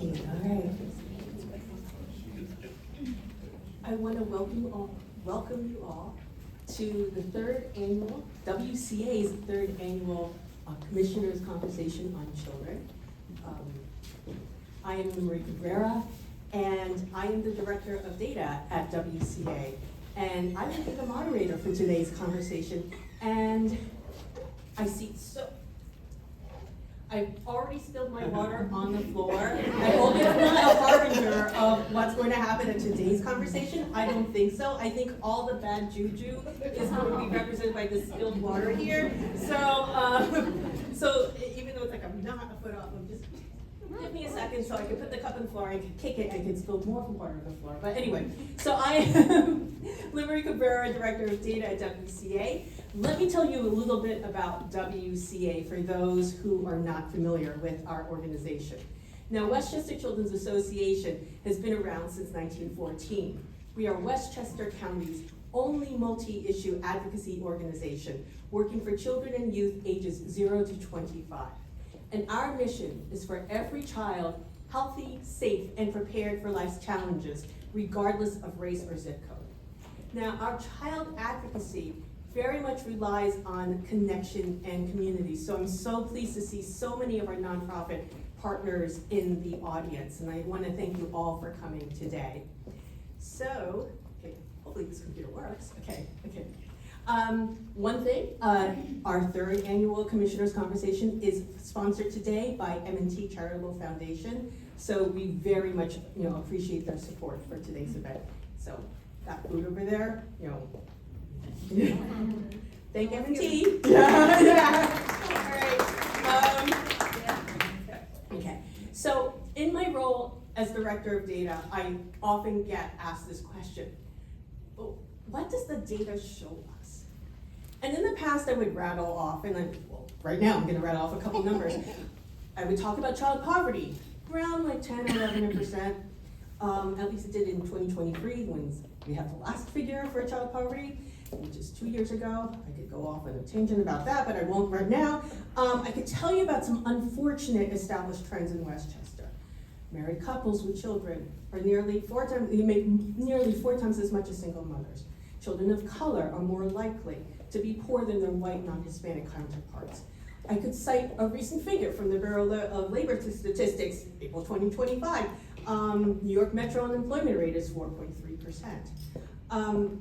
All right. I want to welcome you all to the third annual, WCA's third annual Commissioners' Conversation on Children. I am Marie Cabrera, and I am the Director of Data at WCA. And I will be the moderator for today's conversation. And I see, I've already spilled my water on the floor. I hope it's not a harbinger of what's going to happen at today's conversation. I don't think so. I think all the bad juju is going to be represented by the spilled water here. So even though it's like I'm not a foot off, I'm just, give me a second so I can put the cup on the floor, I can kick it, I can spill more water on the floor. But anyway, so I am Marie Cabrera, Director of Data at WCA. Let me tell you a little bit about WCA for those who are not familiar with our organization. Now, Westchester Children's Association has been around since 1914. We are Westchester County's only multi-issue advocacy organization working for children and youth ages 0 to 25. And our mission is for every child healthy, safe, and prepared for life's challenges, regardless of race or zip code. Now, our child advocacy very much relies on connection and community. So I'm so pleased to see so many of our nonprofit partners in the audience, and I want to thank you all for coming today. So, okay, hopefully this computer works. Okay. One thing, our third annual Commissioners' Conversation is sponsored today by M&T Charitable Foundation. So we very much, appreciate their support for today's event. So that food over there, thank M&T. Yeah. All right. Okay. So in my role as Director of Data, I often get asked this question: what does the data show us? And in the past, I would rattle off, right now I'm going to rattle off a couple numbers. I would talk about child poverty, around like 10 or 11%. At least it did in 2023 when we have the last figure for child poverty, which is 2 years ago. I could go off on a tangent about that, but I won't right now. I could tell you about some unfortunate established trends in Westchester. Married couples with children are make nearly four times as much as single mothers. Children of color are more likely to be poor than their white non-Hispanic counterparts. I could cite a recent figure from the Bureau of Labor Statistics, April 2025. New York Metro unemployment rate is 4.3%.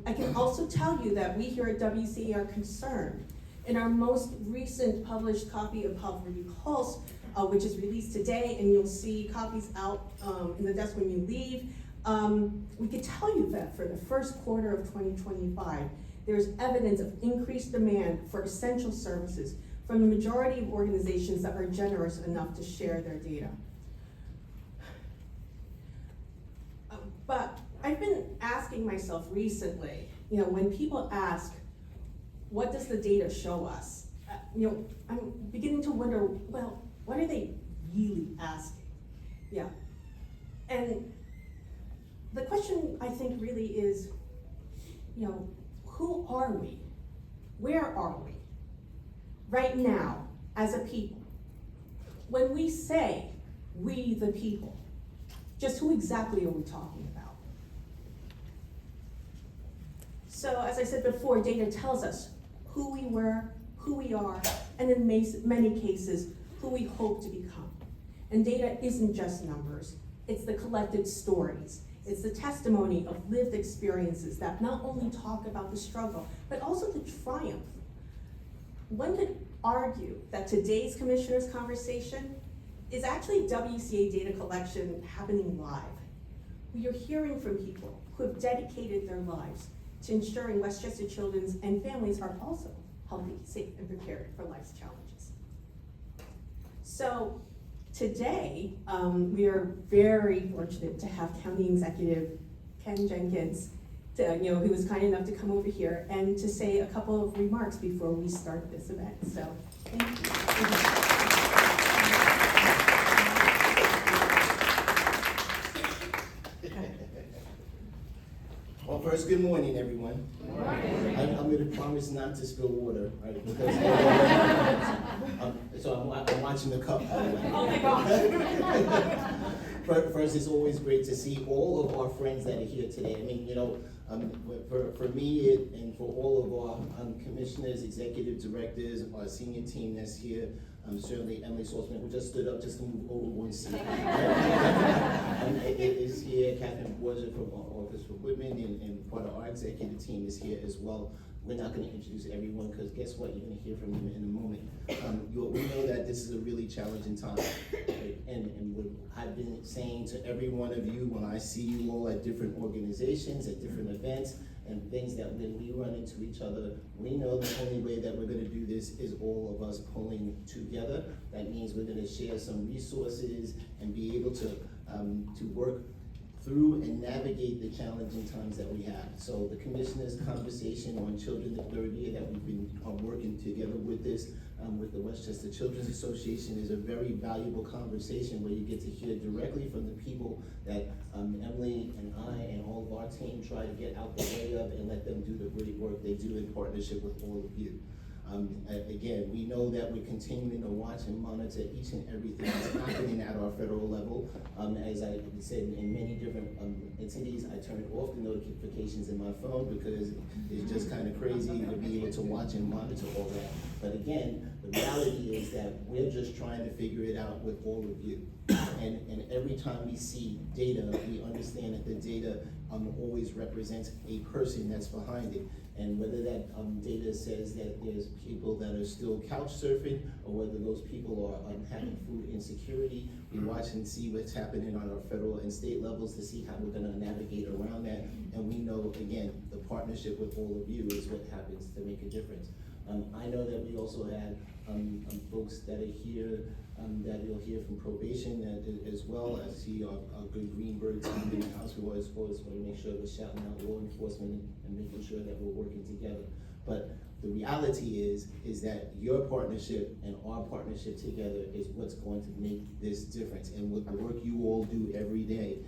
I can also tell you that we here at WCA are concerned. In our most recent published copy of Poverty Pulse, which is released today, and you'll see copies out in the desk when you leave, we could tell you that for the first quarter of 2025, there's evidence of increased demand for essential services from the majority of organizations that are generous enough to share their data. But I've been asking myself recently, when people ask, what does the data show us? I'm beginning to wonder, well, what are they really asking? Yeah. And the question, I think, really is, who are we? Where are we? Right now, as a people. When we say, we the people, just who exactly are we talking about? So, as I said before, data tells us who we were, who we are, and in many cases, who we hope to become. And data isn't just numbers, it's the collected stories. It's the testimony of lived experiences that not only talk about the struggle, but also the triumph. One could argue that today's Commissioners' Conversation is actually WCA data collection happening live. We are hearing from people who have dedicated their lives to ensuring Westchester children and families are also healthy, safe, and prepared for life's challenges. So today, we are very fortunate to have County Executive Ken Jenkins, who was kind enough to come over here and to say a couple of remarks before we start this event. So, thank you. Well, first, good morning, everyone. Good morning. I'm going to promise not to spill water, right? Because so I'm watching the cup. Oh my gosh. First, it's always great to see all of our friends that are here today. I mean, for me and for all of our commissioners, executive directors, our senior team that's here, certainly Emily Saltzman, who just stood up just to move over one seat. Is here. Catherine Borgia from our Office for Women and part of our executive team is here as well. We're not going to introduce everyone because guess what? You're going to hear from them in a moment. We know that this is a really challenging time. Right? And what I've been saying to every one of you when I see you all at different organizations, at different events, and things that when we run into each other, we know the only way that we're going to do this is all of us pulling together. That means we're going to share some resources and be able to work through and navigate the challenging times that we have. So the commissioner's conversation on children the third year that we've been working together with this, with the Westchester Children's Association is a very valuable conversation where you get to hear directly from the people that Emily and I and all of our team try to get out the way of and let them do the great work they do in partnership with all of you. Again, we know that we're continuing to watch and monitor each and everything that's happening at our federal level. As I said, in many different entities, I turned off the notifications in my phone because it's just kind of crazy to be able to watch and monitor all that. But again, the reality is that we're just trying to figure it out with all of you. And every time we see data, we understand that the data always represents a person that's behind it. And whether that data says that there's people that are still couch surfing, or whether those people are having food insecurity, we watch and see what's happening on our federal and state levels to see how we're gonna navigate around that. And we know, again, the partnership with all of you is what happens to make a difference. I know that we also had folks that are here that you'll hear from probation as well. I see our good Greenberg team in the house. We always want to make sure we're shouting out law enforcement and making sure that we're working together. But the reality is that your partnership and our partnership together is what's going to make this difference. And with the work you all do every day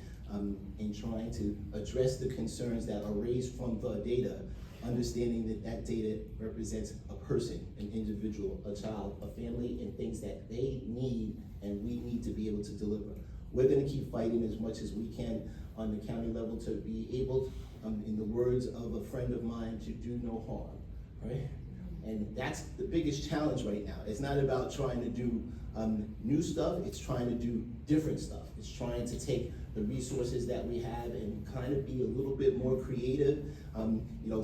in trying to address the concerns that are raised from the data, understanding that that data represents a person, an individual, a child, a family, and things that they need and we need to be able to deliver. We're gonna keep fighting as much as we can on the county level to be able, in the words of a friend of mine, to do no harm, right? And that's the biggest challenge right now. It's not about trying to do new stuff, it's trying to do different stuff. It's trying to take the resources that we have and kind of be a little bit more creative.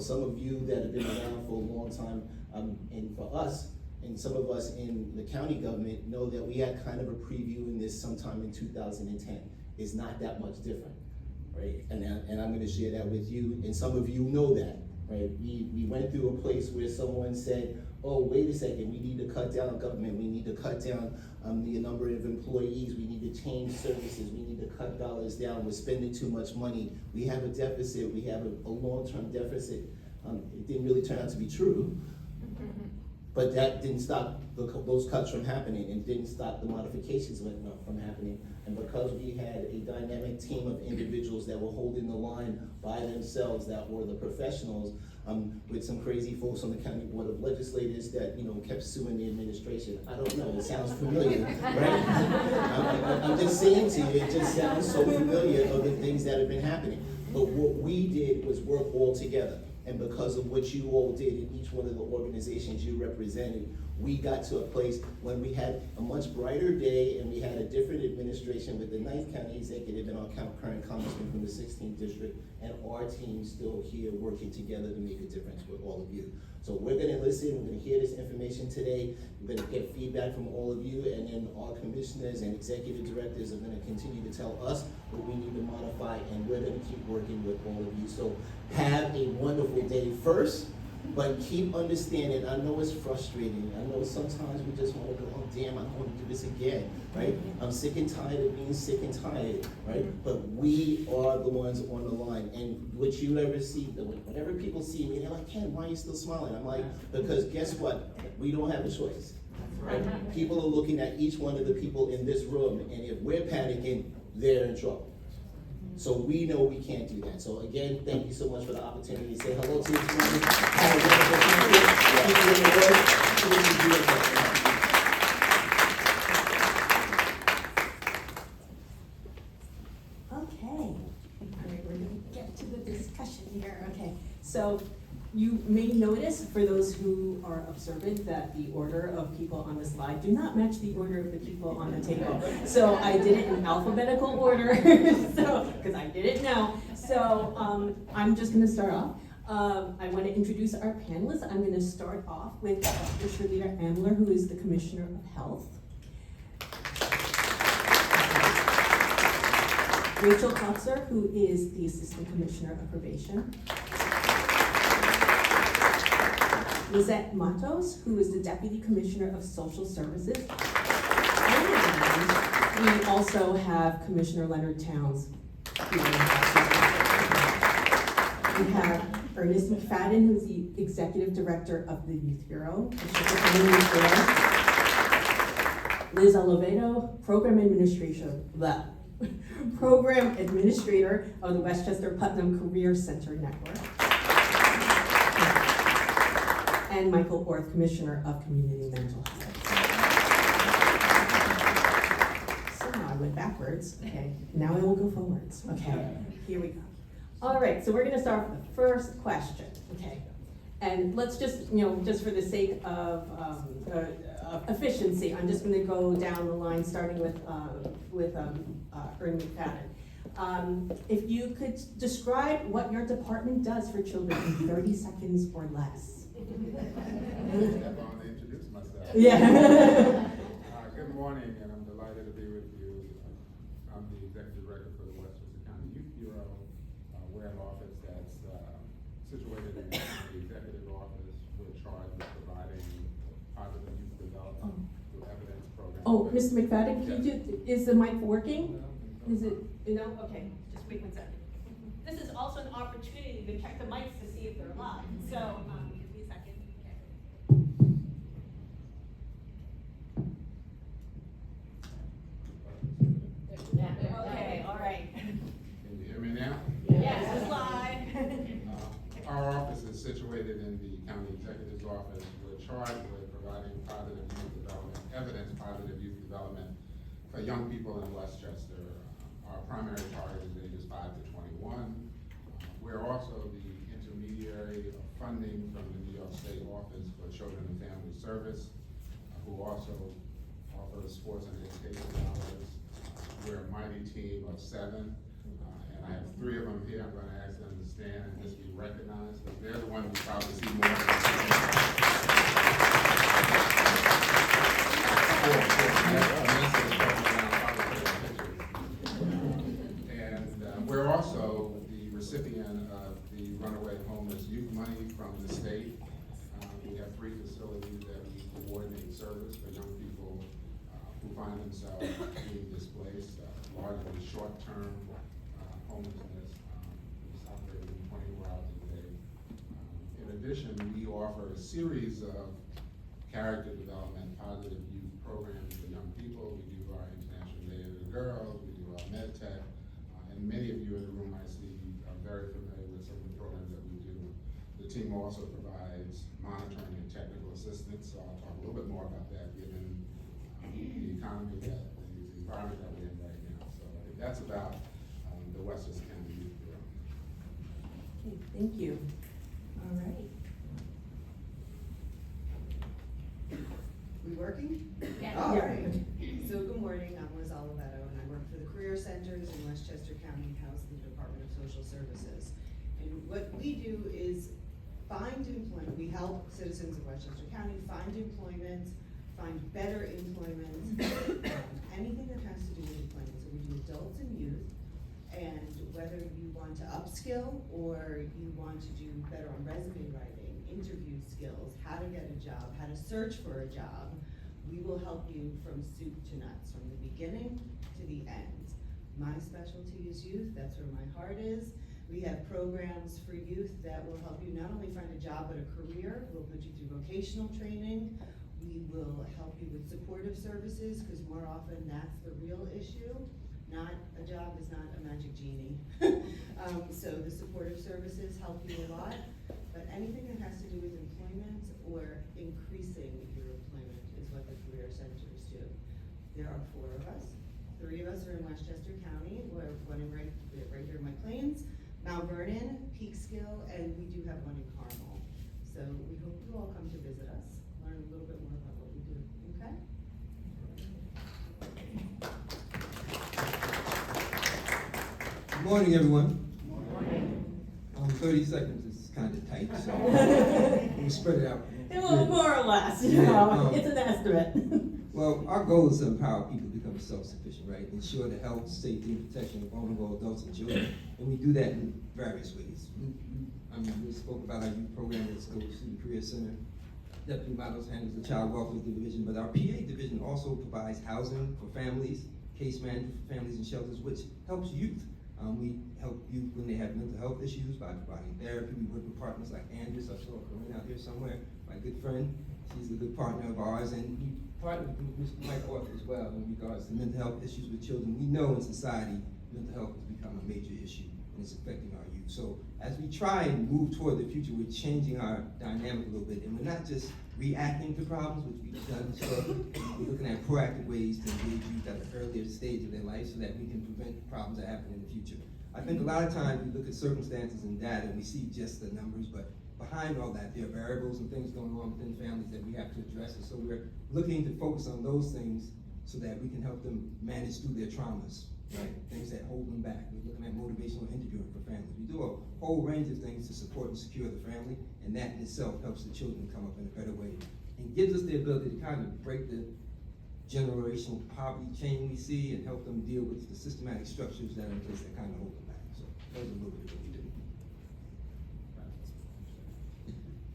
Some of you that have been around for a long time, and for us, and some of us in the county government know that we had kind of a preview in this sometime in 2010. It's not that much different, right? And I'm gonna share that with you, and some of you know that, right? We went through a place where someone said, oh, wait a second, we need to cut down government, we need to cut down the number of employees, we need to change services, we need to cut dollars down, we're spending too much money, we have a deficit, we have a long-term deficit. It didn't really turn out to be true, but that didn't stop those cuts from happening and didn't stop the modifications from happening. And because we had a dynamic team of individuals that were holding the line by themselves, that were the professionals, with some crazy folks on the County Board of Legislators that kept suing the administration. I don't know, it sounds familiar, right? I'm just saying to you, it just sounds so familiar of the things that have been happening. But what we did was work all together. And because of what you all did in each one of the organizations you represented, we got to a place when we had a much brighter day and we had a different administration with the 9th County Executive and our current Congressman from the 16th District, and our team still here working together to make a difference with all of you. So we're gonna listen, we're gonna hear this information today, we're gonna get feedback from all of you, and then our commissioners and executive directors are gonna continue to tell us what we need to modify, and we're gonna keep working with all of you. So have a wonderful day first, but keep understanding. I know it's frustrating. I know sometimes we just want to go, oh damn, I don't want to do this again, right? I'm sick and tired of being sick and tired, right? But we are the ones on the line. And what you ever see, whenever people see me, they're like, Ken, why are you still smiling? I'm like, because guess what? We don't have a choice, right? People are looking at each one of the people in this room, and if we're panicking, they're in trouble. So we know we can't do that. So again, thank you so much for the opportunity to say hello to you this morning. Have a wonderful day. So you may notice, for those who are observant, that the order of people on the slide do not match the order of the people on the table. So I did it in alphabetical order, because I didn't know. So I'm just gonna start off. I want to introduce our panelists. I'm going to start off with Dr. Sherlita Amler, who is the Commissioner of Health. Rachel Kotzur, who is the Assistant Commissioner of Probation. Lisette Matos, who is the Deputy Commissioner of Social Services. And we also have Commissioner Leonard Towns here. We have Ernest McFadden, who's the Executive Director of the Youth Bureau. Liz Oliveto, Program Administrator of the Westchester-Putnam Career Center Network. And Michael Orth, Commissioner of Community Mental Health. So now I went backwards. Okay, now I will go forwards. Okay, here we go. All right, so we're gonna start with the first question, okay? And let's just, just for the sake of efficiency, I'm just gonna go down the line, starting with Ernest McFadden. If you could describe what your department does for children in 30 seconds or less. I want to introduce myself. Yeah. Good morning, and I'm delighted to be with you. I'm the Executive Director for the Westchester County Youth Bureau. We're an office that's situated in the Executive Office. We're charged with providing positive youth development through evidence programs. Oh, Mr. McFadden, is the mic working? Is it, okay, just wait 1 second. This is also an opportunity to check the mics to see if they're live, so, give me a second. Okay, all right. Can you hear me now? Yes, it's live. Our office is situated in the County Executive's office. We're charged with providing positive youth development, evidence-positive youth development for young people in Westchester. Our primary target is ages 5 to 21. We're also the intermediary of funding from the New York State Office for Children and Family Service, who also offers sports and education dollars. We're a mighty team of 7, and I have 3 of them here. I'm going to ask them to stand and just be recognized, because they're the ones who probably see more. And we're also the recipient of the Runaway Homeless Youth Money from the state. We have 3 facilities that we coordinate service for young people who find themselves being displaced, largely short-term homelessness. It's operating 24 hours a day. In addition, we offer a series of character development, positive youth programs for young people. We do our International Day of the Girls, we do our MedTech, and many of you in the room I see are very familiar with some of the programs that we do. The team also provides monitoring and technical assistance, so I'll talk a little bit more about that given the economy, the environment that we're in right now. So I think that's about the Westchester County Youth Bureau. Okay, thank you. All right. We working? Yeah. All Yeah. right. So good morning, I'm Liz Oliveto, and I work for the Career Centers in Westchester County, housed in the Department of Social Services. And what we do is find employment. We help citizens of Westchester County find employment, find better employment, anything that has to do with employment. So we do adults and youth, and whether you want to upskill or you want to do better on resume writing, interview skills, how to get a job, how to search for a job, we will help you from soup to nuts, from the beginning to the end. My specialty is youth, that's where my heart is. We have programs for youth that will help you not only find a job but a career. We'll put you through vocational training. We will help you with supportive services, because more often that's the real issue. Not a job is not a magic genie. So the supportive services help you a lot, but anything that has to do with employment or increasing your employment is what the career centers do. There are 4 of us. 3 of us are in Westchester County. We're running right here in my plains. Mount Vernon, Peekskill, and we do have one in Carmel. So we hope you all come to visit us, learn a little bit more about what we do, okay? Good morning, everyone. Good morning. 30 seconds is kind of tight, so we'll spread it out. Well, more or less, you Yeah, know, it's an estimate. Well, our goal is to empower people to become self-sufficient, right? Ensure the health, safety, and protection of vulnerable adults and children, and we do that in various ways. We spoke about our youth program that goes through the Career Center. Deputy Matos handles the Child Welfare Division, but our PA division also provides housing for families, case management for families in shelters, which helps youth. We help youth when they have mental health issues by providing therapy. We work with partners like Andrews. I saw Corinne out here somewhere, my good friend. She's a good partner of ours, and we partner with Mr. Mike Orth as well in regards to mental health issues with children. We know in society mental health has become a major issue, and it's affecting our youth. So as we try and move toward the future, we're changing our dynamic a little bit, and we're not just reacting to problems, which we've done historically. We're looking at proactive ways to engage youth at an earlier stage of their life so that we can prevent problems that happen in the future. I think a lot of times we look at circumstances and data and we see just the numbers, but behind all that, there are variables and things going on within families that we have to address. And so we're looking to focus on those things so that we can help them manage through their traumas, right? Things that hold them back. We're looking at motivational interviewing for families. We do a whole range of things to support and secure the family, and that in itself helps the children come up in a better way and gives us the ability to kind of break the generational poverty chain we see and help them deal with the systematic structures that are in place that kind of hold them back. So that was a little bit of what we do.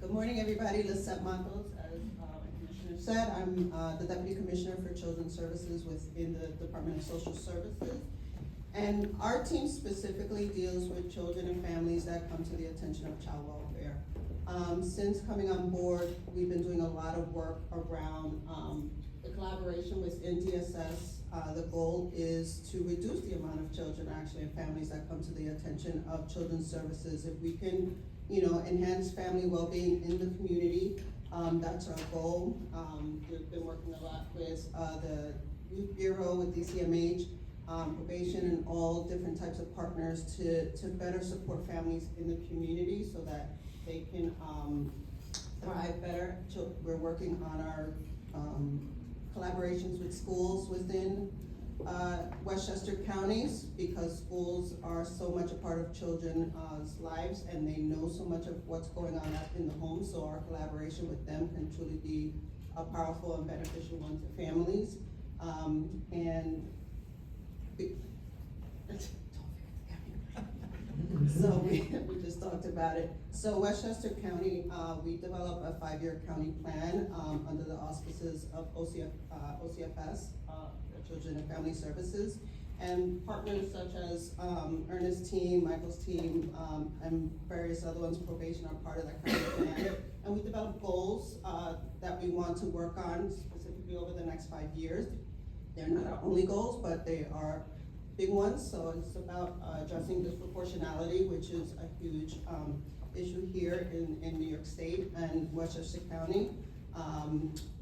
Good morning, everybody. Lisette Matos, as the Commissioner said, I'm the Deputy Commissioner for Children's Services within the Department of Social Services. And our team specifically deals with children and families that come to the attention of child welfare. Since coming on board, we've been doing a lot of work around the collaboration with DSS. The goal is to reduce the amount of children actually and families that come to the attention of children's services. If we can, enhance family well-being in the community, that's our goal. We've been working a lot with the Youth Bureau, with DCMH, Probation, and all different types of partners to better support families in the community so that they can thrive better. We're working on our collaborations with schools within Westchester counties, because schools are so much a part of children's lives and they know so much of what's going on in the home, so our collaboration with them can truly be a powerful and beneficial one to families. So we just talked about it. So Westchester County, we developed a 5-year county plan under the auspices of OCFS, Children and Family Services, and partners such as Ernest's team, Michael's team, and various other ones, Probation, are part of that county plan. And we developed goals that we want to work on specifically over the next 5 years. They're not our only goals, but they are big ones. So it's about addressing disproportionality, which is a huge issue here in New York State and Westchester County.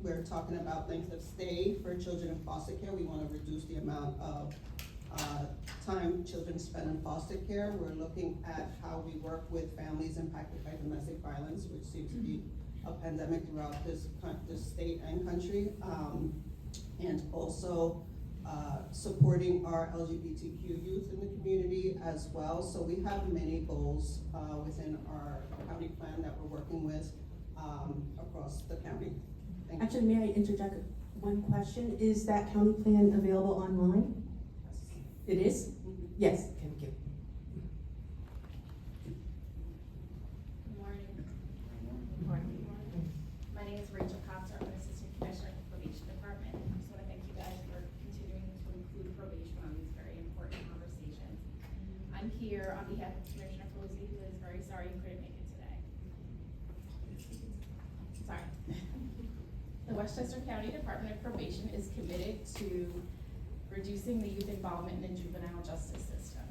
We're talking about length of stay for children in foster care. We want to reduce the amount of time children spend in foster care. We're looking at how we work with families impacted by domestic violence, which seems to be a pandemic throughout this state and country. And also supporting our LGBTQ youth in the community as well. So we have many goals within our county plan that we're working with across the county. Thank you. Actually, may I interject one question? Is that county plan available online? It is? Yes, thank you. Good morning. Good morning. My name is Rachel Kotzur. I'm an Assistant Commissioner at the Probation Department. I just want to thank you guys for continuing to include probation on these very important conversations. I'm here on behalf of Commissioner Posey, who is very sorry you couldn't make it today. Sorry. The Westchester County Department of Probation is committed to reducing the youth involvement in the juvenile justice system.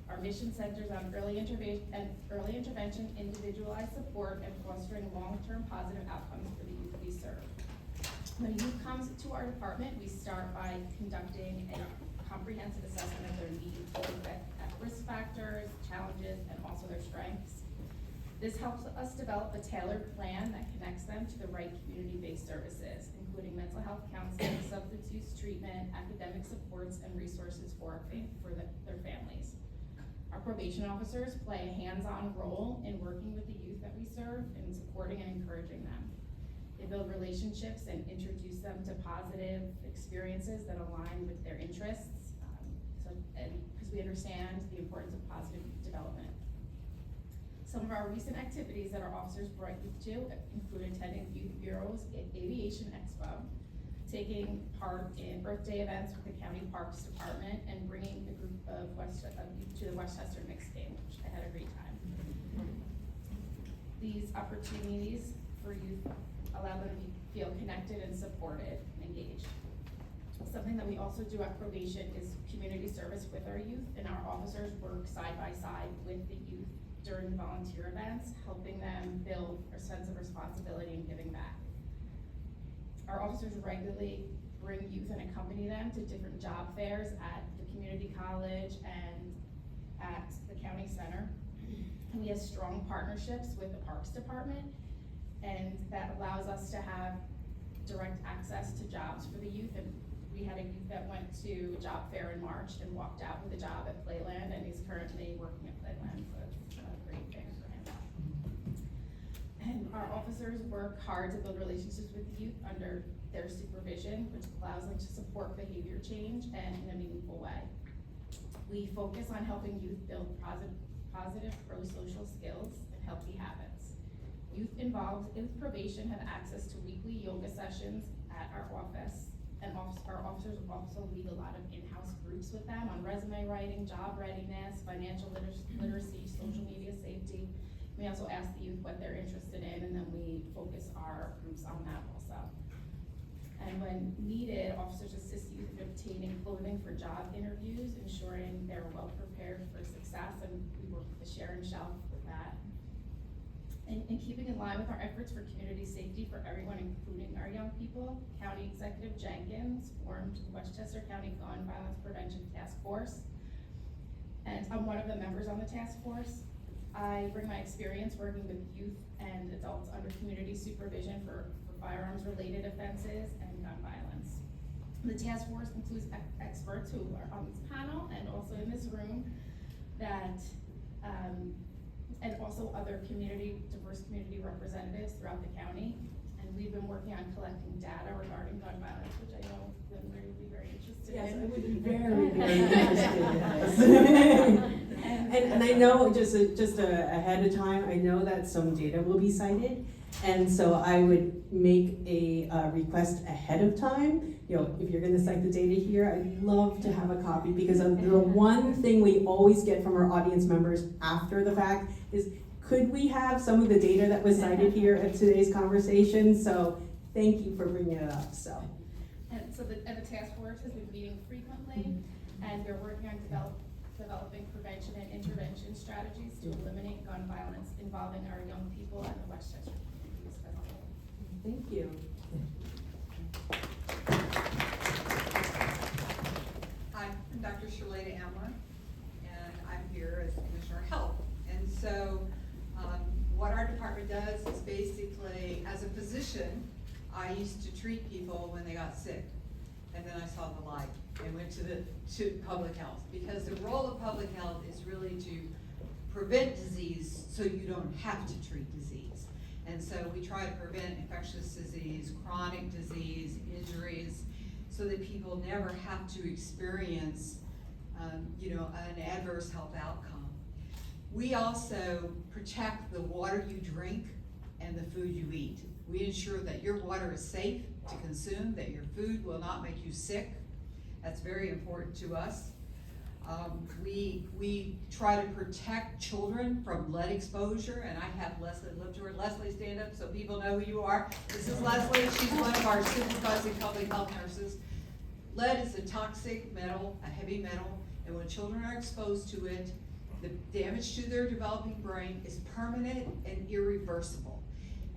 Our mission centers on early intervention, individualized support, and fostering long-term positive outcomes for the youth we serve. When a youth comes to our department, we start by conducting a comprehensive assessment of their needs, risk factors, challenges, and also their strengths. This helps us develop a tailored plan that connects them to the right community-based services, including mental health counseling, substance use treatment, academic supports, and resources for their families. Our probation officers play a hands-on role in working with the youth that we serve and supporting and encouraging them. They build relationships and introduce them to positive experiences that align with their interests, because we understand the importance of positive development. Some of our recent activities that our officers brought youth to include attending Youth Bureau's Aviation Expo, taking part in Earth Day events with the County Parks Department, and bringing a group of youth to the Westchester mixed game, which I had a great time. These opportunities for youth allow them to feel connected and supported and engaged. Something that we also do at probation is community service with our youth, and our officers work side by side with the youth during volunteer events, helping them build a sense of responsibility and giving back. Our officers regularly bring youth and accompany them to different job fairs at the community college and at the county center. And we have strong partnerships with the Parks Department, and that allows us to have direct access to jobs for the youth. And we had a youth that went to a job fair in March and walked out with a job at Playland, and he's currently working at Playland, so it's a great thing for him. And our officers work hard to build relationships with the youth under their supervision, which allows them to support behavior change and in a meaningful way. We focus on helping youth build positive pro-social skills and healthy habits. Youth involved in probation have access to weekly yoga sessions at our office, and our officers also lead a lot of in-house groups with them on resume writing, job readiness, financial literacy, social media safety. We also ask the youth what they're interested in, and then we focus our groups on that also. And when needed, officers assist youth in obtaining clothing for job interviews, ensuring they're well prepared for success, and we work with the Share and Shelf with that. And keeping in line with our efforts for community safety for everyone, including our young people, County Executive Jenkins formed the Westchester County Gun Violence Prevention Task Force. And I'm one of the members on the task force. I bring my experience working with youth and adults under community supervision for firearms-related offenses and gun violence. The task force includes experts who are on this panel and also in this room and also other diverse community representatives throughout the county. And we've been working on collecting data regarding gun violence, which I know Leonard would be very interested in. Yes, I would be very, very interested in this. And I know, just ahead of time, I know that some data will be cited. And so I would make a request ahead of time. You know, if you're gonna cite the data here, I'd love to have a copy, because the one thing we always get from our audience members after the fact is, could we have some of the data that was cited here at today's conversation? So thank you for bringing it up, so. And the task force has been meeting frequently, and we're working on developing prevention and intervention strategies to eliminate gun violence involving our young people and the Westchester communities as a whole. Thank you. Hi, I'm Dr. Sherlita Amler, and I'm here as Commissioner of Health. And so what our department does is basically, as a physician, I used to treat people when they got sick. And then I saw the light and went to public health, because the role of public health is really to prevent disease so you don't have to treat disease. And so we try to prevent infectious disease, chronic disease, injuries, so that people never have to experience an adverse health outcome. We also protect the water you drink and the food you eat. We ensure that your water is safe to consume, that your food will not make you sick. That's very important to us. We try to protect children from lead exposure, and I have Leslie Liptor. Leslie, stand up so people know who you are. This is Leslie. She's one of our supervising public health nurses. Lead is a toxic metal, a heavy metal, and when children are exposed to it, the damage to their developing brain is permanent and irreversible.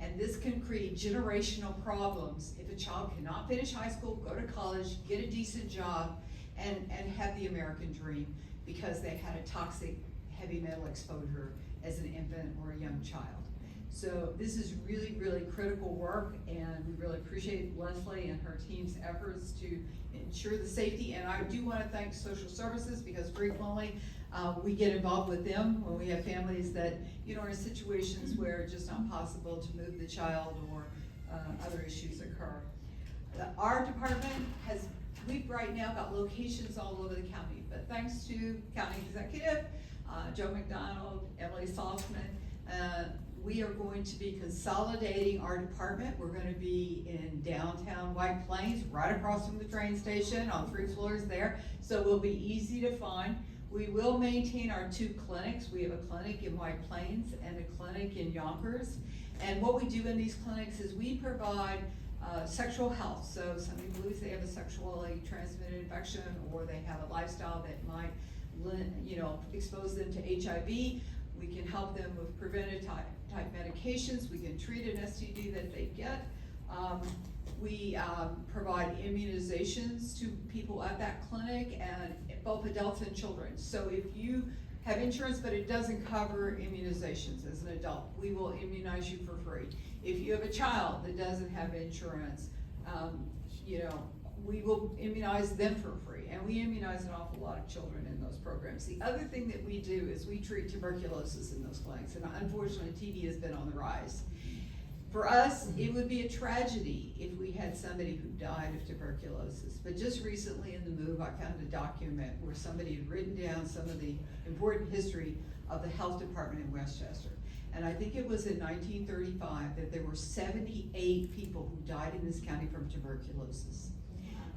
And this can create generational problems if a child cannot finish high school, go to college, get a decent job, and have the American dream. because they had a toxic heavy metal exposure as an infant or a young child. So this is really, really critical work, and we really appreciate Leslie and her team's efforts to ensure the safety. And I do want to thank social services, because frequently we get involved with them when we have families that, are in situations where it's just not possible to move the child or other issues occur. Our department we've right now got locations all over the county, but thanks to County Executive, Joe McDonald, Emily Saltzman, we are going to be consolidating our department. We're going to be in downtown White Plains, right across from the train station, on 3 floors there, so we'll be easy to find. We will maintain our 2 clinics. We have a clinic in White Plains and a clinic in Yonkers. And what we do in these clinics is we provide sexual health. So somebody believes they have a sexually transmitted infection, or they have a lifestyle that might, expose them to HIV. We can help them with preventive type medications. We can treat an STD that they get. We provide immunizations to people at that clinic, and both adults and children. So if you have insurance but it doesn't cover immunizations as an adult, we will immunize you for free. If you have a child that doesn't have insurance, we will immunize them for free, and we immunize an awful lot of children in those programs. The other thing that we do is we treat tuberculosis in those clinics, and unfortunately TB has been on the rise. For us, it would be a tragedy if we had somebody who died of tuberculosis, but just recently in the move I found a document where somebody had written down some of the important history of the health department in Westchester. And I think it was in 1935 that there were 78 people who died in this county from tuberculosis.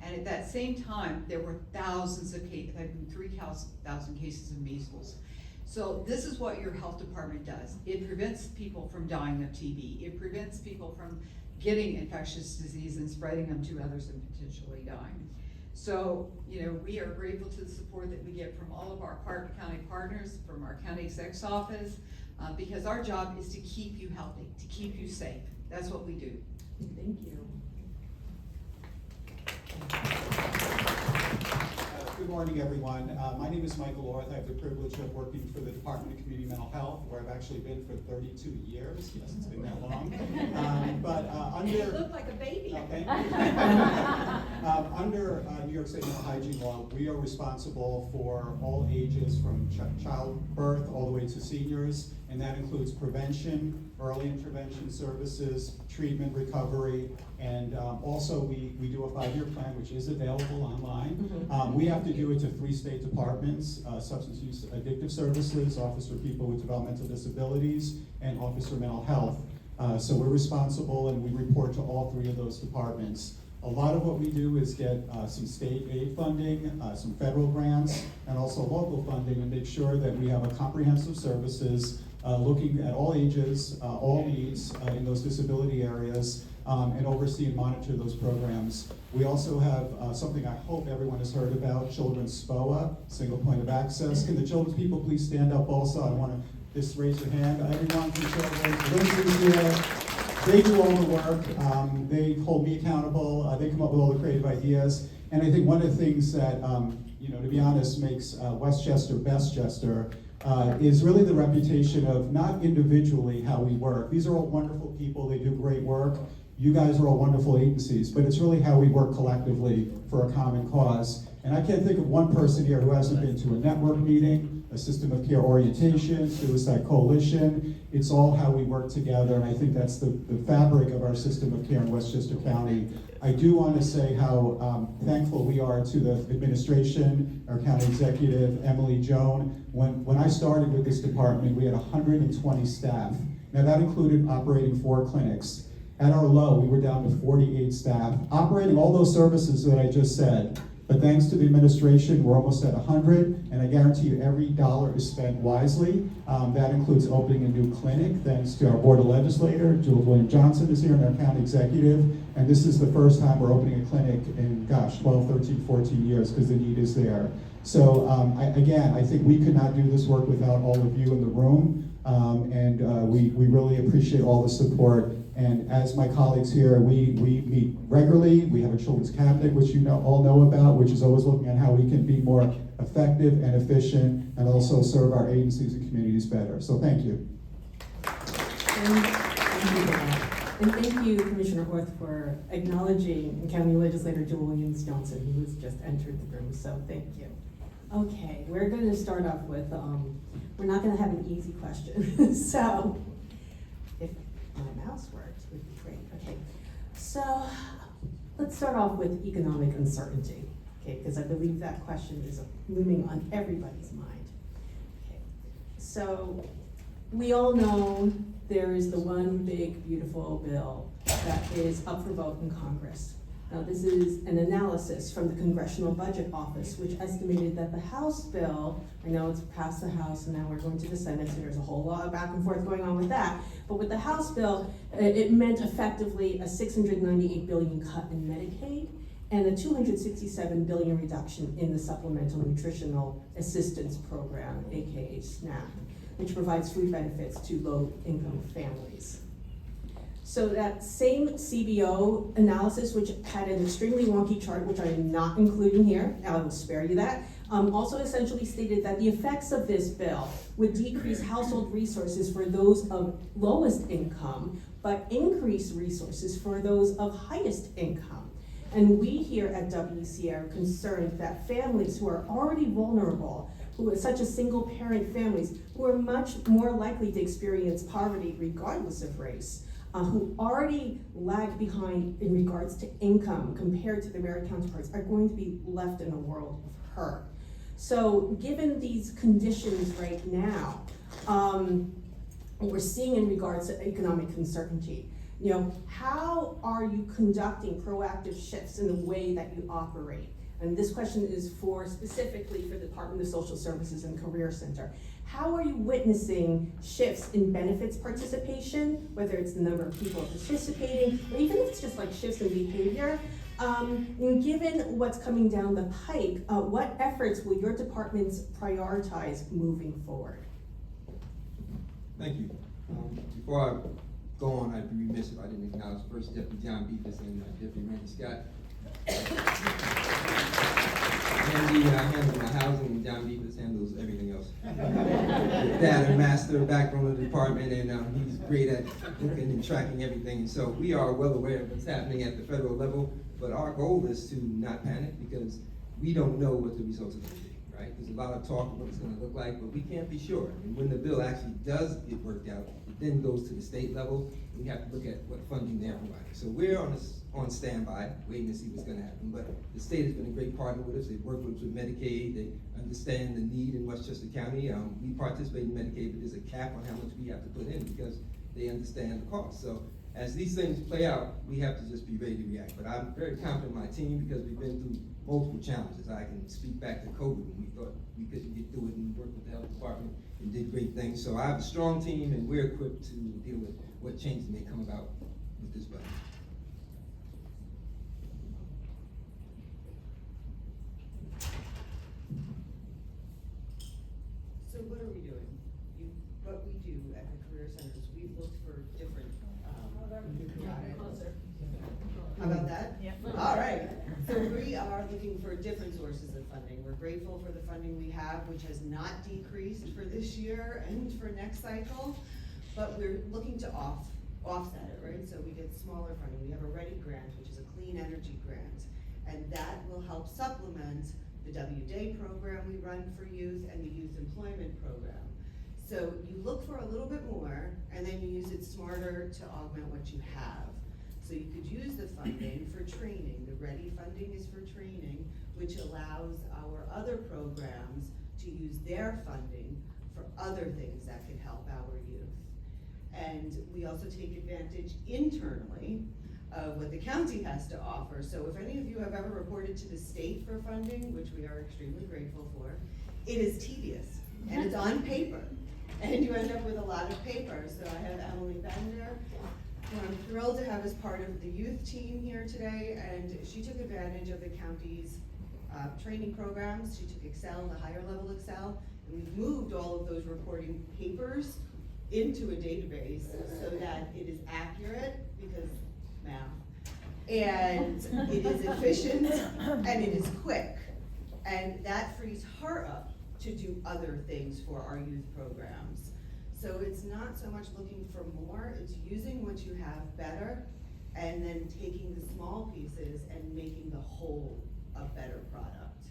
And at that same time, there were thousands of cases, there had been 3,000 cases of measles. So this is what your health department does. It prevents people from dying of TB. It prevents people from getting infectious disease and spreading them to others and potentially dying. So, we are grateful to the support that we get from all of our Park County partners, from our county exec's office, because our job is to keep you healthy, to keep you safe. That's what we do. Thank you. Good morning, everyone. My name is Michael Orth. I have the privilege of working for the Department of Community Mental Health, where I've actually been for 32 years. Yes, it's been that long. You look like a baby. Thank you. Under New York State mental hygiene law, we are responsible for all ages from childbirth all the way to seniors, and that includes prevention, early intervention services, treatment, recovery, and also we do a 5-year plan, which is available online. We have to do it to 3 state departments: substance use addictive services, Office for People with Developmental Disabilities, and Office for Mental Health. So we're responsible, and we report to all 3 of those departments. A lot of what we do is get some state aid funding, some federal grants, and also local funding, and make sure that we have a comprehensive services looking at all ages, all needs in those disability areas, and oversee and monitor those programs. We also have something I hope everyone has heard about, Children's SPOA, Single Point of Access. Can the children's people please stand up also? I want to just raise your hand. Everyone from children, here. They do all the work. They hold me accountable. They come up with all the creative ideas. And I think one of the things that, to be honest, makes Westchester Bestchester is really the reputation of not individually how we work. These are all wonderful people. They do great work. You guys are all wonderful agencies, but it's really how we work collectively for a common cause. And I can't think of one person here who hasn't been to a network meeting, a system of care orientation, suicide coalition. It's all how we work together, and I think that's the fabric of our system of care in Westchester County. I do want to say how thankful we are to the administration, our county executive, Emily Joan. When I started with this department, we had 120 staff. Now that included operating 4 clinics. At our low, we were down to 48 staff, operating all those services that I just said. But thanks to the administration, we're almost at 100, and I guarantee you every dollar is spent wisely. That includes opening a new clinic, thanks to our Board of Legislator. Jules William Johnson is here, and our county executive. And this is the first time we're opening a clinic in, 12, 13, 14 years, because the need is there. So I think we could not do this work without all of you in the room. We really appreciate all the support. And as my colleagues here, we meet regularly. We have a children's cabinet, which you all know about, which is always looking at how we can be more effective and efficient and also serve our agencies and communities better. So thank you. And thank you, Commissioner Orth, for acknowledging County Legislator Joel Williams-Johnson, who has just entered the room, so thank you. Okay, we're gonna start off with, we're not gonna have an easy question, so if my mouse works, would be great. Okay, so let's start off with economic uncertainty, okay, because I believe that question is looming on everybody's mind. Okay, so we all know there is the one big beautiful bill that is up for vote in Congress. Now, this is an analysis from the Congressional Budget Office, which estimated that the House bill, I know it's passed the House and now we're going to the Senate, so there's a whole lot of back and forth going on with that. But with the House bill, it meant effectively a $698 billion cut in Medicaid and a $267 billion reduction in the Supplemental Nutritional Assistance Program, AKA SNAP, which provides food benefits to low-income families. So that same CBO analysis, which had an extremely wonky chart, which I am not including here, I will spare you that, also essentially stated that the effects of this bill would decrease household resources for those of lowest income, but increase resources for those of highest income. And we here at WC are concerned that families who are already vulnerable, who are such as single parent families, who are much more likely to experience poverty regardless of race, who already lag behind in regards to income compared to their married counterparts, are going to be left in a world of hurt. So given these conditions right now, what we're seeing in regards to economic uncertainty, how are you conducting proactive shifts in the way that you operate? And this question is specifically for the Department of Social Services and Career Center. How are you witnessing shifts in benefits participation, whether it's the number of people participating, or even if it's just like shifts in behavior? And given what's coming down the pike, what efforts will your departments prioritize moving forward? Thank you. Before I go on, I'd be remiss if I didn't acknowledge First Deputy John Beefus and Deputy Randy Scott. Randy handles my housing, and John Beefus handles everything else. Data master, backbone of the department, and he's great at looking and tracking everything. So we are well aware of what's happening at the federal level, but our goal is to not panic because we don't know what the results are going to be, right? There's a lot of talk of what it's going to look like, but we can't be sure. And when the bill actually does get worked out, it then goes to the state level. We have to look at what funding they're providing. So we're on standby, waiting to see what's going to happen. But the state has been a great partner with us. They've worked with us with Medicaid. They understand the need in Westchester County. We participate in Medicaid, but there's a cap on how much we have to put in because they understand the cost. So as these things play out, we have to just be ready to react. But I'm very confident in my team because we've been through multiple challenges. I can speak back to COVID when we thought we couldn't get through it and work with the health department and did great things. So I have a strong team and we're equipped to deal with what changes may come about with this budget. So what are we doing? What we do at the Career Centers, we've looked for different, how about that? Yeah. All right, so we are looking for different sources of funding. We're grateful for the funding we have, which has not decreased for this year and for next cycle, but we're looking to offset it, right? So we get smaller funding. We have a READY grant, which is a clean energy grant, and that will help supplement the W-Day program we run for youth and the youth employment program. So you look for a little bit more, and then you use it smarter to augment what you have. So you could use the funding for training. The READY funding is for training, which allows our other programs to use their funding for other things that could help our youth. And we also take advantage internally of what the county has to offer. So if any of you have ever reported to the state for funding, which we are extremely grateful for, it is tedious and it's on paper. And you end up with a lot of paper. So I have Emily Bender, who I'm thrilled to have as part of the youth team here today, and she took advantage of the county's training programs. She took Excel, the higher level Excel, and we've moved all of those reporting papers into a database so that it is accurate, because math, and it is efficient, and it is quick. And that frees her up to do other things for our youth programs. So it's not so much looking for more, it's using what you have better, and then taking the small pieces and making the whole a better product.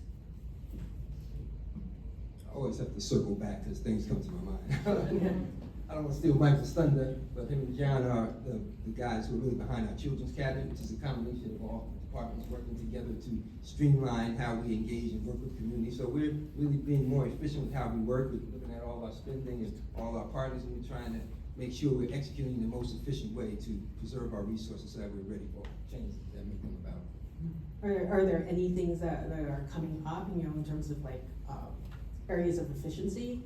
I always have to circle back because things come to my mind. I don't want to steal Michael's thunder, but him and John are the guys who are really behind our Children's Cabinet, which is a combination of all departments working together to streamline how we engage and work with community. So we're really being more efficient with how we work, with looking at all our spending and all our partners, and we're trying to make sure we're executing in the most efficient way to preserve our resources so that we're ready for changes that may come about. Are there any things that are coming up, you know, in terms of like areas of efficiency,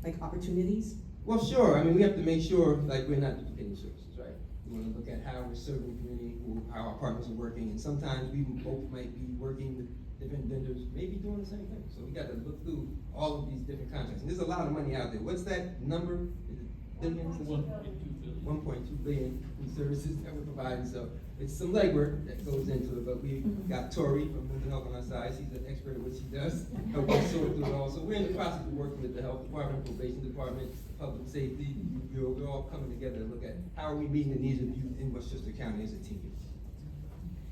like opportunities? Well, sure. I mean, we have to make sure, like, we're not duplicating services, right? We want to look at how we're serving the community, how our partners are working, and sometimes we both might be working with different vendors, maybe doing the same thing. So we got to look through all of these different contracts. And there's a lot of money out there. What's that number? Is it billions? 1.2 billion in services that we're providing. So it's some legwork that goes into it, but we got Tori from Mental Health on our side. She's an expert at what she does. Help us sort through it all. So we're in the process of working with the Health Department, Probation Department, Public Safety, the Youth Bureau. We're all coming together to look at how are we meeting the needs of youth in Westchester County as a team.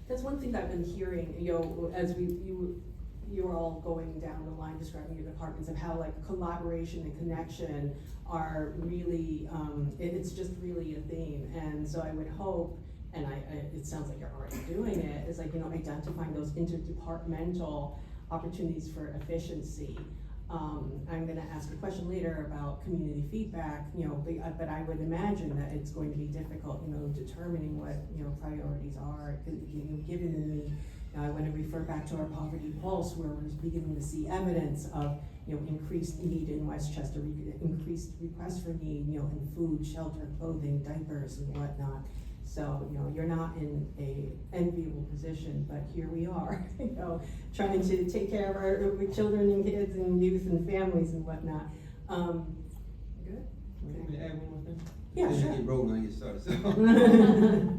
That's one thing that I've been hearing, you know, as you were all going down the line describing your departments, of how like collaboration and connection are really, it's just really a theme. And so I would hope, and it sounds like you're already doing it, is like, you know, identifying those interdepartmental opportunities for efficiency. I'm gonna ask a question later about community feedback, you know, but I would imagine that it's going to be difficult, you know, determining what, you know, priorities are, you know, given the need. I want to refer back to our poverty pulse, where we're beginning to see evidence of, you know, increased need in Westchester, increased requests for need, you know, in food, shelter, clothing, diapers, and whatnot. So, you know, you're not in a enviable position, but here we are, you know, trying to take care of our children and kids and youth and families and whatnot. Good? Want me to add one more thing? Yeah, Then sure. you get rolling on your start. So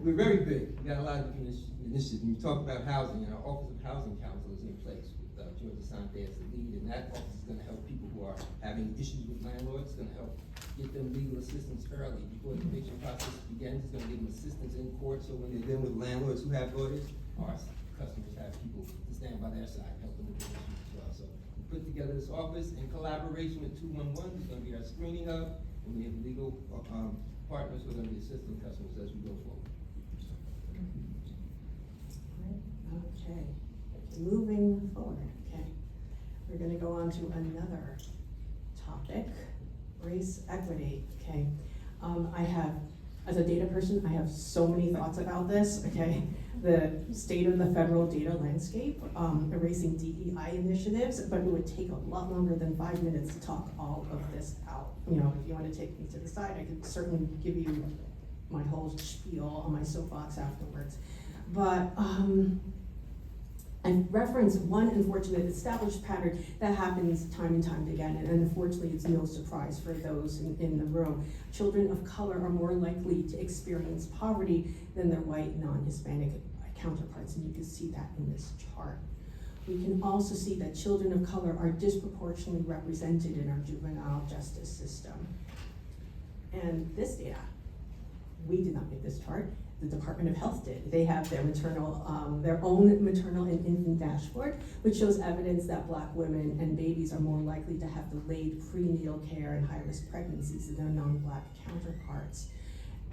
we're very big. We got a lot of different initiatives. When you talk about housing, our Office of Housing Council is in place with George Asante as the lead, and that office is going to help people who are having issues with landlords. It's going to help get them legal assistance early before the eviction process begins. It's going to give them assistance in court, so when they're dealing with landlords who have lawyers, our customers have people to stand by their side, help them with their issues as well. So we put together this office in collaboration with 211. It's going to be our screening hub, and we have legal partners who are going to be assisting customers as we go forward. Okay, moving forward, okay. We're gonna go on to another topic, race equity, okay. I have, as a data person, I have so many thoughts about this, okay. The state of the federal data landscape, erasing DEI initiatives, but it would take a lot longer than 5 minutes to talk all of this out. You know, if you wanna take me to the side, I could certainly give you my whole spiel on my soapbox afterwards. But, I reference one unfortunate established pattern that happens time and time again, and unfortunately it's no surprise for those in the room. Children of color are more likely to experience poverty than their white non-Hispanic counterparts, and you can see that in this chart. We can also see that children of color are disproportionately represented in our juvenile justice system. And this data, we did not make this chart. The Department of Health did. They have their their own maternal and infant dashboard, which shows evidence that Black women and babies are more likely to have delayed prenatal care and high-risk pregnancies than their non-Black counterparts.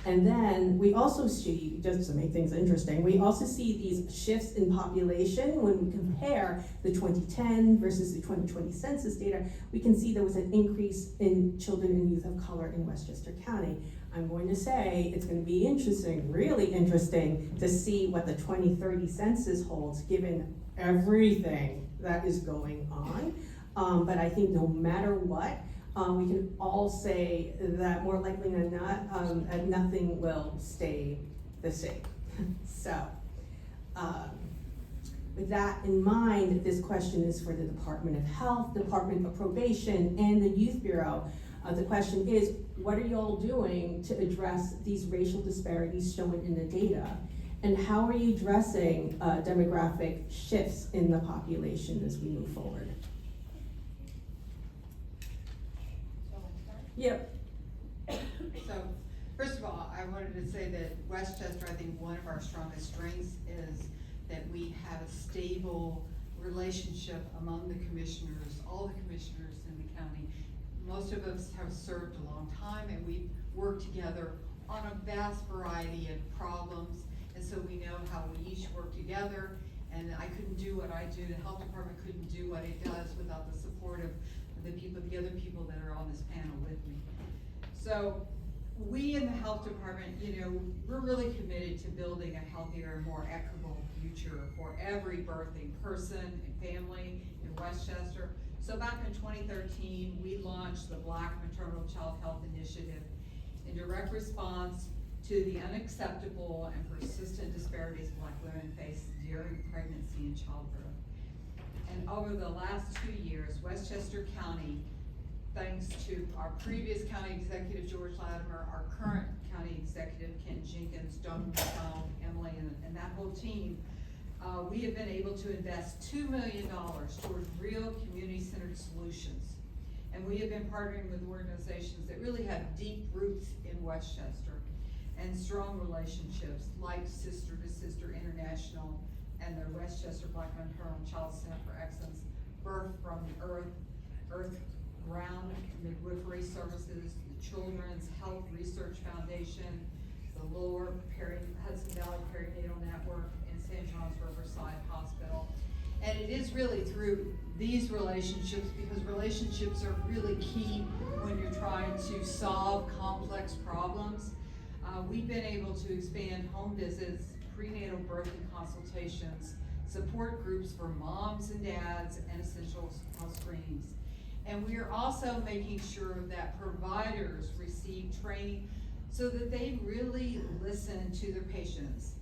And then we also see, just to make things interesting, we also see these shifts in population when we compare the 2010 versus the 2020 census data. We can see there was an increase in children and youth of color in Westchester County. I'm going to say it's going to be interesting, really interesting, to see what the 2030 census holds, given everything that is going on. But I think no matter what, we can all say that more likely than not, nothing will stay the same. So, With that in mind, this question is for the Department of Health, Department of Probation, and the Youth Bureau. The question is, what are y'all doing to address these racial disparities shown in the data? And how are you addressing demographic shifts in the population as we move forward? Yep. So, first of all, I wanted to say that Westchester, I think one of our strongest strengths is that we have a stable relationship among the commissioners, all the commissioners in the county. Most of us have served a long time, and we've worked together on a vast variety of problems, and so we know how we each work together, and I couldn't do what I do, the health department couldn't do what it does without the support of the other people that are on this panel with me. So, we in the health department, we're really committed to building a healthier and more equitable future for every birthing person and family in Westchester. So back in 2013, we launched the Black Maternal Child Health Initiative in direct response to the unacceptable and persistent disparities Black women face during pregnancy and childbirth. And over the last 2 years, Westchester County, thanks to our previous county executive, George Latimer, our current county executive, Ken Jenkins, Don McDonald, Emily, and that whole team, we have been able to invest $2 million towards real community-centered solutions. And we have been partnering with organizations that really have deep roots in Westchester and strong relationships like Sister to Sister International and the Westchester Black Maternal Child Center for Excellence, Birth from Earth Ground Midwifery Services, the Children's Health Research Foundation, the Lower Hudson Valley Perinatal Network, and St. John's Riverside Hospital. And it is really through these relationships, because relationships are really key when you're trying to solve complex problems. We've been able to expand home visits, prenatal birthing consultations, support groups for moms and dads, and essential health screenings. And we are also making sure that providers receive training so that they really listen to their patients.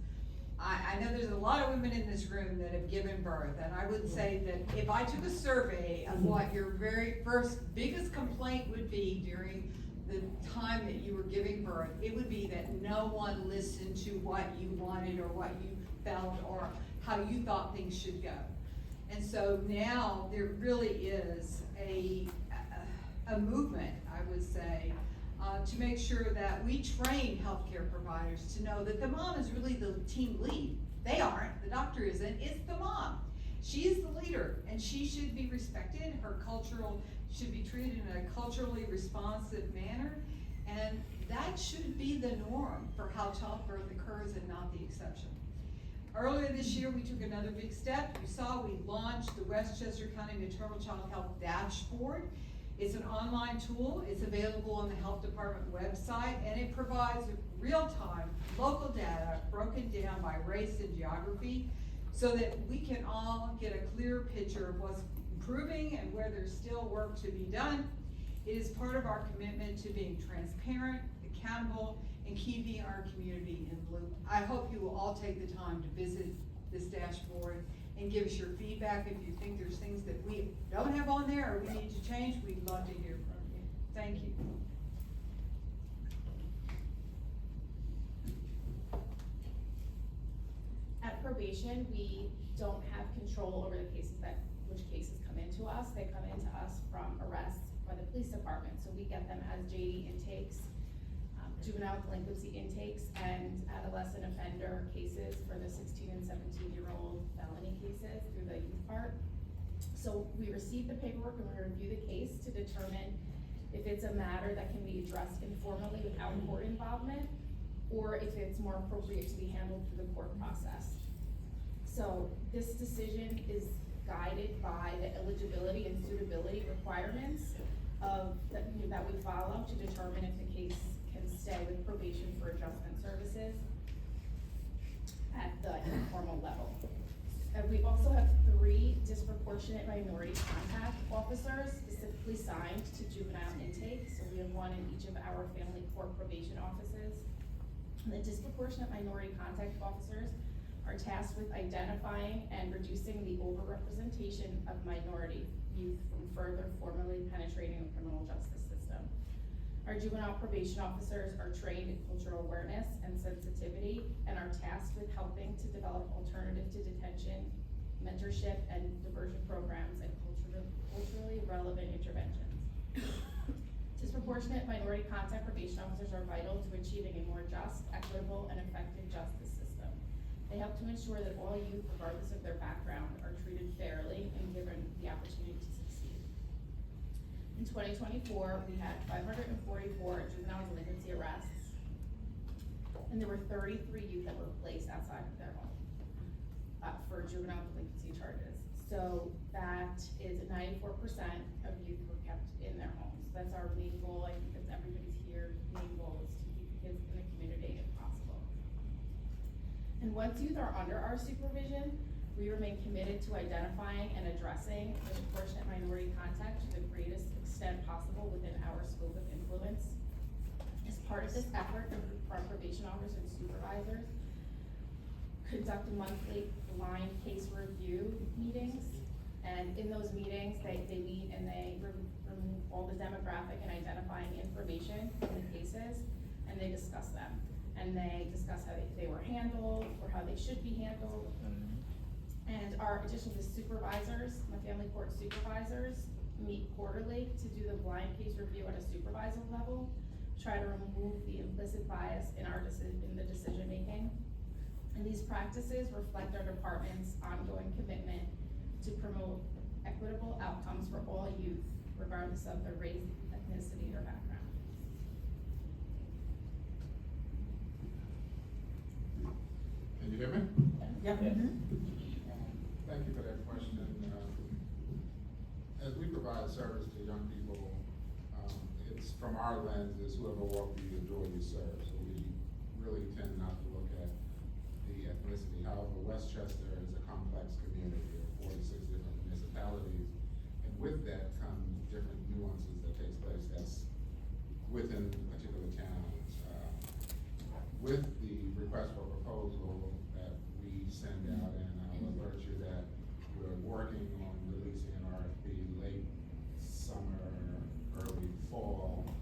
I know there's a lot of women in this room that have given birth, and I would say that if I took a survey of what your very first biggest complaint would be during the time that you were giving birth, it would be that no one listened to what you wanted or what you felt or how you thought things should go. And so now there really is a movement, I would say, to make sure that we train healthcare providers to know that the mom is really the team lead. They aren't, the doctor isn't, it's the mom. She is the leader, and she should be respected. Her should be treated in a culturally responsive manner, and that should be the norm for how childbirth occurs and not the exception. Earlier this year, we took another big step. You saw we launched the Westchester County Maternal Child Health Dashboard. It's an online tool. It's available on the health department website, and it provides real-time local data broken down by race and geography so that we can all get a clear picture of what's improving and where there's still work to be done. It is part of our commitment to being transparent, accountable, and keeping our community in the loop. I hope you will all take the time to visit this dashboard and give us your feedback. If you think there's things that we don't have on there or we need to change, we'd love to hear from you. Thank you. At probation, we don't have control over the cases which cases come into us. They come into us from arrests by the police department. So we get them as JD intakes, juvenile delinquency intakes, and adolescent offender cases for the 16 and 17-year-old felony cases through the youth part. So we receive the paperwork and we review the case to determine if it's a matter that can be addressed informally without court involvement, or if it's more appropriate to be handled through the court process. So this decision is guided by the eligibility and suitability requirements that we follow to determine if the case can stay with probation for adjustment services at the informal level. We also have 3 disproportionate minority contact officers specifically signed to juvenile intake. So we have 1 in each of our family court probation offices. And the disproportionate minority contact officers are tasked with identifying and reducing the overrepresentation of minority youth from further formally penetrating the criminal justice system. Our juvenile probation officers are trained in cultural awareness and sensitivity and are tasked with helping to develop alternative to detention, mentorship, and diversion programs and culturally relevant interventions. Disproportionate minority contact probation officers are vital to achieving a more just, equitable, and effective justice system. They help to ensure that all youth, regardless of their background, are treated fairly and given the opportunity to succeed. In 2024, we had 544 juvenile delinquency arrests, and there were 33 youth that were placed outside of their home for juvenile delinquency charges. So that is 94% of youth were kept in their homes. That's our main goal. I think that's everybody's here. Main goal is to keep the kids in the community if possible. And once youth are under our supervision, we remain committed to identifying and addressing disproportionate minority contact to the greatest extent possible within our scope of influence. As part of this effort, our probation officers and supervisors conduct monthly blind case review meetings. And in those meetings, they meet and they remove all the demographic and identifying information in the cases, and they discuss them. And they discuss how they were handled or how they should be handled. And our addition to supervisors, my family court supervisors, meet quarterly to do the blind case review at a supervisor level, try to remove the implicit bias in the decision making. And these practices reflect our department's ongoing commitment to promote equitable outcomes for all youth, regardless of their race, ethnicity, or background. Can you hear me? Yep. Thank you for that question. As we provide service to young people, it's from our lens, it's whoever walks through the door you serve. So we really tend not to look at the ethnicity. However, Westchester is a complex community of 46 different municipalities, and with that comes different nuances that takes place that's within particular towns. With the request for proposal that we send out, and I'll alert you that we're working on releasing an RFP late summer, early fall.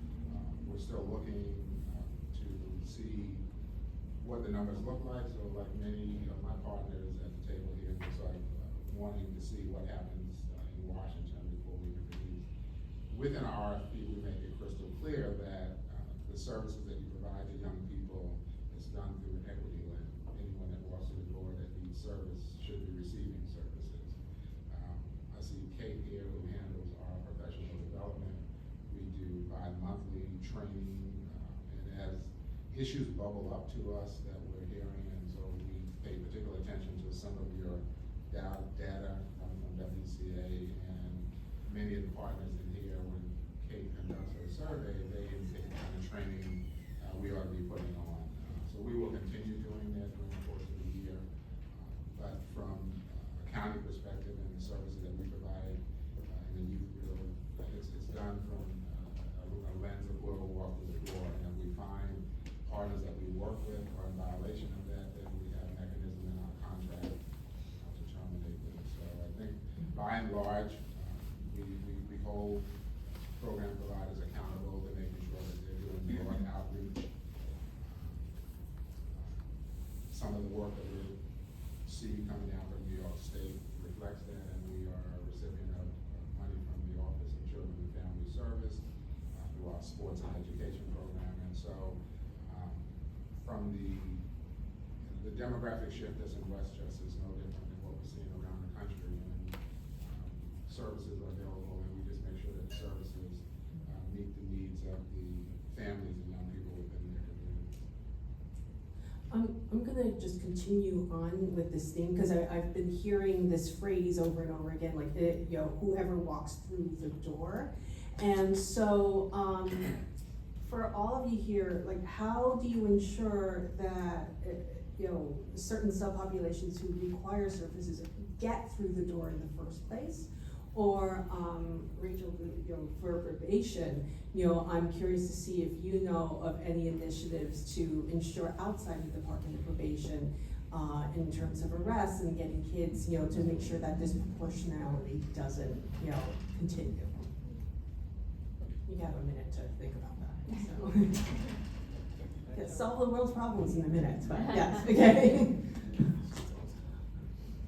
We're still looking to see what the numbers look like. So like many of my partners at the table here, just like wanting to see what happens in Washington before we can release. Within our RFP, we make it crystal clear that the services that you provide to young people is done through an equity lens. Anyone that walks through the door that needs service should be receiving services. I see Kate here who handles our professional development. We do bi-monthly training, and as issues bubble up to us that we're hearing, and so we pay particular attention to some of your data coming from WCA, and many of the partners in here, when Kate conducts her survey, they indicate the kind of training we ought to be putting on. So we will continue doing that during the course of the year. But from a county perspective and the services that we provide in the youth field, it's done from a lens of whoever walks through the door. And if we find partners that we work with are in violation of that, then we have a mechanism in our contract to terminate them. So I think by and large, we hold program providers accountable to making sure that they're doing broad outreach. Some of the work that we see coming down from New York State reflects that, and we are a recipient of money from the Office of Children and Family Service through our sports and education program. And so from the demographic shift that's in Westchester is no different than what we're seeing around the country, and services are available, and we just make sure that the services meet the needs of the families and young people within their communities. I'm gonna just continue on with this theme, because I've been hearing this phrase over and over again, like, whoever walks through the door. And so, for all of you here, like, how do you ensure that, certain subpopulations who require services get through the door in the first place? Or, Rachel, for probation, I'm curious to see if you know of any initiatives to ensure outside the Department of Probation, in terms of arrests and getting kids, you know, to make sure that disproportionality doesn't, you know, continue. You have a minute to think about that, so. Yeah, solve the world's problems in a minute, but yes, okay.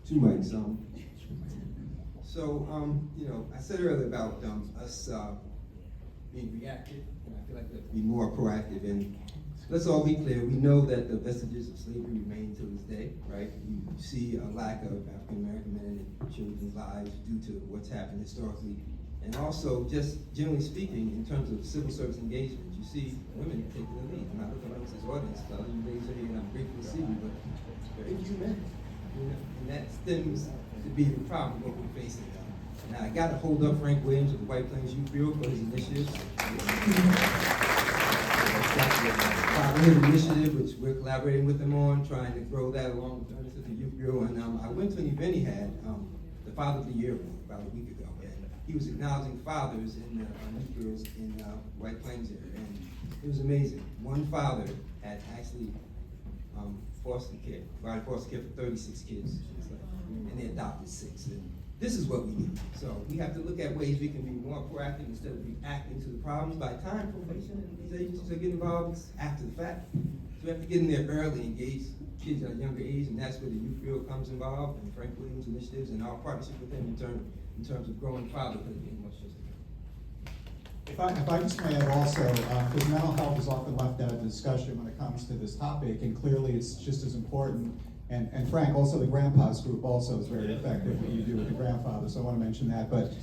2 mics, so, you know, I said earlier about, us, being reactive, and I feel like we have to be more proactive, and let's all be clear, we know that the vestiges of slavery remain to this day, right? You see a lack of African-American men and children's lives due to what's happened historically. And also, just generally speaking, in terms of civil service engagement, you see women taking the lead. I'm not looking at this audience, so you raise your hand, I'm grateful to see you, but very few men. You know, and that stems to be the problem what we're facing now. Now, I gotta hold up Frank Williams of the White Plains Youth Bureau for his initiatives. His initiative, which we're collaborating with him on, trying to grow that along with Ernest at the Youth Bureau. And I went to an event he had, the Father of the Year about a week ago. He was acknowledging fathers in the youth bureaus in White Plains area, and it was amazing. One father had actually provided foster care for 36 kids, and they adopted 6. And this is what we need. So we have to look at ways we can be more proactive instead of reacting to the problems. By the time probation and these agencies are getting involved, it's after the fact. So we have to get in there early, engage kids at a younger age, and that's where the youth bureau comes involved, and Frank Williams initiatives, and our partnership with them in terms of growing fatherhood in Westchester. If I just may add also, because mental health is often left out of the discussion when it comes to this topic, and clearly it's just as important. And Frank, also the Grandpas Group also is very effective, what you do with the grandfather, so I want to mention that. But,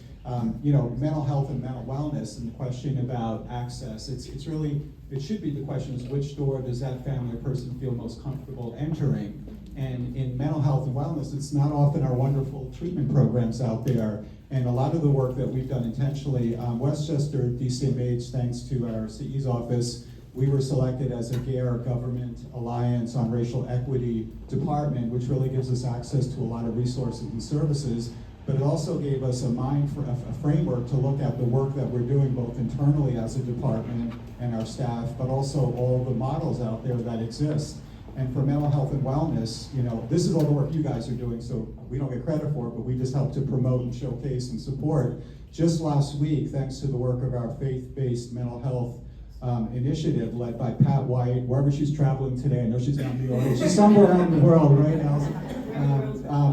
you know, mental health and mental wellness, and the question about access, it's really, it should be the question is which door does that family or person feel most comfortable entering? And in mental health and wellness, it's not often our wonderful treatment programs out there. And a lot of the work that we've done intentionally, Westchester DCMH, thanks to our CE's office, we were selected as a GARE Government Alliance on Racial Equity department, which really gives us access to a lot of resources and services. But it also gave us a framework to look at the work that we're doing both internally as a department and our staff, but also all the models out there that exist. And for mental health and wellness, you know, this is all the work you guys are doing, so we don't get credit for it, but we just help to promote and showcase and support. Just last week, thanks to the work of our faith-based mental health initiative led by Pat White, wherever she's traveling today, I know she's not in the audience, she's somewhere around the world right now.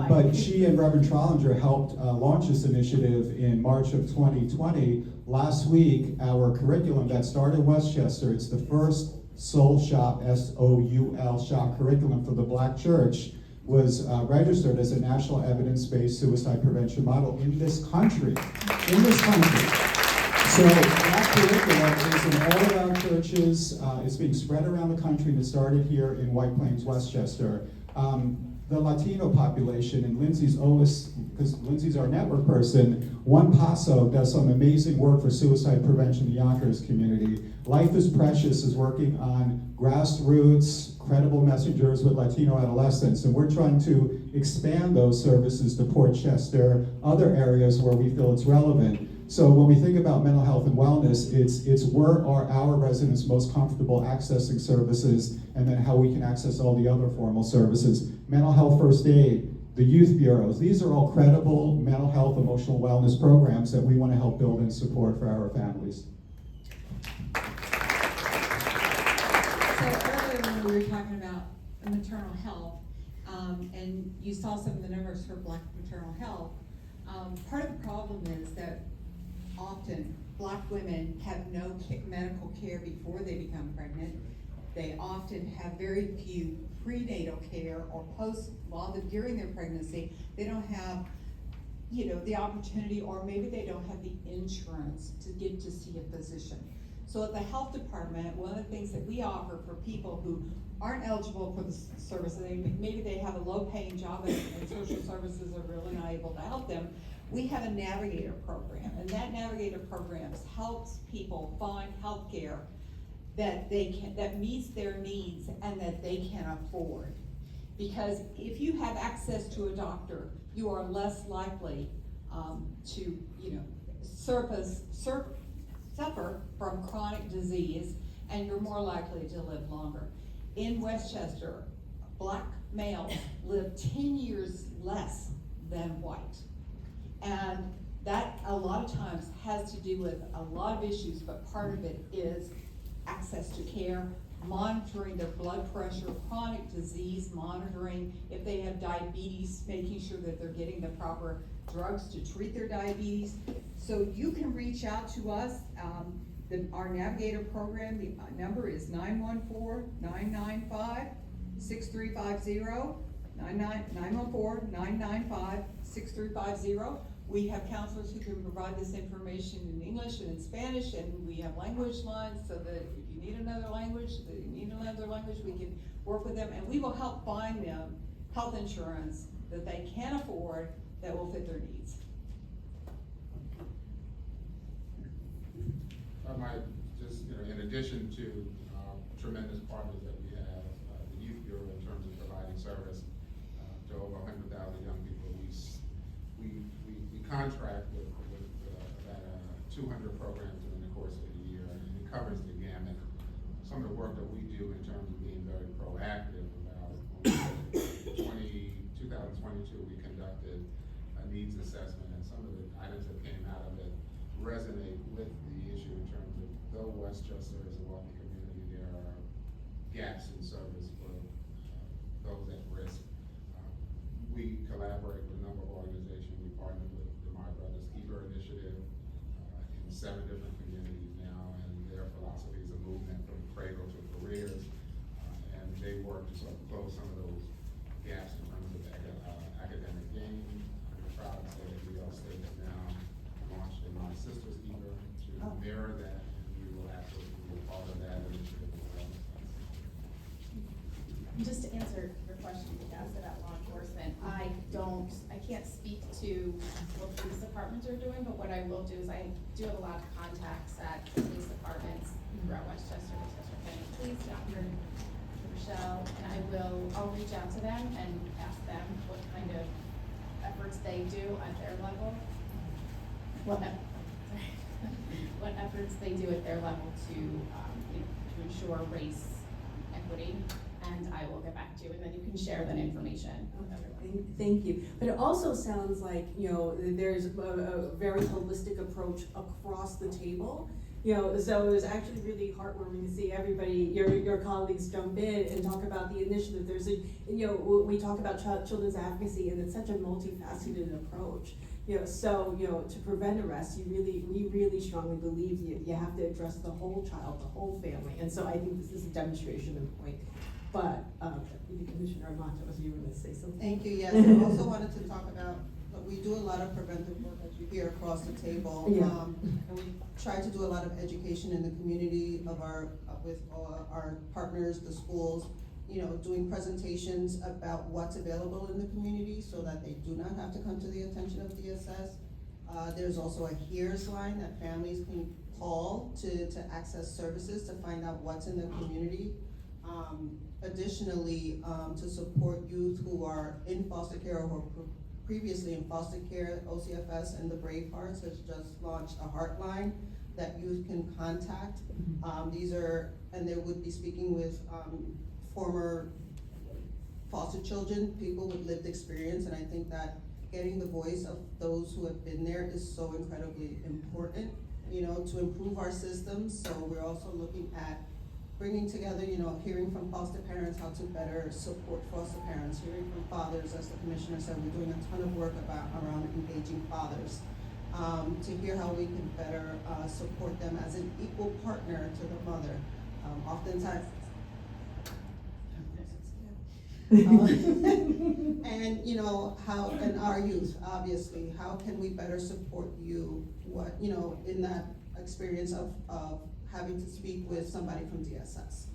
But she and Reverend Trollinger helped launch this initiative in March of 2020. Last week, our curriculum that started in Westchester, it's the first Soul Shop, S-O-U-L Shop curriculum for the Black Church, was registered as a national evidence-based suicide prevention model in this country. So that curriculum is in all of our churches. It's being spread around the country, and it started here in White Plains, Westchester. The Latino population, and Lindsay's always, because Lindsay's our network person, One Paso does some amazing work for suicide prevention in the Yonkers community. Life is Precious is working on grassroots, credible messengers with Latino adolescents, and we're trying to expand those services to Port Chester, other areas where we feel it's relevant. So when we think about mental health and wellness, it's where are our residents most comfortable accessing services, and then how we can access all the other formal services. Mental health first aid, the youth bureaus, these are all credible mental health, emotional wellness programs that we want to help build and support for our families. So earlier when we were talking about maternal health, and you saw some of the numbers for Black maternal health, part of the problem is that often Black women have no medical care before they become pregnant. They often have very few prenatal care or during their pregnancy. They don't have, you know, the opportunity, or maybe they don't have the insurance to get to see a physician. So at the health department, one of the things that we offer for people who aren't eligible for the service, maybe they have a low-paying job and social services are really not able to help them, we have a navigator program, and that navigator program helps people find health care that meets their needs and that they can afford. Because if you have access to a doctor, you are less likely to, you know, suffer from chronic disease, and you're more likely to live longer. In Westchester, Black males live 10 years less than white. And that a lot of times has to do with a lot of issues, but part of it is access to care, monitoring their blood pressure, chronic disease monitoring, if they have diabetes, making sure that they're getting the proper drugs to treat their diabetes. So you can reach out to us. Our Navigator program, the number is 914-995-6350, 914-995-6350. We have counselors who can provide this information in English and in Spanish, and we have language lines so that if you need another language, we can work with them, and we will help find them health insurance that they can afford that will fit their needs. I might just, in addition to tremendous partners that we have, the Youth Bureau in terms of providing service to over 100,000 young people, we contract with about 200 programs during the course of the year, and it covers the gamut. Some of the work that we do in terms of being very proactive about 2022, we conducted a needs assessment, and some of the items that came out of it resonate with the issue in terms of, though Westchester is a wealthy community, there are gaps in service for those at risk. We collaborate with a number of organizations. We partner with the My Brother's Keeper Initiative in 7 different communities now, and their philosophy is a movement from cradle to careers, and they work to sort of close some of those gaps in terms of academic gain. I'm proud to say that we all state has now launched a My Sister's Keeper to mirror that, and we will absolutely be a part of that initiative as well. Just to answer your question you asked about law enforcement, I can't speak to what police departments are doing, but what I will do is I do have a lot of contacts at police departments throughout Westchester County Police, Dr. Michelle, and I'll reach out to them and ask them what kind of efforts they do at their level. What efforts they do at their level to ensure race equity, and I will get back to you, and then you can share that information with everyone. Thank you. But it also sounds like, there's a very holistic approach across the table. So it was actually really heartwarming to see everybody, your colleagues jump in and talk about the initiative. There's we talk about children's advocacy, and it's such a multifaceted approach. To prevent arrest, we really strongly believe you have to address the whole child, the whole family. And so I think this is a demonstration of point. But Commissioner Matos, you were going to say something? Thank you, yes, I also wanted to talk about, we do a lot of preventive work, as you hear, across the table. Yeah. And we try to do a lot of education in the community with our partners, the schools, doing presentations about what's available in the community so that they do not have to come to the attention of DSS. There's also a HERES line that families can call to access services to find out what's in the community. Additionally, to support youth who are in foster care or who are previously in foster care, OCFS and the Brave Hearts has just launched a heartline that youth can contact. And they would be speaking with former foster children, people with lived experience, and I think that getting the voice of those who have been there is so incredibly important, to improve our systems. So we're also looking at bringing together, hearing from foster parents how to better support foster parents, hearing from fathers, as the commissioner said, we're doing a ton of work around engaging fathers, to hear how we can better support them as an equal partner to the mother. Oftentimes, and our youth, obviously, how can we better support you, in that experience of having to speak with somebody from DSS,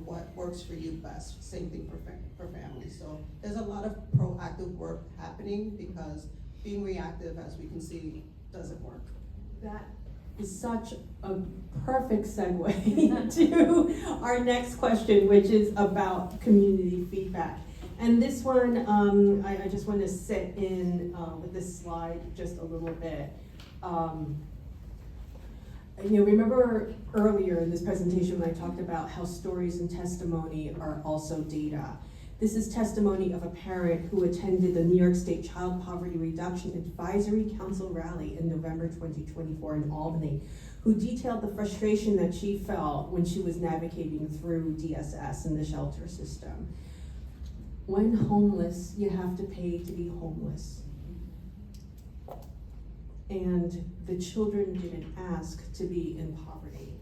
what works for you best, same thing for families. So there's a lot of proactive work happening, because being reactive, as we can see, doesn't work. That is such a perfect segue to our next question, which is about community feedback. And this one, I just want to sit in with this slide just a little bit. Remember earlier in this presentation when I talked about how stories and testimony are also data. This is testimony of a parent who attended the New York State Child Poverty Reduction Advisory Council rally in November 2024 in Albany, who detailed the frustration that she felt when she was navigating through DSS and the shelter system. When homeless, you have to pay to be homeless. And the children didn't ask to be in poverty.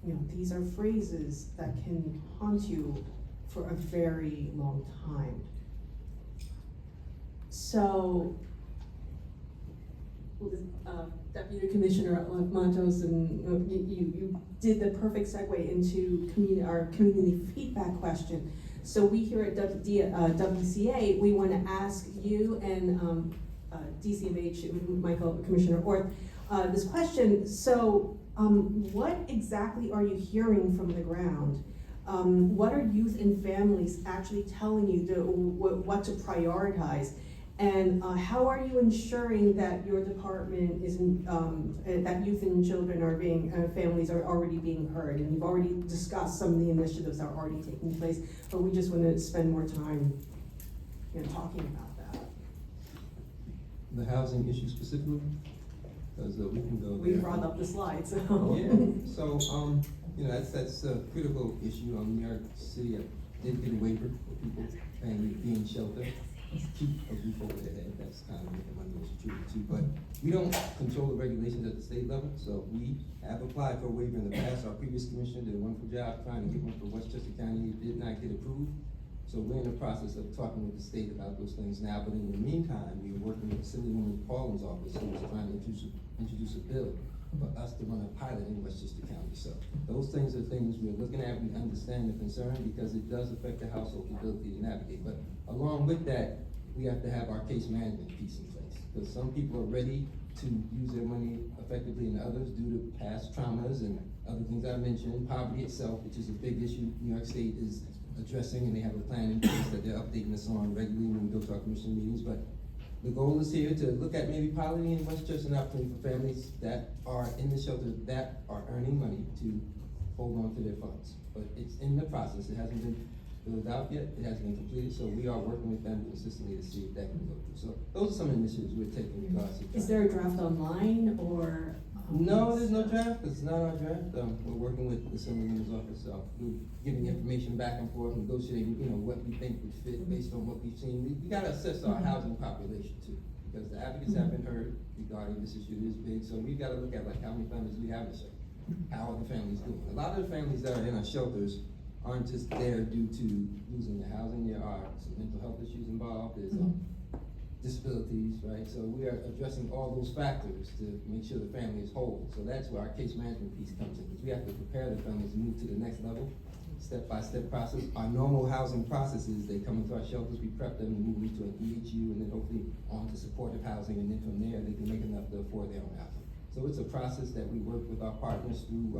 You know, these are phrases that can haunt you for a very long time. So, Deputy Commissioner Matos, and you did the perfect segue into our community feedback question. So we here at WCA, we want to ask you and DCMH, Michael, Commissioner Orth, this question. So what exactly are you hearing from the ground? What are youth and families actually telling you what to prioritize? And how are you ensuring that your department isn't, that youth and children are being, families are already being heard? And you've already discussed some of the initiatives that are already taking place, but we just want to spend more time, talking about that. The housing issue specifically, because we can go there. We brought up the slides, so. Yeah, so, that's a critical issue. New York City did get a waiver for people paying, being sheltered. Keep a roof over their head, that's kind of what the money was attributed to, but we don't control the regulations at the state level, so we have applied for a waiver in the past. Our previous commissioner did a wonderful job trying to get one for Westchester County. It did not get approved, so we're in the process of talking with the state about those things now, but in the meantime, we're working with Assemblywoman Paulin's office, who is trying to introduce a bill for us to run a pilot in Westchester County. So those things are things we're looking at. We understand the concern because it does affect the household's ability to navigate. But along with that, we have to have our case management piece in place, because some people are ready to use their money effectively and others due to past traumas and other things I mentioned. Poverty itself, which is a big issue New York State is addressing, and they have a plan in place that they're updating us on regularly when we go to our commission meetings. But the goal is here to look at maybe piloting in Westchester, an opportunity for families that are in the shelter that are earning money to hold on to their funds. But it's in the process. It hasn't been filled out yet. It hasn't been completed. So we are working with them consistently to see if that can go through. So those are some initiatives we're taking in regards to. Is there a draft online or? No, there's no draft. It's not our draft. We're working with the Assemblyman's office. We're giving information back and forth, negotiating, what we think would fit based on what we've seen. We gotta assess our housing population too, because the advocates have been heard regarding this issue. It is big, so we've gotta look at how many families we have in the shelter. How are the families doing? A lot of the families that are in our shelters aren't just there due to losing their housing. There are some mental health issues involved. There's disabilities, right? So we are addressing all those factors to make sure the family is whole. So that's where our case management piece comes in, because we have to prepare the families to move to the next level, step-by-step process. Our normal housing processes, they come into our shelters, we prep them and move them to an EHU, and then hopefully on to supportive housing, and then from there, they can make enough to afford their own housing. So it's a process that we work with our partners through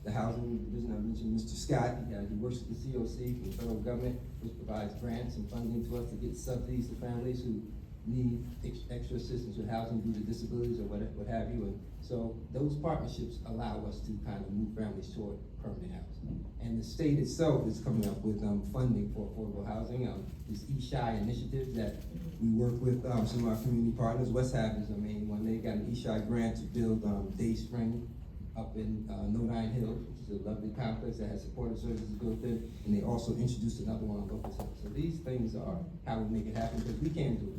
the housing division. I mentioned Mr. Scott, he works with the COC from the federal government, which provides grants and funding to us to get subsidies to families who need extra assistance with housing due to disabilities or what have you. And so those partnerships allow us to kind of move families toward permanent housing. And the state itself is coming up with funding for affordable housing. This eShy initiative that we work with some of our community partners. West Half is the main one. They got an eShy grant to build Day Spring up in Nodine Hill, which is a lovely complex that has supportive services built in. And they also introduced another one on Locust Hill. So these things are how we make it happen, because we can't do it.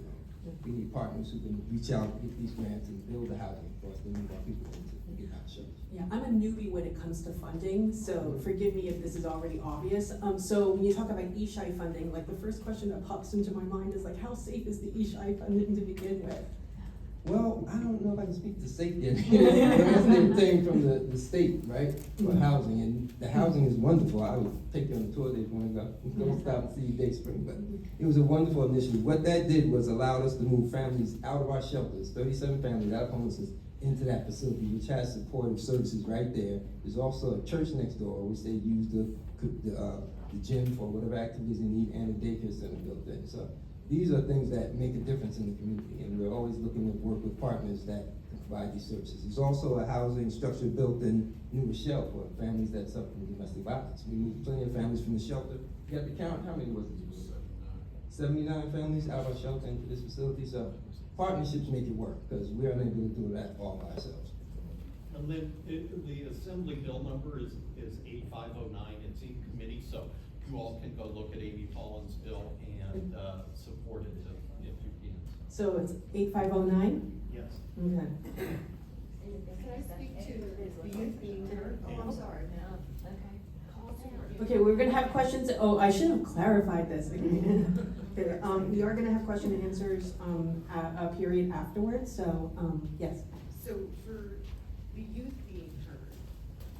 We need partners who can reach out, get these grants, and build the housing for us to move our people into and get out of shelter. Yeah, I'm a newbie when it comes to funding, so forgive me if this is already obvious. So when you talk about eShy funding, like the first question that pops into my mind is like, how safe is the eShy funding to begin with? Well, I don't know if I can speak to safety. That's the thing from the state, right, for housing, and the housing is wonderful. I would take you on a tour there if you want to go stop and see Day Spring, but it was a wonderful initiative. What that did was allowed us to move families out of our shelters, 37 families out of homelessness, into that facility, which has supportive services right there. There's also a church next door, which they use the gym for whatever activities they need, and a daycare center built in. So these are things that make a difference in the community, and we're always looking to work with partners that can provide these services. There's also a housing structure built in New Rochelle for families that suffer from domestic violence. We moved plenty of families from the shelter. You have to count, how many was it? 79 families out of our shelter into this facility, so partnerships make it work, because we're unable to do that all by ourselves. And Lynn, the assembly bill number is 8509, it's in committee, so you all can go look at Amy Pollin's bill and support it if you can. So it's 8509? Yes. Okay. Can I speak to the youth being heard? Oh, I'm sorry. Okay, we're gonna have questions, oh, I should have clarified this. Okay, we are gonna have question and answers, a period afterwards, so, yes. So for the youth being heard,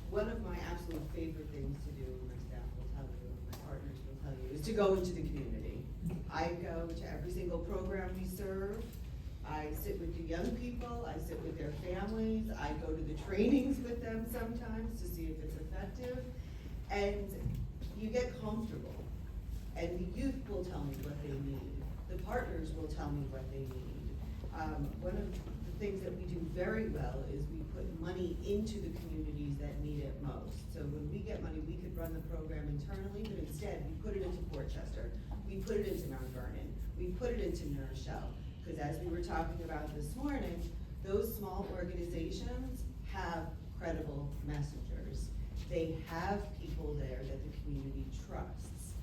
one of my absolute favorite things to do, and my staff will tell you, and my partners will tell you, is to go into the community. I go to every single program we serve. I sit with the young people, I sit with their families, I go to the trainings with them sometimes to see if it's effective. And you get comfortable, and the youth will tell me what they need. The partners will tell me what they need. One of the things that we do very well is we put money into the communities that need it most. So when we get money, we could run the program internally, but instead, we put it into Portchester, we put it into Mount Vernon, we put it into New Rochelle. Because as we were talking about this morning, those small organizations have credible messengers. They have people there that the community trusts.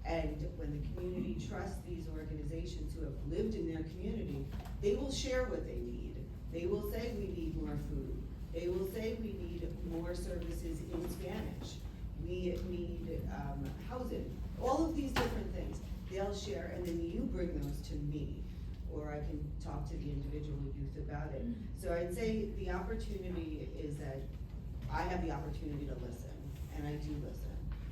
And when the community trusts these organizations who have lived in their community, they will share what they need. They will say we need more food. They will say we need more services in Spanish. We need housing, all of these different things. They'll share, and then you bring those to me, or I can talk to the individual youth about it. So I'd say the opportunity is that I have the opportunity to listen, and I do listen.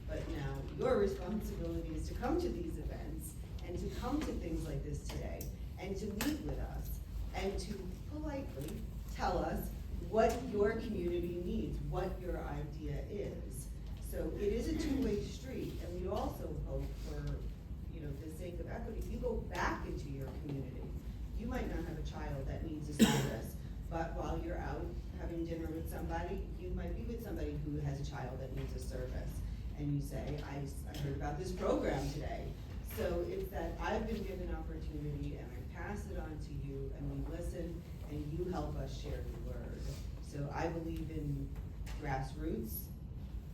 But now your responsibility is to come to these events and to come to things like this today and to meet with us and to politely tell us what your community needs, what your idea is. So it is a two-way street, and we also hope for, the sake of equity, you go back into your community. You might not have a child that needs a service, but while you're out having dinner with somebody, you might be with somebody who has a child that needs a service. And you say, I heard about this program today. So it's that I've been given opportunity and I pass it on to you and we listen and you help us share the word. So I believe in grassroots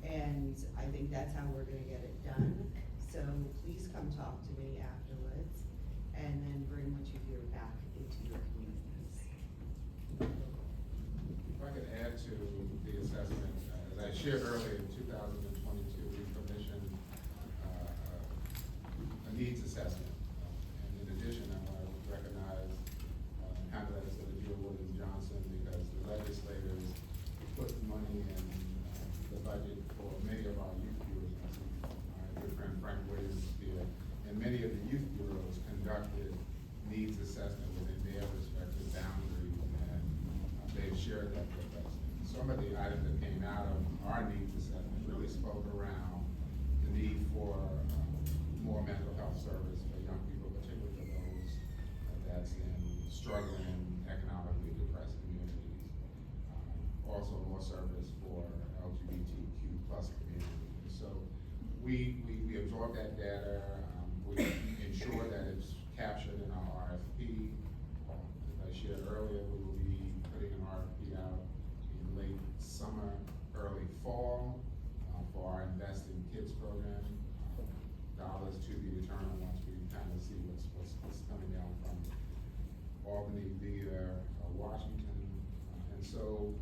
and I think that's how we're gonna get it done. So please come talk to me afterwards and then bring what you hear back into your communities. If I could add to the assessment, as I shared earlier, in 2022, we commissioned a needs assessment. And in addition, I want to recognize panelists of the Wood and Johnson, because the legislators put money in the budget for many of our youth bureaus. I see my good friend Frank Williams here. And many of the youth bureaus conducted needs assessment within their respective boundaries, and they've shared that with us. And some of the items that came out of our needs assessment really spoke around the need for more mental health service for young people, particularly for those that's in struggling, economically depressed communities. Also more service for LGBTQ plus communities. So we absorb that data, we ensure that it's captured in our RFP. As I shared earlier, we will be putting an RFP out in late summer, early fall for our Invest in Kids program. Dollars to be determined once we kind of see what's coming down from Albany via Washington. And so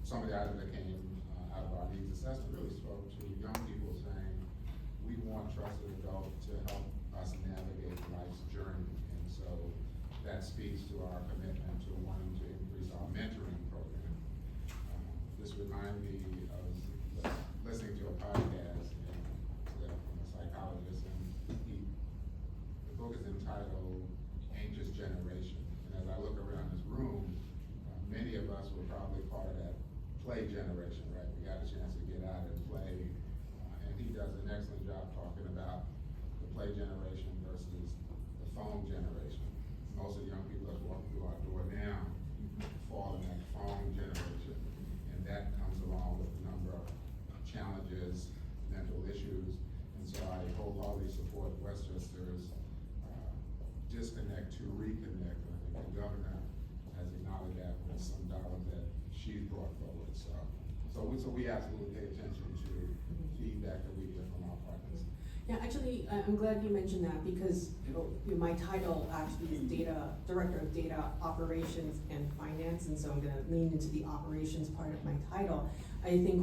some of the items that came out of our needs assessment really spoke to young people saying, we want trusted adults to help us navigate life's journey. And so that speaks to our commitment to wanting to increase our mentoring program. This reminded me of listening to a podcast from a psychologist, and the book is entitled Anxious Generation. And as I look around this room, many of us were probably part of that play generation, right? We got a chance to get out and play. And he does an excellent job talking about the play generation versus the phone generation. Most of the young people that walk through our door now fall in that phone generation. And that comes along with a number of challenges, mental issues. And so I wholeheartedly support Westchester's brought forward. So we absolutely pay attention to feedback that we get from our partners. Yeah, actually, I'm glad you mentioned that because my title actually is Director of Data Operations and Finance, and so I'm gonna lean into the operations part of my title. I think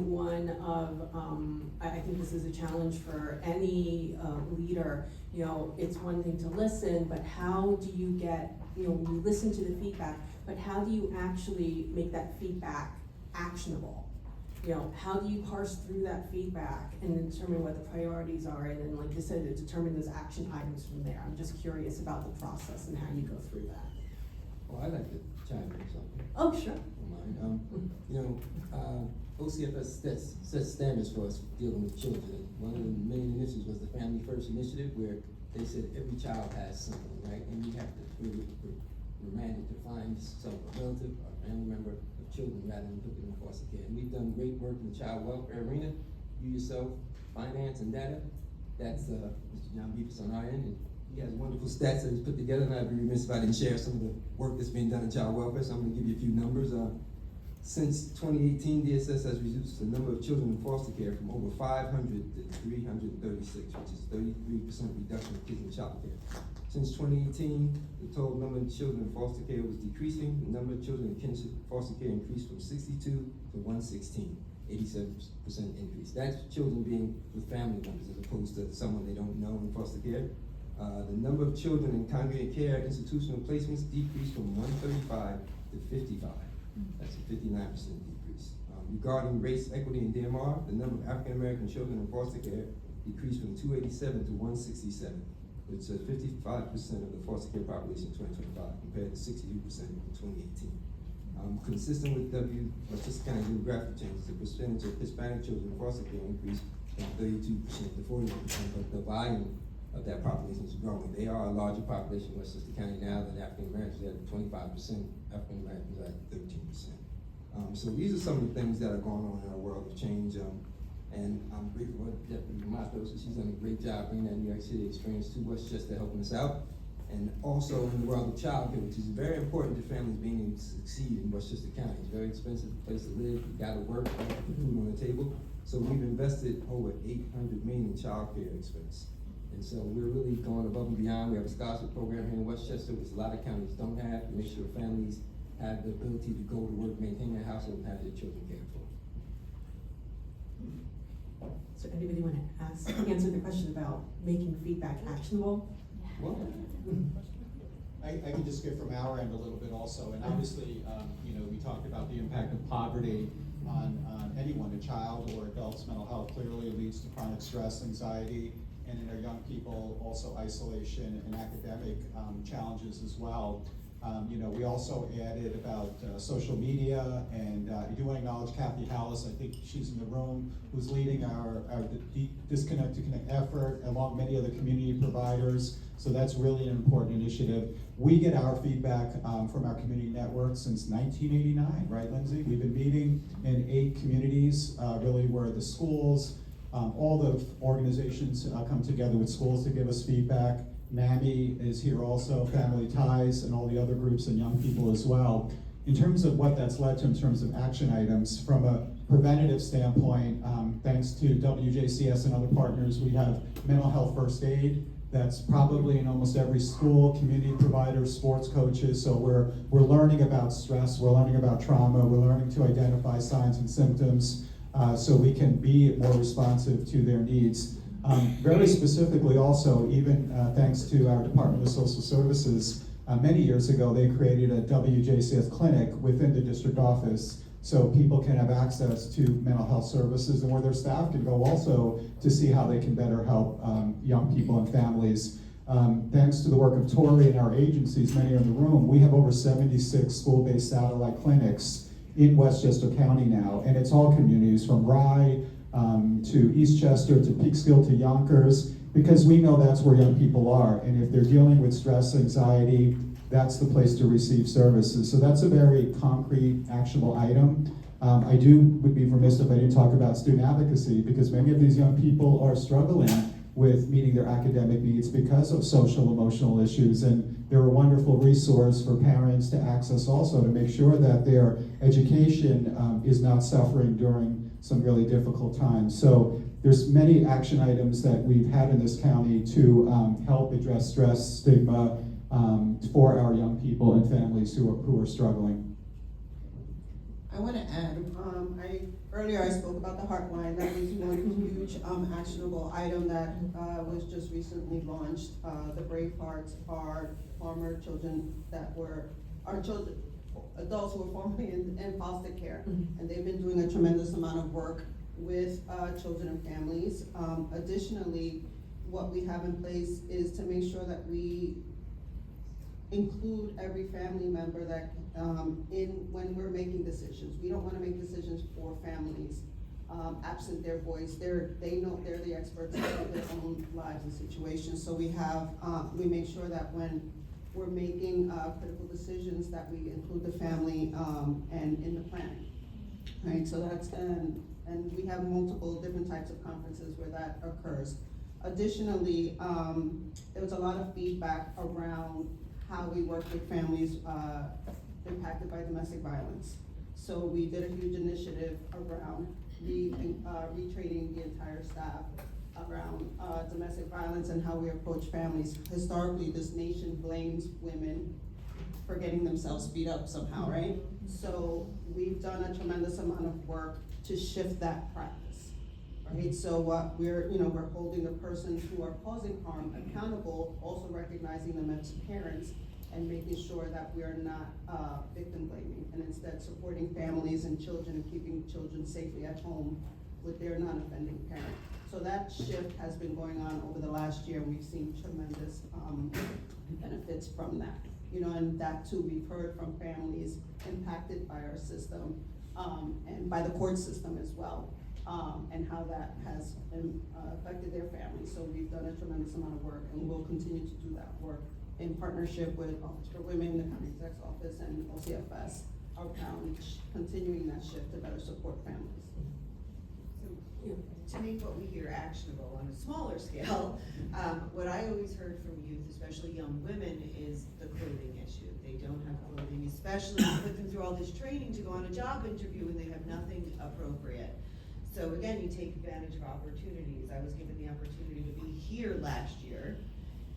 I think this is a challenge for any leader. It's one thing to listen, but how do you get, when you listen to the feedback, but how do you actually make that feedback actionable? How do you parse through that feedback and determine what the priorities are, and then, like you said, to determine those action items from there? I'm just curious about the process and how you go through that. Well, I'd like to chime in something. Oh, sure. Don't mind. OCFS sets standards for us dealing with children. One of the main initiatives was the Family First Initiative, where they said every child has something, right? And we have to, we're remanded to find some relative or family member of children rather than put them in foster care. And we've done great work in the child welfare arena. You yourself, finance and data. That's Mr. John Beavis on our end. And he has wonderful stats that he's put together, and I'd be remiss if I didn't share some of the work that's being done in child welfare. So I'm gonna give you a few numbers. Since 2018, DSS has reduced the number of children in foster care from over 500 to 336, which is 33% reduction of kids in child care. Since 2018, the total number of children in foster care was decreasing. The number of children in kinship foster care increased from 62 to 116, 87% increase. That's children being with family members as opposed to someone they don't know in foster care. The number of children in congregate care institutional placements decreased from 135 to 55. That's a 59% decrease. Regarding race, equity, and DMR, the number of African American children in foster care decreased from 287 to 167, which is 55% of the foster care population in 2025 compared to 62% in 2018. Consistent with Westchester County demographic changes, the percentage of Hispanic children in foster care increased from 32% to 41%, but the volume of that population is growing. They are a larger population in Westchester County now than African Americans. They're at 25%, African Americans are at 13%. So these are some of the things that are going on in our world of change. And I'm grateful for Deputy Matos, she's done a great job bringing that New York City experience to Westchester, helping us out. And also in the world of childcare, which is very important to families being able to succeed in Westchester County. It's a very expensive place to live, you gotta work, you gotta put food on the table. So we've invested over $800 million in childcare expense. And so we're really going above and beyond. We have a scholarship program here in Westchester, which a lot of counties don't have, to make sure families have the ability to go to work, maintain their household, and have their children cared for. So anybody want to answer the question about making feedback actionable? Well, I can just give from our end a little bit also, and obviously, we talked about the impact of poverty on anyone, a child or adult's mental health. Clearly it leads to chronic stress, anxiety, and in our young people, also isolation and academic challenges as well. We also added about social media, and I do want to acknowledge Kathy Hallis, I think she's in the room, who's leading our Disconnect to Connect effort, along many other community providers. So that's really an important initiative. We get our feedback from our community network since 1989, right, Lindsay? We've been meeting in 8 communities, really where the schools, all the organizations come together with schools to give us feedback. NAMI is here also, Family Ties, and all the other groups and young people as well. In terms of what that's led to in terms of action items, from a preventative standpoint, thanks to WJCS and other partners, we have mental health first aid. That's probably in almost every school, community providers, sports coaches. So we're learning about stress, we're learning about trauma, we're learning to identify signs and symptoms so we can be more responsive to their needs. Very specifically also, even thanks to our Department of Social Services, many years ago they created a WJCS clinic within the district office so people can have access to mental health services, and where their staff can go also to see how they can better help young people and families. Thanks to the work of Tori and our agencies, many are in the room, we have over 76 school-based satellite clinics in Westchester County now, and it's all communities from Rye to Eastchester, to Peekskill, to Yonkers, because we know that's where young people are, and if they're dealing with stress, anxiety, that's the place to receive services. So that's a very concrete, actionable item. I would be remiss if I didn't talk about student advocacy, because many of these young people are struggling with meeting their academic needs because of social, emotional issues, and they're a wonderful resource for parents to access also to make sure that their education is not suffering during some really difficult times. So there's many action items that we've had in this county to help address stress, stigma for our young people and families who are struggling. I want to add, earlier I spoke about the Heartline. That was one huge actionable item that was just recently launched. The Brave Hearts are former children that were, adults who were formerly in foster care. And they've been doing a tremendous amount of work with children and families. Additionally, what we have in place is to make sure that we include every family member that when we're making decisions. We don't want to make decisions for families absent their voice. They know they're the experts of their own lives and situations. So we make sure that when we're making critical decisions that we include the family and in the planning. Right, so that's, and we have multiple different types of conferences where that occurs. Additionally, there was a lot of feedback around how we work with families impacted by domestic violence. So we did a huge initiative around retraining the entire staff around domestic violence and how we approach families. Historically, this nation blames women for getting themselves beat up somehow, right? So we've done a tremendous amount of work to shift that practice, right? So what we're holding the persons who are causing harm accountable, also recognizing them as parents and making sure that we are not victim blaming, and instead supporting families and children and keeping children safely at home with their non-offending parent. So that shift has been going on over the last year. We've seen tremendous benefits from that. And that too, we've heard from families impacted by our system and by the court system as well, and how that has affected their families. So we've done a tremendous amount of work, and we'll continue to do that work in partnership with Office for Women, the County Exec's Office, and OCFS around continuing that shift to better support families. To make what we hear actionable on a smaller scale, what I always heard from youth, especially young women, is the clothing issue. They don't have clothing, especially put them through all this training to go on a job interview and they have nothing appropriate. So again, you take advantage of opportunities. I was given the opportunity to be here last year,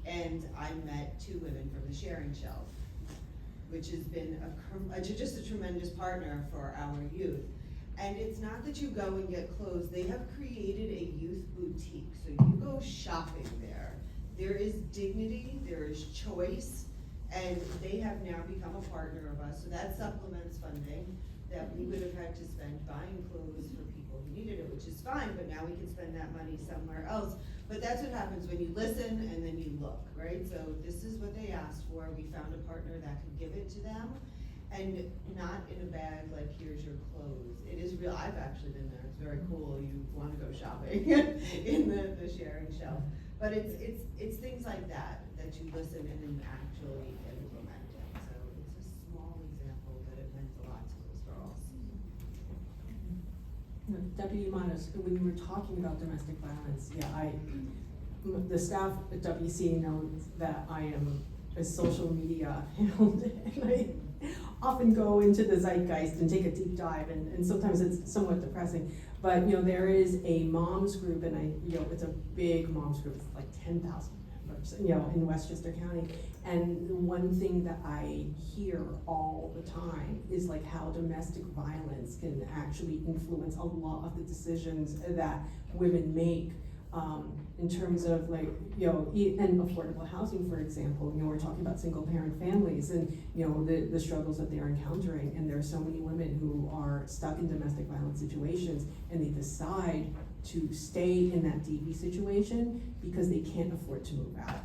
and I met 2 women from the Sharing Shelf, which has been just a tremendous partner for our youth. And it's not that you go and get clothes. They have created a youth boutique. So you go shopping there. There is dignity, there is choice, and they have now become a partner of us. So that supplements funding that we would have had to spend buying clothes for people who needed it, which is fine, but now we can spend that money somewhere else. But that's what happens when you listen and then you look, right? So this is what they asked for. We found a partner that could give it to them. And not in a bag like, here's your clothes. It is real. I've actually been there. It's very cool. You want to go shopping in the Sharing Shelf. But it's things like that you listen and then actually implement it. So it's a small example, but it meant a lot to those girls. Deputy Matos, when you were talking about domestic violence, the staff at WC knows that I am a social media hound, and I often go into the zeitgeist and take a deep dive, and sometimes it's somewhat depressing. But there is a moms group, and it's a big moms group. It's like 10,000 members, in Westchester County. And one thing that I hear all the time is like how domestic violence can actually influence a lot of the decisions that women make. In terms of and affordable housing, for example, we're talking about single parent families and, the struggles that they're encountering. And there are so many women who are stuck in domestic violence situations and they decide to stay in that DV situation because they can't afford to move out.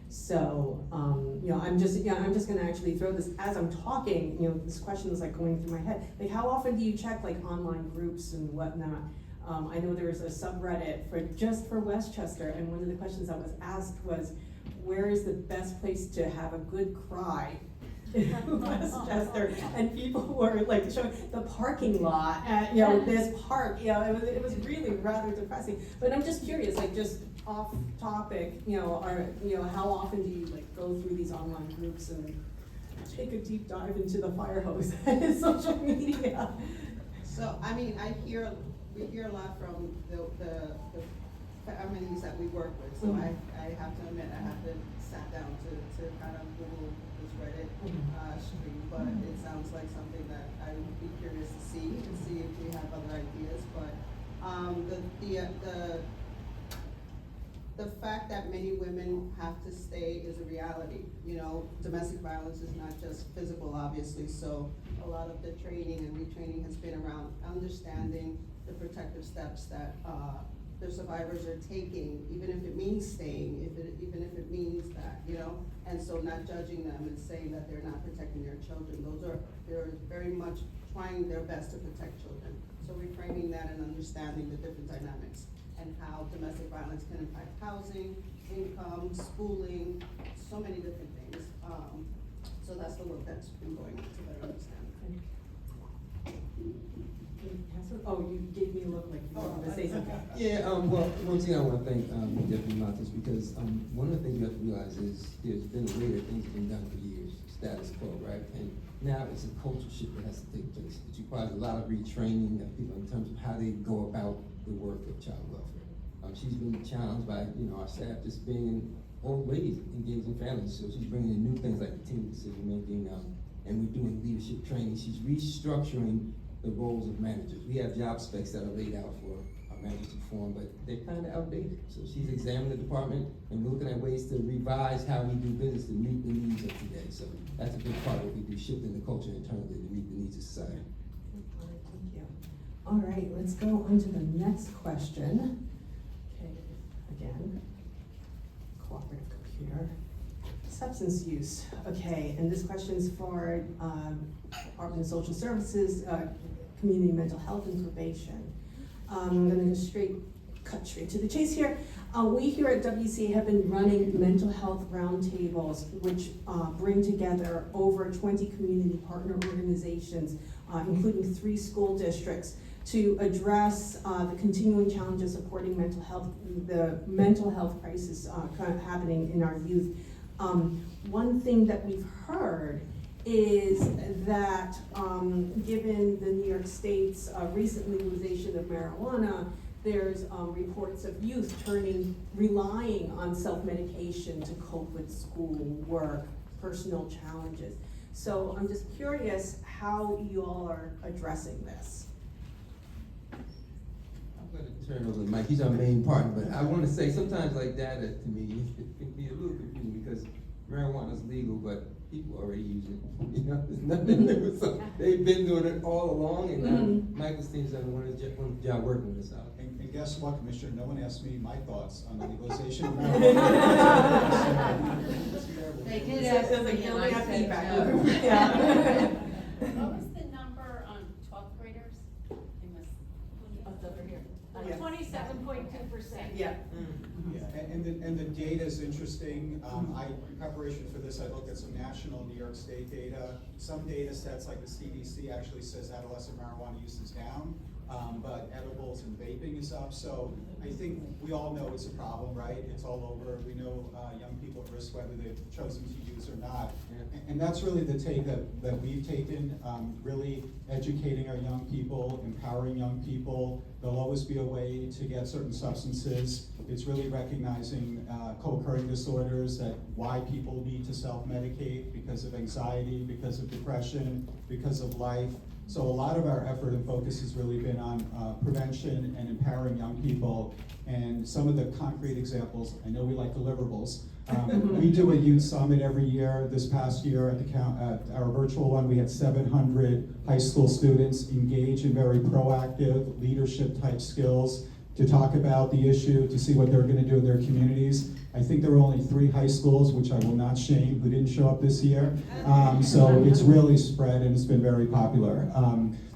So, I'm just gonna actually throw this, as I'm talking, this question is like going through my head. Like, how often do you check like online groups and whatnot? I know there's a subreddit for Westchester, and one of the questions that was asked was, where is the best place to have a good cry in Westchester, and people were like showing the parking lot at, you know, this park, you know, it was really rather depressing. But I'm just curious, like, just off topic, you know, how often do you like go through these online groups and take a deep dive into the fire hose and social media? So, I mean, we hear a lot from the families that we work with, so I have to admit, I haven't sat down to kind of Google this Reddit stream, but it sounds like something that I would be curious to see if we have other ideas, but the fact that many women have to stay is a reality. You know, domestic violence is not just physical, obviously, so a lot of the training and retraining has been around understanding the protective steps that the survivors are taking, even if it means staying, even if it means that, you know, and so not judging them and saying that they're not protecting their children. They're very much trying their best to protect children. So reframing that and understanding the different dynamics and how domestic violence can impact housing, income, schooling, so many different things. So that's the work that's been going on to better understand. Oh, you gave me a look like you wanted to say something. Yeah, well, once again, I want to thank Deputy Matos, because one of the things you have to realize is there's been a way that things have been done for years, status quo, right? And now it's a cultural shift that has to take place. It requires a lot of retraining of people in terms of how they go about the work of child welfare. She's been challenged by, you know, our staff just being in old ways, engaged in families. So she's bringing in new things like the team decision making, and we're doing leadership training. She's restructuring the roles of managers. We have job specs that are laid out for our managers to perform, but they're kind of outdated. So she's examined the department, and we're looking at ways to revise how we do business to meet the needs of today. So that's a big part of what we do, shifting the culture internally to meet the needs of society. Thank you. All right, let's go on to the next question. Okay, again, cooperative computer. Substance use. Okay, and this question's for Department of Social Services, Community Mental Health and Probation. I'm gonna go cut straight to the chase here. We here at WCA have been running mental health roundtables, which bring together over 20 community partner organizations, including 3 school districts, to address the continuing challenges supporting mental health, the mental health crisis kind of happening in our youth. One thing that we've heard is that given the New York State's recent legalization of marijuana, there's reports of youth relying on self-medication to cope with school, work, personal challenges. So I'm just curious how you all are addressing this. I'm going to turn over to Mike. He's our main partner, but I want to say sometimes like data to me it can be a little confusing because marijuana is legal, but people already use it. You know, there's nothing new. So they've been doing it all along, and Michael's team's done one of the job working with us out. And guess what, Commissioner? No one asked me my thoughts on the legalization of They did ask me, and I said no. Yeah. What was the number on 12th graders? It was over here. Yeah. 27.2%. Yeah. And the data is interesting. In preparation for this, I looked at some national New York State data. Some data sets like the CDC actually says adolescent marijuana use is down, but edibles and vaping is up. So I think we all know it's a problem, right? It's all over. We know young people at risk whether they've chosen to use or not. And that's really the take that we've taken, really educating our young people, empowering young people. There'll always be a way to get certain substances. It's really recognizing co-occurring disorders, that why people need to self-medicate because of anxiety, because of depression, because of life. So a lot of our effort and focus has really been on prevention and empowering young people. And some of the concrete examples, I know we like deliverables. We do a youth summit every year. This past year at our virtual one, we had 700 high school students engage in very proactive leadership type skills to talk about the issue, to see what they're going to do in their communities. I think there were only 3 high schools, which I will not shame, who didn't show up this year. So it's really spread and it's been very popular.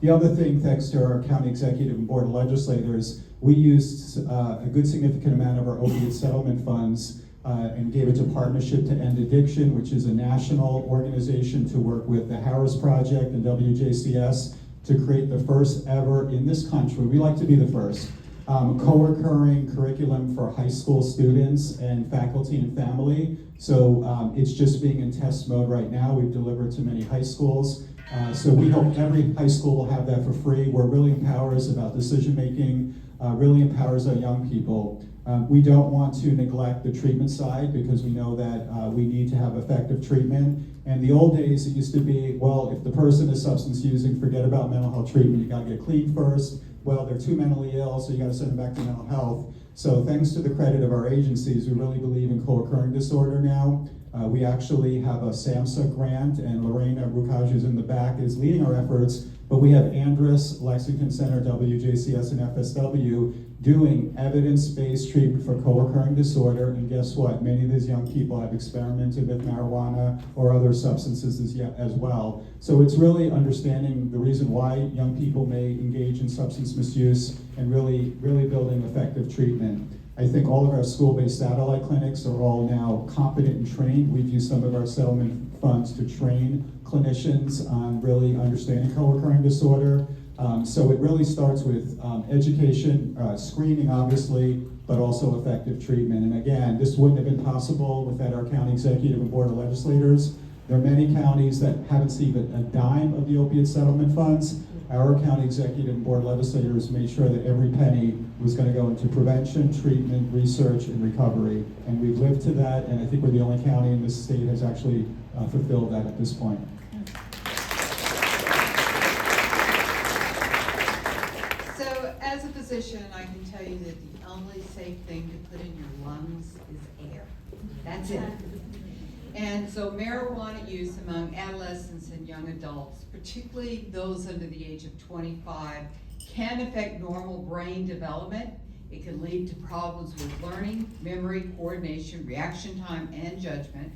The other thing, thanks to our county executive and board of legislators, we used a good significant amount of our opiate settlement funds and gave it to Partnership to End Addiction, which is a national organization to work with the Harris Project and WJCS to create the first ever in this country, we like to be the first, co-occurring curriculum for high school students and faculty and family. So it's just being in test mode right now. We've delivered to many high schools. So we hope every high school will have that for free. We're really empowers about decision making, really empowers our young people. We don't want to neglect the treatment side because we know that we need to have effective treatment. And the old days, it used to be, well, if the person is substance using, forget about mental health treatment. You gotta get clean first. Well, they're too mentally ill, so you gotta send them back to mental health. So thanks to the credit of our agencies, we really believe in co-occurring disorder now. We actually have a SAMHSA grant, and Lorena Rukaj, who's in the back, is leading our efforts. But we have Andrus, Lexington Center, WJCS, and FSW doing evidence-based treatment for co-occurring disorder. And guess what? Many of these young people have experimented with marijuana or other substances as well. So it's really understanding the reason why young people may engage in substance misuse and really building effective treatment. I think all of our school-based satellite clinics are all now competent and trained. We've used some of our settlement funds to train clinicians on really understanding co-occurring disorder. So it really starts with education, screening obviously, but also effective treatment. And again, this wouldn't have been possible without our county executive and board of legislators. There are many counties that haven't seen a dime of the opiate settlement funds. Our county executive and board legislators made sure that every penny was going to go into prevention, treatment, research, and recovery. And we've lived to that, and I think we're the only county in this state has actually fulfilled that at this point. So as a physician, I can tell you that the only safe thing to put in your lungs is air. That's it. And so marijuana use among adolescents and young adults, particularly those under the age of 25, can affect normal brain development. It can lead to problems with learning, memory, coordination, reaction time, and judgment.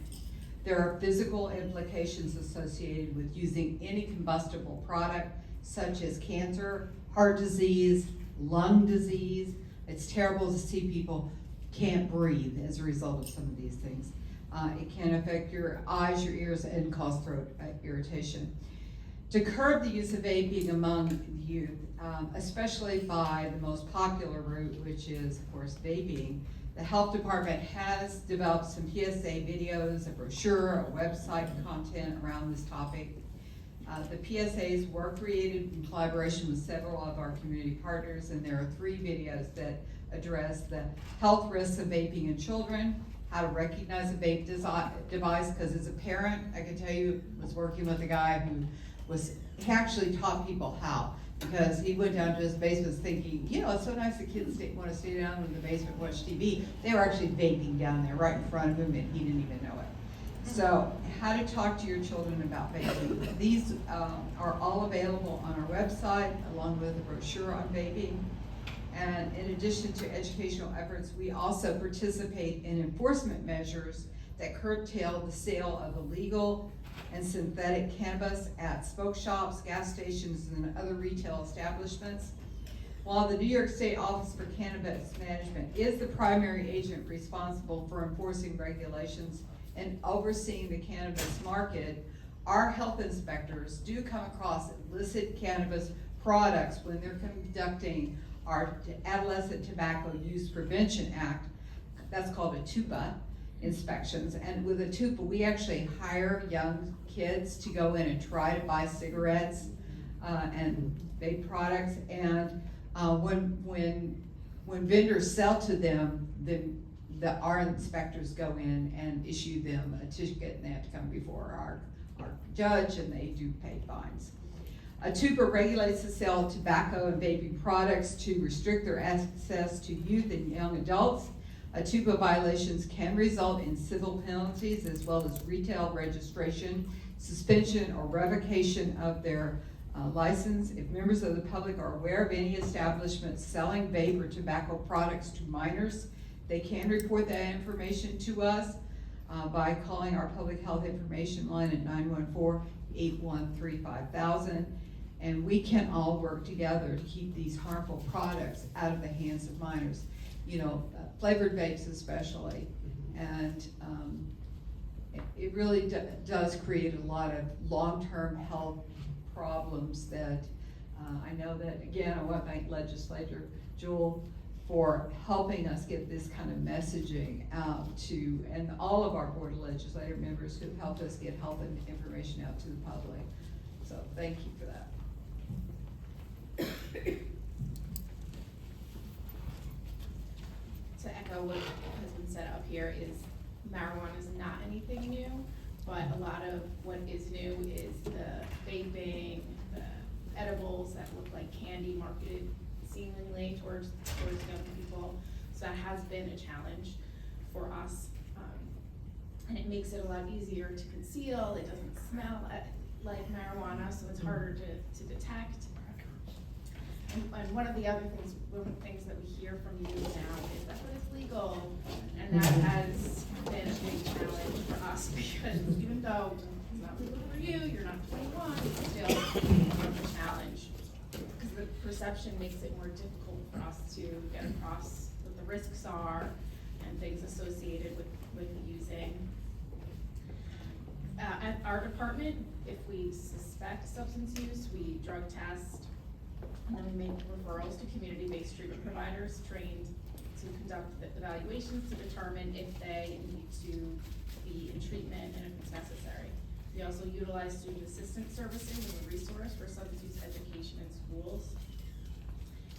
There are physical implications associated with using any combustible product, such as cancer, heart disease, lung disease. It's terrible to see people can't breathe as a result of some of these things. It can affect your eyes, your ears, and cause throat irritation. To curb the use of vaping among youth, especially by the most popular route, which is, of course, vaping, the health department has developed some PSA videos, a brochure, a website content around this topic. The PSAs were created in collaboration with several of our community partners, and there are 3 videos that address the health risks of vaping in children, how to recognize a vape device, because as a parent, I can tell you, was working with a guy who he actually taught people how, because he went down to his basement thinking, you know, it's so nice the kids want to stay down in the basement and watch TV. They were actually vaping down there right in front of him, and he didn't even know it. So how to talk to your children about vaping. These are all available on our website, along with a brochure on vaping. And in addition to educational efforts, we also participate in enforcement measures that curtail the sale of illegal and synthetic cannabis at smoke shops, gas stations, and other retail establishments. While the New York State Office for Cannabis Management is the primary agent responsible for enforcing regulations and overseeing the cannabis market, our health inspectors do come across illicit cannabis products when they're conducting our Adolescent Tobacco Use Prevention Act, that's called a TUPA inspections. And with a TUPA, we actually hire young kids to go in and try to buy cigarettes and vape products. And when vendors sell to them, our inspectors go in and issue them a ticket, and they have to come before our judge, and they do pay fines. A TUPA regulates the sale of tobacco and vaping products to restrict their access to youth and young adults. A TUPA violations can result in civil penalties as well as retail registration, suspension, or revocation of their license. If members of the public are aware of any establishment selling vape or tobacco products to minors, they can report that information to us by calling our public health information line at 914-813-5000. And we can all work together to keep these harmful products out of the hands of minors. You know, flavored vapes especially. And it really does create a lot of long-term health problems that I know that, again, I want to thank Legislator Jewell for helping us get this kind of messaging out to, and all of our Board of Legislative members who helped us get health and information out to the public. So thank you for that. To echo what has been said up here is marijuana is not anything new, but a lot of what is new is the vaping, the edibles that look like candy marketed seemingly towards young people. So that has been a challenge for us. And it makes it a lot easier to conceal. It doesn't smell like marijuana, so it's harder to detect. And one of the things that we hear from you now is that it's legal, and that has been a big challenge for us because even though it's not legal for you, you're not 21, it's still a challenge because the perception makes it more difficult for us to get across what the risks are and things associated with using. At our department, if we suspect substance use, we drug test. And then we make referrals to community-based treatment providers trained to conduct the evaluations to determine if they need to be in treatment and if it's necessary. We also utilize student assistance services as a resource for substance use education in schools.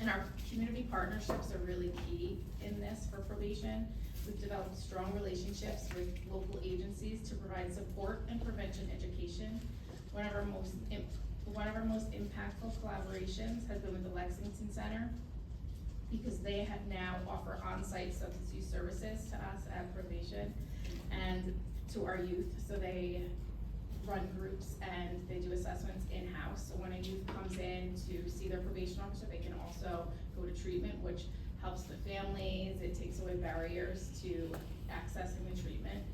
And our community partnerships are really key in this for probation. We've developed strong relationships with local agencies to provide support and prevention education. One of our most impactful collaborations has been with the Lexington Center because they now offer on-site substance use services to us at probation and to our youth. So they run groups and they do assessments in-house. So when a youth comes in to see their probation officer, they can also go to treatment, which helps the families. It takes away barriers to accessing the treatment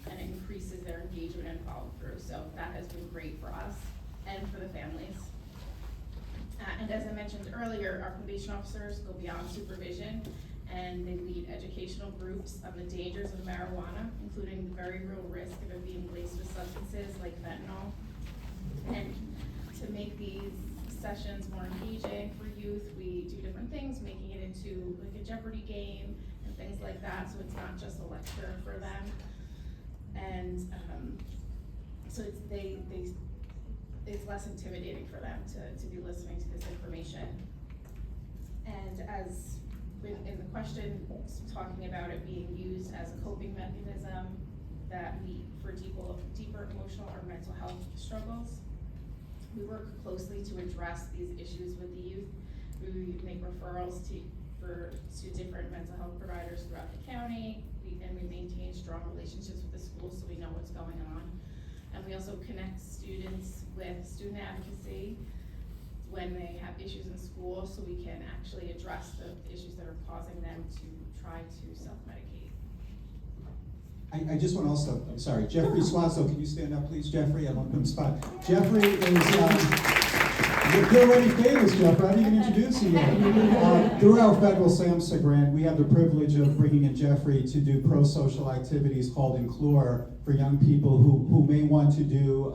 and it increases their engagement and follow through. So that has been great for us and for the families. And as I mentioned earlier, our probation officers go beyond supervision and they lead educational groups on the dangers of marijuana, including the very real risk of it being laced with substances like fentanyl. And to make these sessions more engaging for youth, we do different things, making it into like a Jeopardy game and things like that, so it's not just a lecture for them. And so it's less intimidating for them to be listening to this information. And as in the question, talking about it being used as a coping mechanism that for deeper emotional or mental health struggles. We work closely to address these issues with the youth. We make referrals to different mental health providers throughout the county, and we maintain strong relationships with the schools so we know what's going on. And we also connect students with student advocacy when they have issues in school so we can actually address the issues that are causing them to try to self-medicate. I just want to also, I'm sorry, Jeffrey Swanson, can you stand up please, Jeffrey? I won't put him spot. Jeffrey is, you're already famous, Jeffrey, I didn't even introduce you yet. Through our federal SAMHSA grant, we have the privilege of bringing in Jeffrey to do pro-social activities called Inclure for young people who may want to do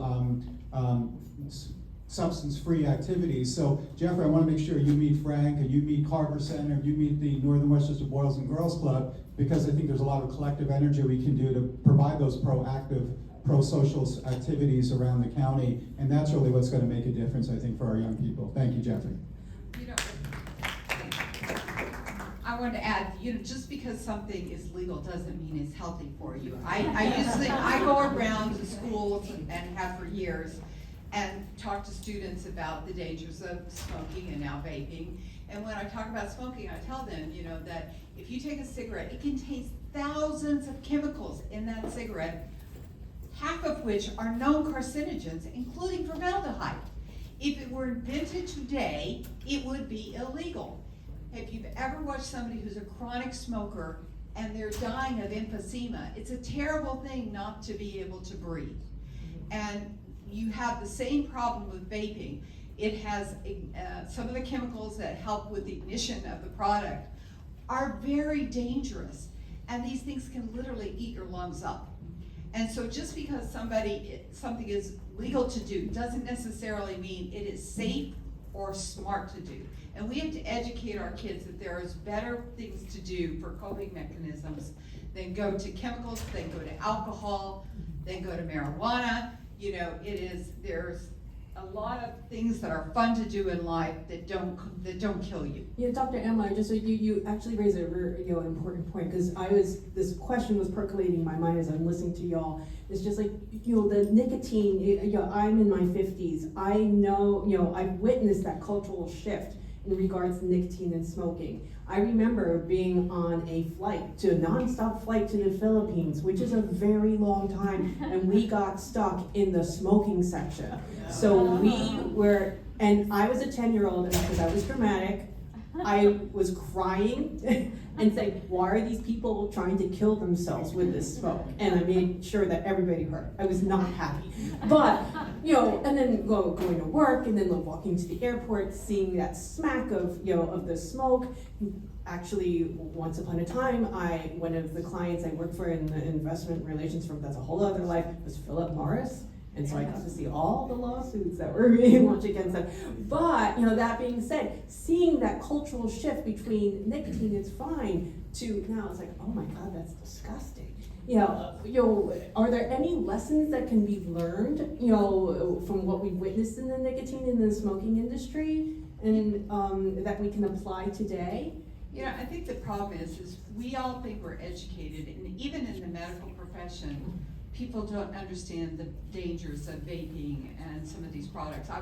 substance-free activities. So, Jeffrey, I want to make sure you meet Frank and you meet Carver Center, you meet the Northern Westchester Boys and Girls Club, because I think there's a lot of collective energy we can do to provide those proactive, pro-social activities around the county, and that's really what's going to make a difference, I think, for our young people. Thank you, Jeffrey. You know, I wanted to add, just because something is legal doesn't mean it's healthy for you. I go around to schools and have for years and talk to students about the dangers of smoking and now vaping. And when I talk about smoking, I tell them, that if you take a cigarette, it contains thousands of chemicals in that cigarette, half of which are known carcinogens, including formaldehyde. If it were invented today, it would be illegal. If you've ever watched somebody who's a chronic smoker and they're dying of emphysema, it's a terrible thing not to be able to breathe. And you have the same problem with vaping. It has some of the chemicals that help with the ignition of the product are very dangerous. and these things can literally eat your lungs up. And so just because something is legal to do doesn't necessarily mean it is safe or smart to do. And we have to educate our kids that there is better things to do for coping mechanisms than go to chemicals, than go to alcohol, than go to marijuana. You know, there's a lot of things that are fun to do in life that don't kill you. Yeah, Dr. Amler, just so you actually raised a very important point, because this question was percolating in my mind as I'm listening to y'all. It's just like, the nicotine, I'm in my 50s. I know, I've witnessed that cultural shift in regards to nicotine and smoking. I remember being on a nonstop flight to the Philippines, which is a very long time, and we got stuck in the smoking section. So and I was a 10-year-old, and because I was dramatic, I was crying and saying, why are these people trying to kill themselves with this smoke? And I made sure that everybody heard. I was not happy. But, and then going to work, and then walking to the airport, seeing that smack of the smoke. Actually, once upon a time, one of the clients I worked for in the investment relations firm, that's a whole other life, was Philip Morris. And so I got to see all the lawsuits that were being launched against them. But, that being said, seeing that cultural shift between nicotine is fine to now it's like, oh my God, that's disgusting. Are there any lessons that can be learned, from what we've witnessed in the nicotine and the smoking industry and that we can apply today? I think the problem is we all think we're educated, and even in the medical profession, people don't understand the dangers of vaping and some of these products. I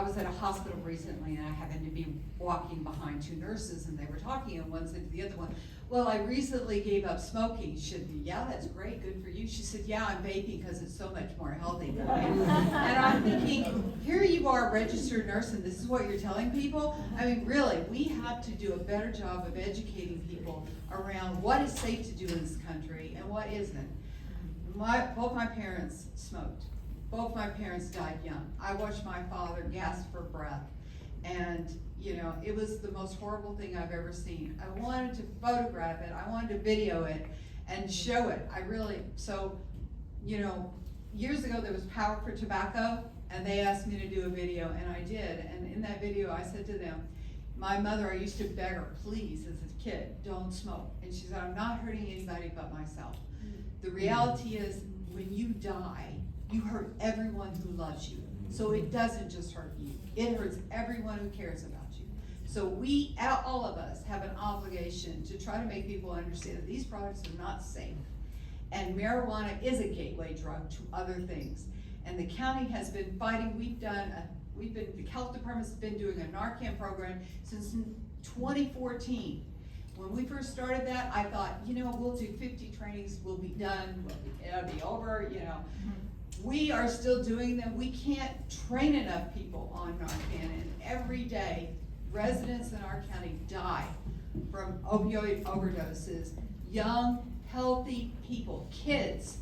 was at a hospital recently, and I happened to be walking behind two nurses, and they were talking, and one said to the other one, well, I recently gave up smoking. She said, yeah, that's great, good for you. She said, yeah, I'm vaping because it's so much more healthy for me. And I'm thinking, here you are, a registered nurse, and this is what you're telling people? I mean, really, we have to do a better job of educating people around what is safe to do in this country and what isn't. Both my parents smoked. Both my parents died young. I watched my father gasp for breath, and it was the most horrible thing I've ever seen. I wanted to photograph it, I wanted to video it and show it. Years ago there was Power for Tobacco, and they asked me to do a video, and I did. And in that video I said to them, my mother, I used to beg her, please, as a kid, don't smoke. And she said, I'm not hurting anybody but myself. The reality is, when you die, you hurt everyone who loves you. So it doesn't just hurt you, it hurts everyone who cares about you. So we, all of us, have an obligation to try to make people understand that these products are not safe. And marijuana is a gateway drug to other things. And the county has been fighting, the health department's been doing a Narcan program since 2014. When we first started that, I thought, we'll do 50 trainings, we'll be done, it'll be over, We are still doing them. We can't train enough people on Narcan, and every day, residents in our county die from opioid overdoses. Young, healthy people, kids,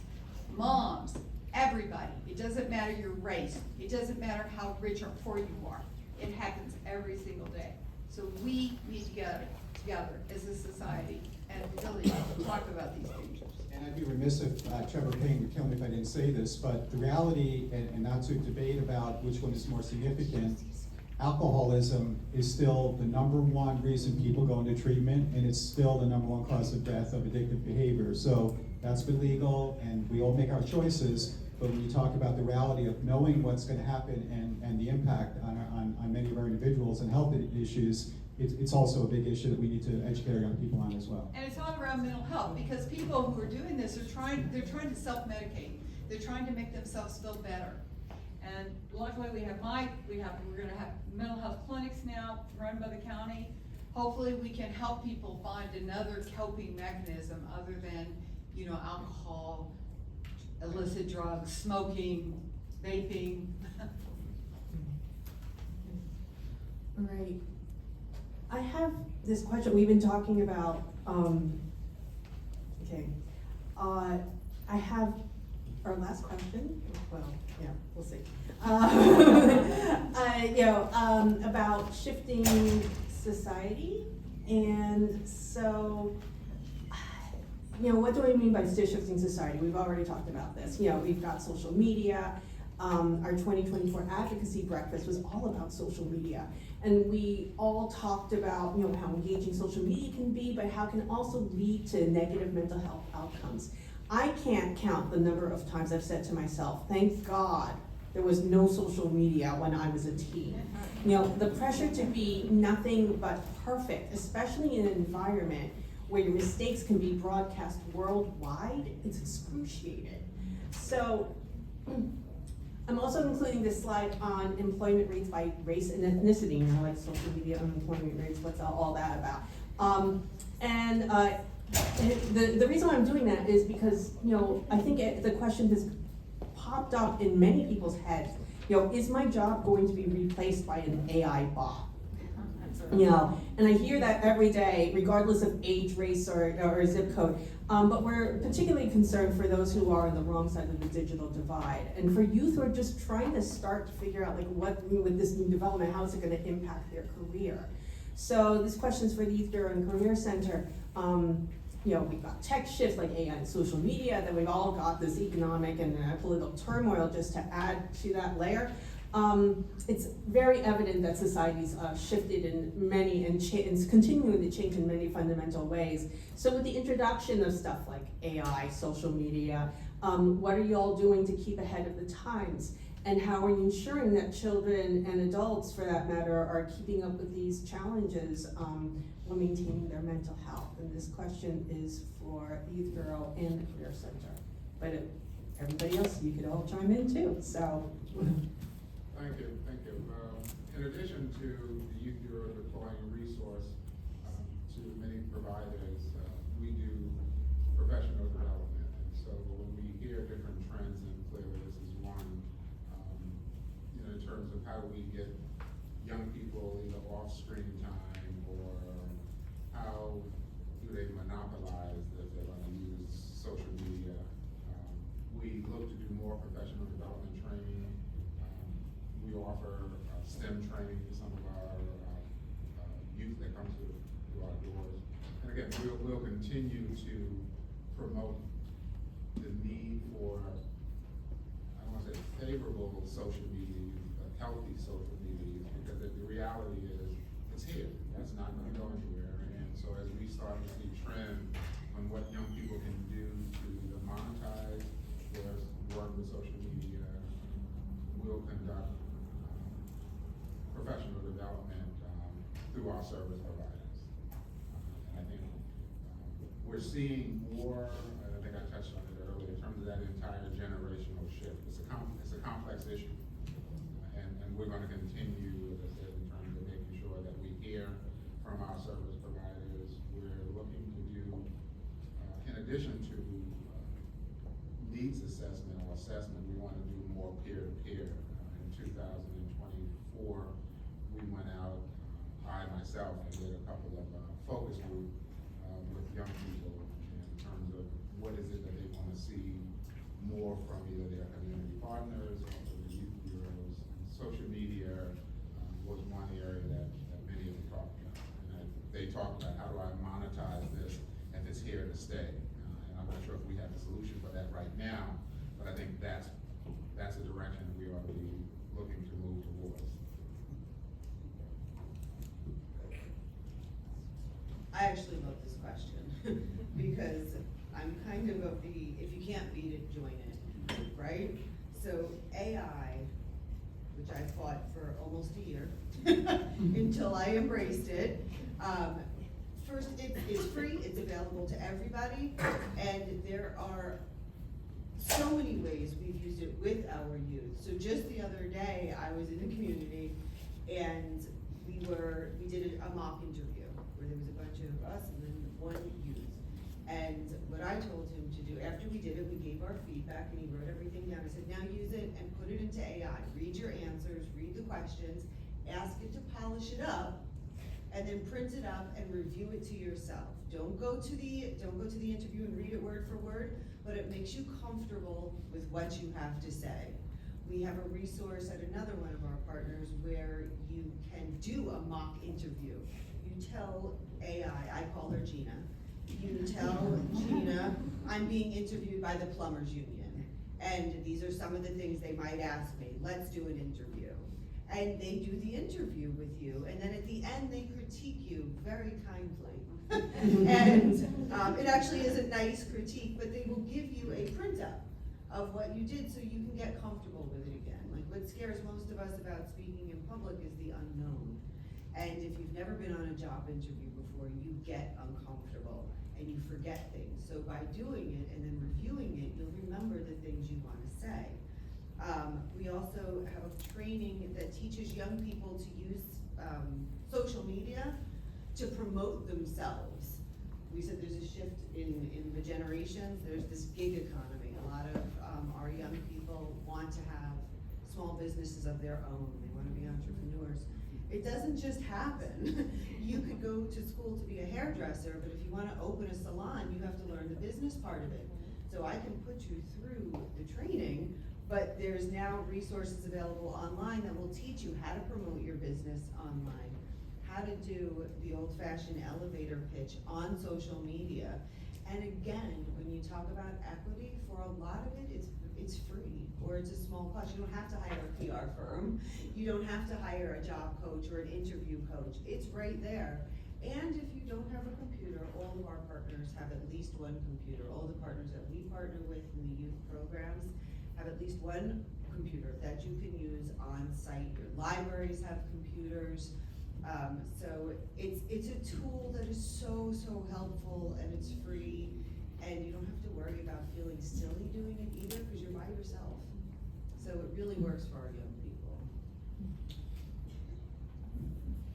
moms, everybody. It doesn't matter your race. It doesn't matter how rich or poor you are. It happens every single day. So we need to get together as a society and really talk about these dangers. And I'd be remiss if Trevor Payne would kill me if I didn't say this, but the reality, and not to debate about which one is more significant, alcoholism is still the #1 reason people go into treatment, and it's still the #1 cause of death of addictive behavior. So that's been legal, and we all make our choices, but when you talk about the reality of knowing what's going to happen and the impact on many of our individuals and health issues, it's also a big issue that we need to educate our young people on as well. And it's all around mental health, because people who are doing this they're trying to self-medicate. They're trying to make themselves feel better. And luckily we're going to have mental health clinics now run by the county. Hopefully we can help people find another coping mechanism other than, alcohol, illicit drugs, smoking, vaping. All right. I have this question. We've been talking about, I have our last question. Well, yeah, we'll see. About shifting society. And so what do I mean by shifting society? We've already talked about this. We've got social media. Our 2024 advocacy breakfast was all about social media. And we all talked about, how engaging social media can be, but how it can also lead to negative mental health outcomes. I can't count the number of times I've said to myself, thank God there was no social media when I was a teen. The pressure to be nothing but perfect, especially in an environment where your mistakes can be broadcast worldwide, it's excruciating. So, I'm also including this slide on employment rates by race and ethnicity, like social media unemployment rates, what's all that about. The reason why I'm doing that is because, I think the question has popped up in many people's heads, is my job going to be replaced by an AI bot? And I hear that every day, regardless of age, race, or zip code. But we're particularly concerned for those who are on the wrong side of the digital divide. And for youth who are just trying to start to figure out what, with this new development, how is it gonna impact their career? So this question's for the Youth Bureau and Career Center. We've got tech shifts like AI and social media, then we've all got this economic and political turmoil just to add to that layer. It's very evident that society's shifted in many and is continuing to change in many fundamental ways. So with the introduction of stuff like AI, social media, what are you all doing to keep ahead of the times? And how are you ensuring that children and adults, for that matter, are keeping up with these challenges while maintaining their mental health? And this question is for the Youth Bureau and the Career Center. But everybody else, you could all chime in too, so. Thank you. In addition to the Youth Bureau deploying resource to many providers, we do professional development. And so when we hear different trends, and clearly this is one, in terms of how do we get young people either off screen time, or how do they monopolize if they're going to use social media. We look to do more professional development training. We offer STEM training to some of our youth that come to our doors. And again, we'll continue to promote the need for, I don't want to say favorable social media use, but healthy social media use, because the reality is it's here. That's not going to go anywhere. And so as we start to see trend on what young people can do to either monetize their work with social media, we'll conduct professional development through our service providers. And I think we're seeing more, I think I touched on it earlier, in terms of that entire generational shift. It's a complex issue. And we're going to continue, as I said, in terms of making sure that we hear from our service providers. We're looking to do, in addition to needs assessment or assessment, we want to do more peer-to-peer. In 2024, we went out, I myself, and did a couple of focus group with young people in terms of what is it that they want to see more from either their community partners or the youth bureaus. Social media was one area that many of them talked about. And they talked about, how do I monetize this if it's here to stay? And I'm not sure if we have a solution for that right now, but I think that's a direction that we ought to be looking to move towards. I actually love this question because I'm kind of the, if you can't beat it, join it, right? So AI, which I fought for almost a year until I embraced it. First, it's free, it's available to everybody, and there are so many ways we've used it with our youth. So just the other day, I was in the community and we did a mock interview where there was a bunch of us and then one youth. And what I told him to do, after we did it, we gave our feedback and he wrote everything down. I said, now use it and put it into AI. Read your answers, read the questions, ask it to polish it up, and then print it up and review it to yourself. Don't go to the interview and read it word for word, but it makes you comfortable with what you have to say. We have a resource at another one of our partners where you can do a mock interview. You tell AI, I call her Gina, you tell Gina, I'm being interviewed by the plumbers union, and these are some of the things they might ask me, let's do an interview. And they do the interview with you, and then at the end, they critique you very kindly. And it actually is a nice critique, but they will give you a printout of what you did so you can get comfortable with it again. Like, what scares most of us about speaking in public is the unknown. And if you've never been on a job interview before, you get uncomfortable and you forget things. So by doing it and then reviewing it, you'll remember the things you want to say. We also have a training that teaches young people to use social media to promote themselves. We said there's a shift in the generations. There's this gig economy. A lot of our young people want to have small businesses of their own. They want to be entrepreneurs. It doesn't just happen. You could go to school to be a hairdresser, but if you want to open a salon, you have to learn the business part of it. So I can put you through the training, but there's now resources available online that will teach you how to promote your business online, how to do the old-fashioned elevator pitch on social media. And again, when you talk about equity, for a lot of it, it's free, or it's a small cost. You don't have to hire a PR firm. You don't have to hire a job coach or an interview coach. It's right there. And if you don't have a computer, all of our partners have at least one computer. All the partners that we partner with in the youth programs have at least one computer that you can use on site. Your libraries have computers. So it's a tool that is so helpful, and it's free, and you don't have to worry about feeling silly doing it either because you're by yourself. So it really works for our young people.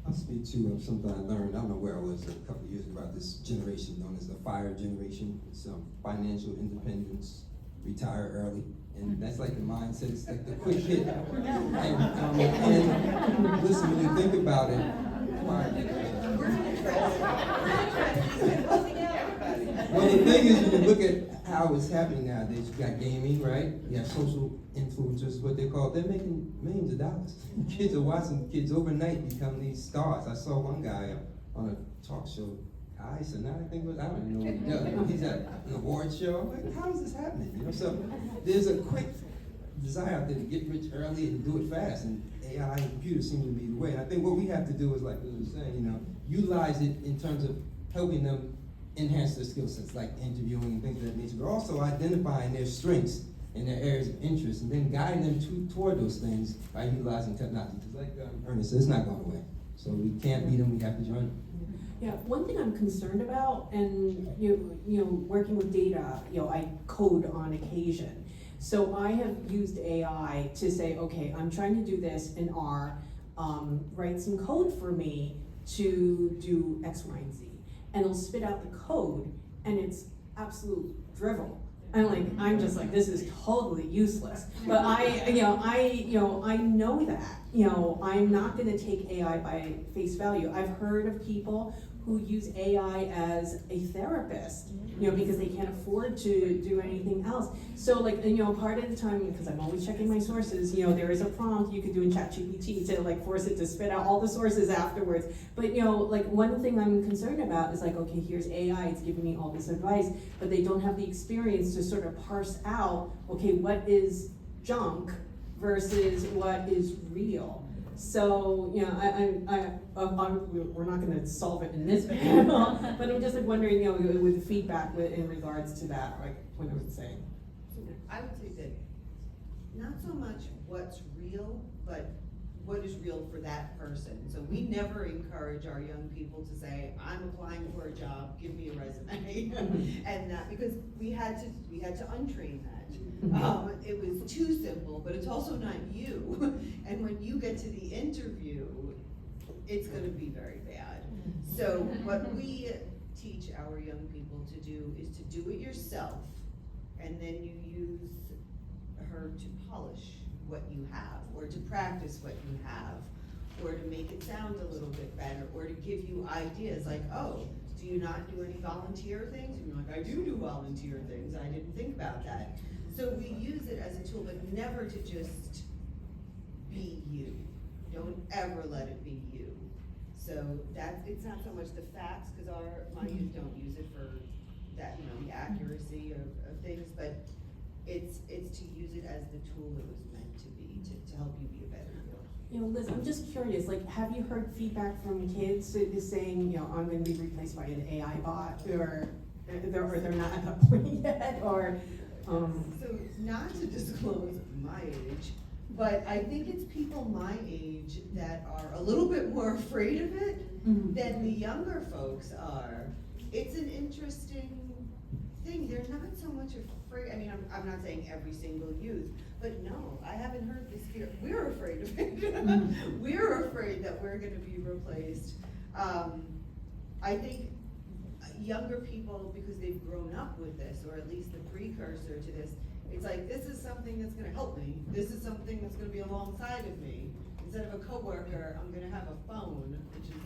I'll speak to something I learned. I don't know where I was a couple of years ago about this generation known as the FIRE generation. It's financial independence, retire early. And that's like the mindset, it's like the quick hit. And listen, when you think about it, well, the thing is, when you look at how it's happening nowadays, you got gaming, right? You have social influencers, what they call, they're making millions of dollars. Kids are watching kids overnight become these stars. I saw one guy on a talk show, so now I think, I don't even know what he does. He's at an award show. I'm like, how is this happening? You know, so there's a quick desire out there to get rich early and do it fast, and AI and computers seem to be the way. And I think what we have to do is, like we were saying, you know, utilize it in terms of helping them enhance their skill sets, like interviewing and things of that nature, but also identifying their strengths and their areas of interest, and then guiding them toward those things by utilizing technology. Because like Ernest said, it's not going away. So we can't beat them, we have to join them. Yeah, one thing I'm concerned about, and you know, working with data, you know, I code on occasion. So I have used AI to say, okay, I'm trying to do this in R, write some code for me to do X, Y, and Z. And it'll spit out the code, and it's absolute drivel. I'm just like, this is totally useless. But I know that, you know, I'm not gonna take AI by face value. I've heard of people who use AI as a therapist, you know, because they can't afford to do anything else. So like, you know, part of the time, because I'm always checking my sources, you know, there is a prompt you could do in ChatGPT to like force it to spit out all the sources afterwards. But you know, like one thing I'm concerned about is like, okay, here's AI, it's giving me all this advice, but they don't have the experience to sort of parse out, okay, what is junk versus what is real. So, you know, we're not gonna solve it in this panel, but I'm just like wondering, you know, with the feedback in regards to that, like what I was saying. I would say that not so much what's real, but what is real for that person. So we never encourage our young people to say, I'm applying for a job, give me a resume. And that, because we had to untrain that. It was too simple, but it's also not you. And when you get to the interview, it's gonna be very bad. So what we teach our young people to do is to do it yourself, and then you use her to polish what you have, or to practice what you have, or to make it sound a little bit better, or to give you ideas like, oh, do you not do any volunteer things? And you're like, I do volunteer things, I didn't think about that. So we use it as a tool, but never to just be you. Don't ever let it be you. So so it's not so much the facts, because my youth don't use it for that, the accuracy of things, but it's to use it as the tool it was meant to be, to help you be a better you. Liz, I'm just curious, have you heard feedback from kids that is saying, I'm gonna be replaced by an AI bot, or they're not at that point yet, or, So not to disclose my age, but I think it's people my age that are a little bit more afraid of it than the younger folks are. It's an interesting thing. They're not so much afraid. I mean, I'm not saying every single youth, but no, I haven't heard this fear. We're afraid of it. We're afraid that we're gonna be replaced. I think younger people, because they've grown up with this, or at least the precursor to this, it's like, this is something that's gonna help me. This is something that's gonna be alongside of me. Instead of a coworker, I'm gonna have a phone, which is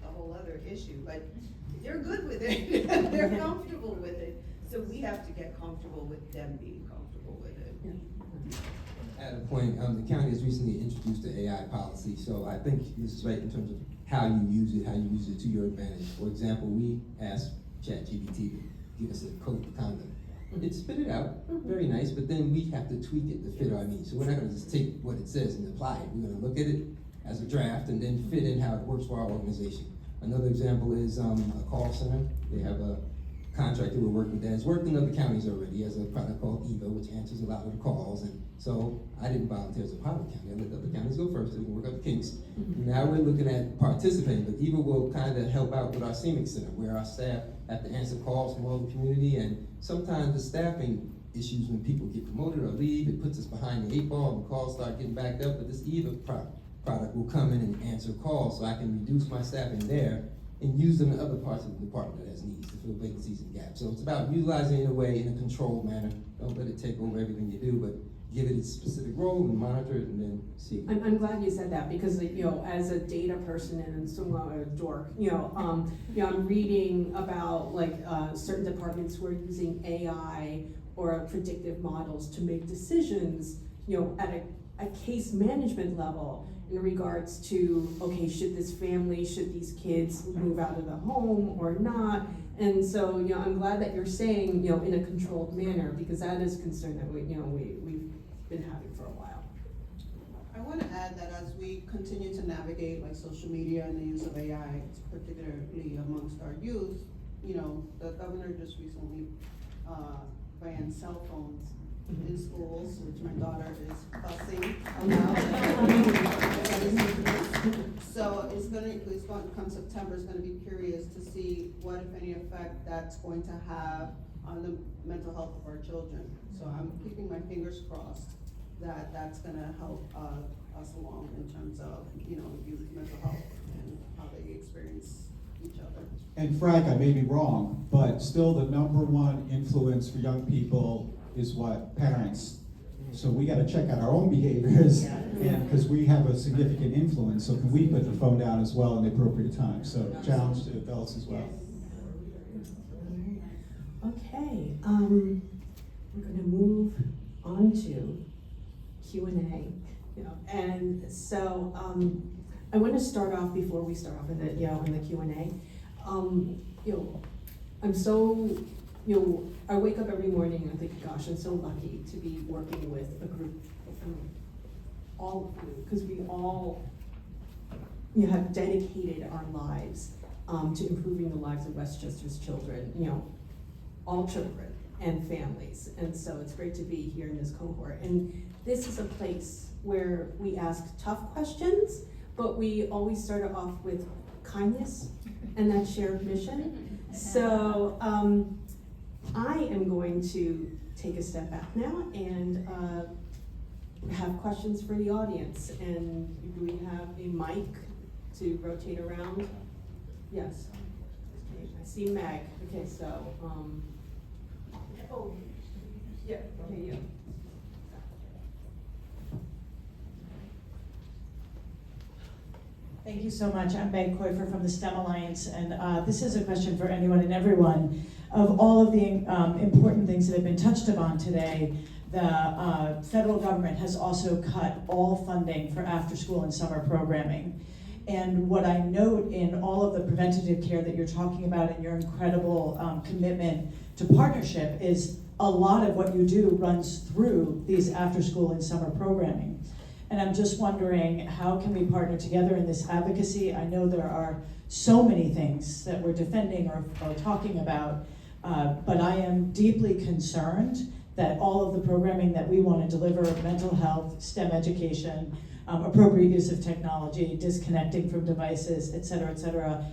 a whole other issue, but they're good with it. They're comfortable with it. So we have to get comfortable with them being comfortable with it. At a point, the county has recently introduced the AI policy, so I think this is right in terms of how you use it to your advantage. For example, we asked ChatGPT to give us a code of conduct. It spit it out, very nice, but then we have to tweak it to fit our needs. So we're not gonna just take what it says and apply it. We're gonna look at it as a draft and then fit in how it works for our organization. Another example is a call center. They have a contractor we're working with that has worked in other counties already. Has a product called EVA, which answers a lot of the calls. And so I didn't volunteer as a pilot county. I let the other counties go first so we can work out the kinks. Now we're looking at participating, but EVA will kind of help out with our CEMIC Center, where our staff have to answer calls from all the community, and sometimes the staffing issues when people get promoted or leave, it puts us behind the 8 ball and the calls start getting backed up. But this EVA product will come in and answer calls, so I can reduce my staffing there and use them in other parts of the department that has needs to fill vacancies and gaps. So it's about utilizing it in a way, in a controlled manner. Don't let it take over everything you do, but give it its specific role and monitor it and then see. I'm glad you said that, because as a data person and somewhat a dork, I'm reading about certain departments who are using AI or predictive models to make decisions, at a case management level in regards to, okay, should these kids move out of the home or not? And so, I'm glad that you're saying, in a controlled manner, because that is a concern that we've been having for a while. I want to add that as we continue to navigate social media and the use of AI, particularly amongst our youth, the governor just recently banned cell phones in schools, which my daughter is fussing about. So it's going come September, it's going to be curious to see what, if any, effect that's going to have on the mental health of our children. So I'm keeping my fingers crossed that that's going to help us along in terms of youth mental health and how they experience each other. And Frank, I may be wrong, but still the #1 influence for young people is what? Parents. So we gotta check out our own behaviors, and because we have a significant influence, so can we put the phone down as well in the appropriate time? So challenge to adults as well. Okay, we're gonna move on to Q&A. And so I want to start off before we start off in the in the Q&A. I'm so I wake up every morning and I think, gosh, I'm so lucky to be working with a group of all of you, because we all have dedicated our lives to improving the lives of Westchester's children, all children and families. And so it's great to be here in this cohort. And this is a place where we ask tough questions, but we always start off with kindness and that shared mission. So I am going to take a step back now and have questions for the audience. And do we have a mic to rotate around? Yes. Okay, I see Meg. Okay, so, oh, yeah, okay, yeah. Thank you so much. I'm Meg Koifer from the STEM Alliance, and this is a question for anyone and everyone. Of all of the important things that have been touched upon today, the federal government has also cut all funding for after-school and summer programming. And what I note in all of the preventative care that you're talking about and your incredible commitment to partnership is a lot of what you do runs through these after-school and summer programming. And I'm just wondering, how can we partner together in this advocacy? I know there are so many things that we're defending or talking about, but I am deeply concerned that all of the programming that we want to deliver, mental health, STEM education, appropriate use of technology, disconnecting from devices, et cetera,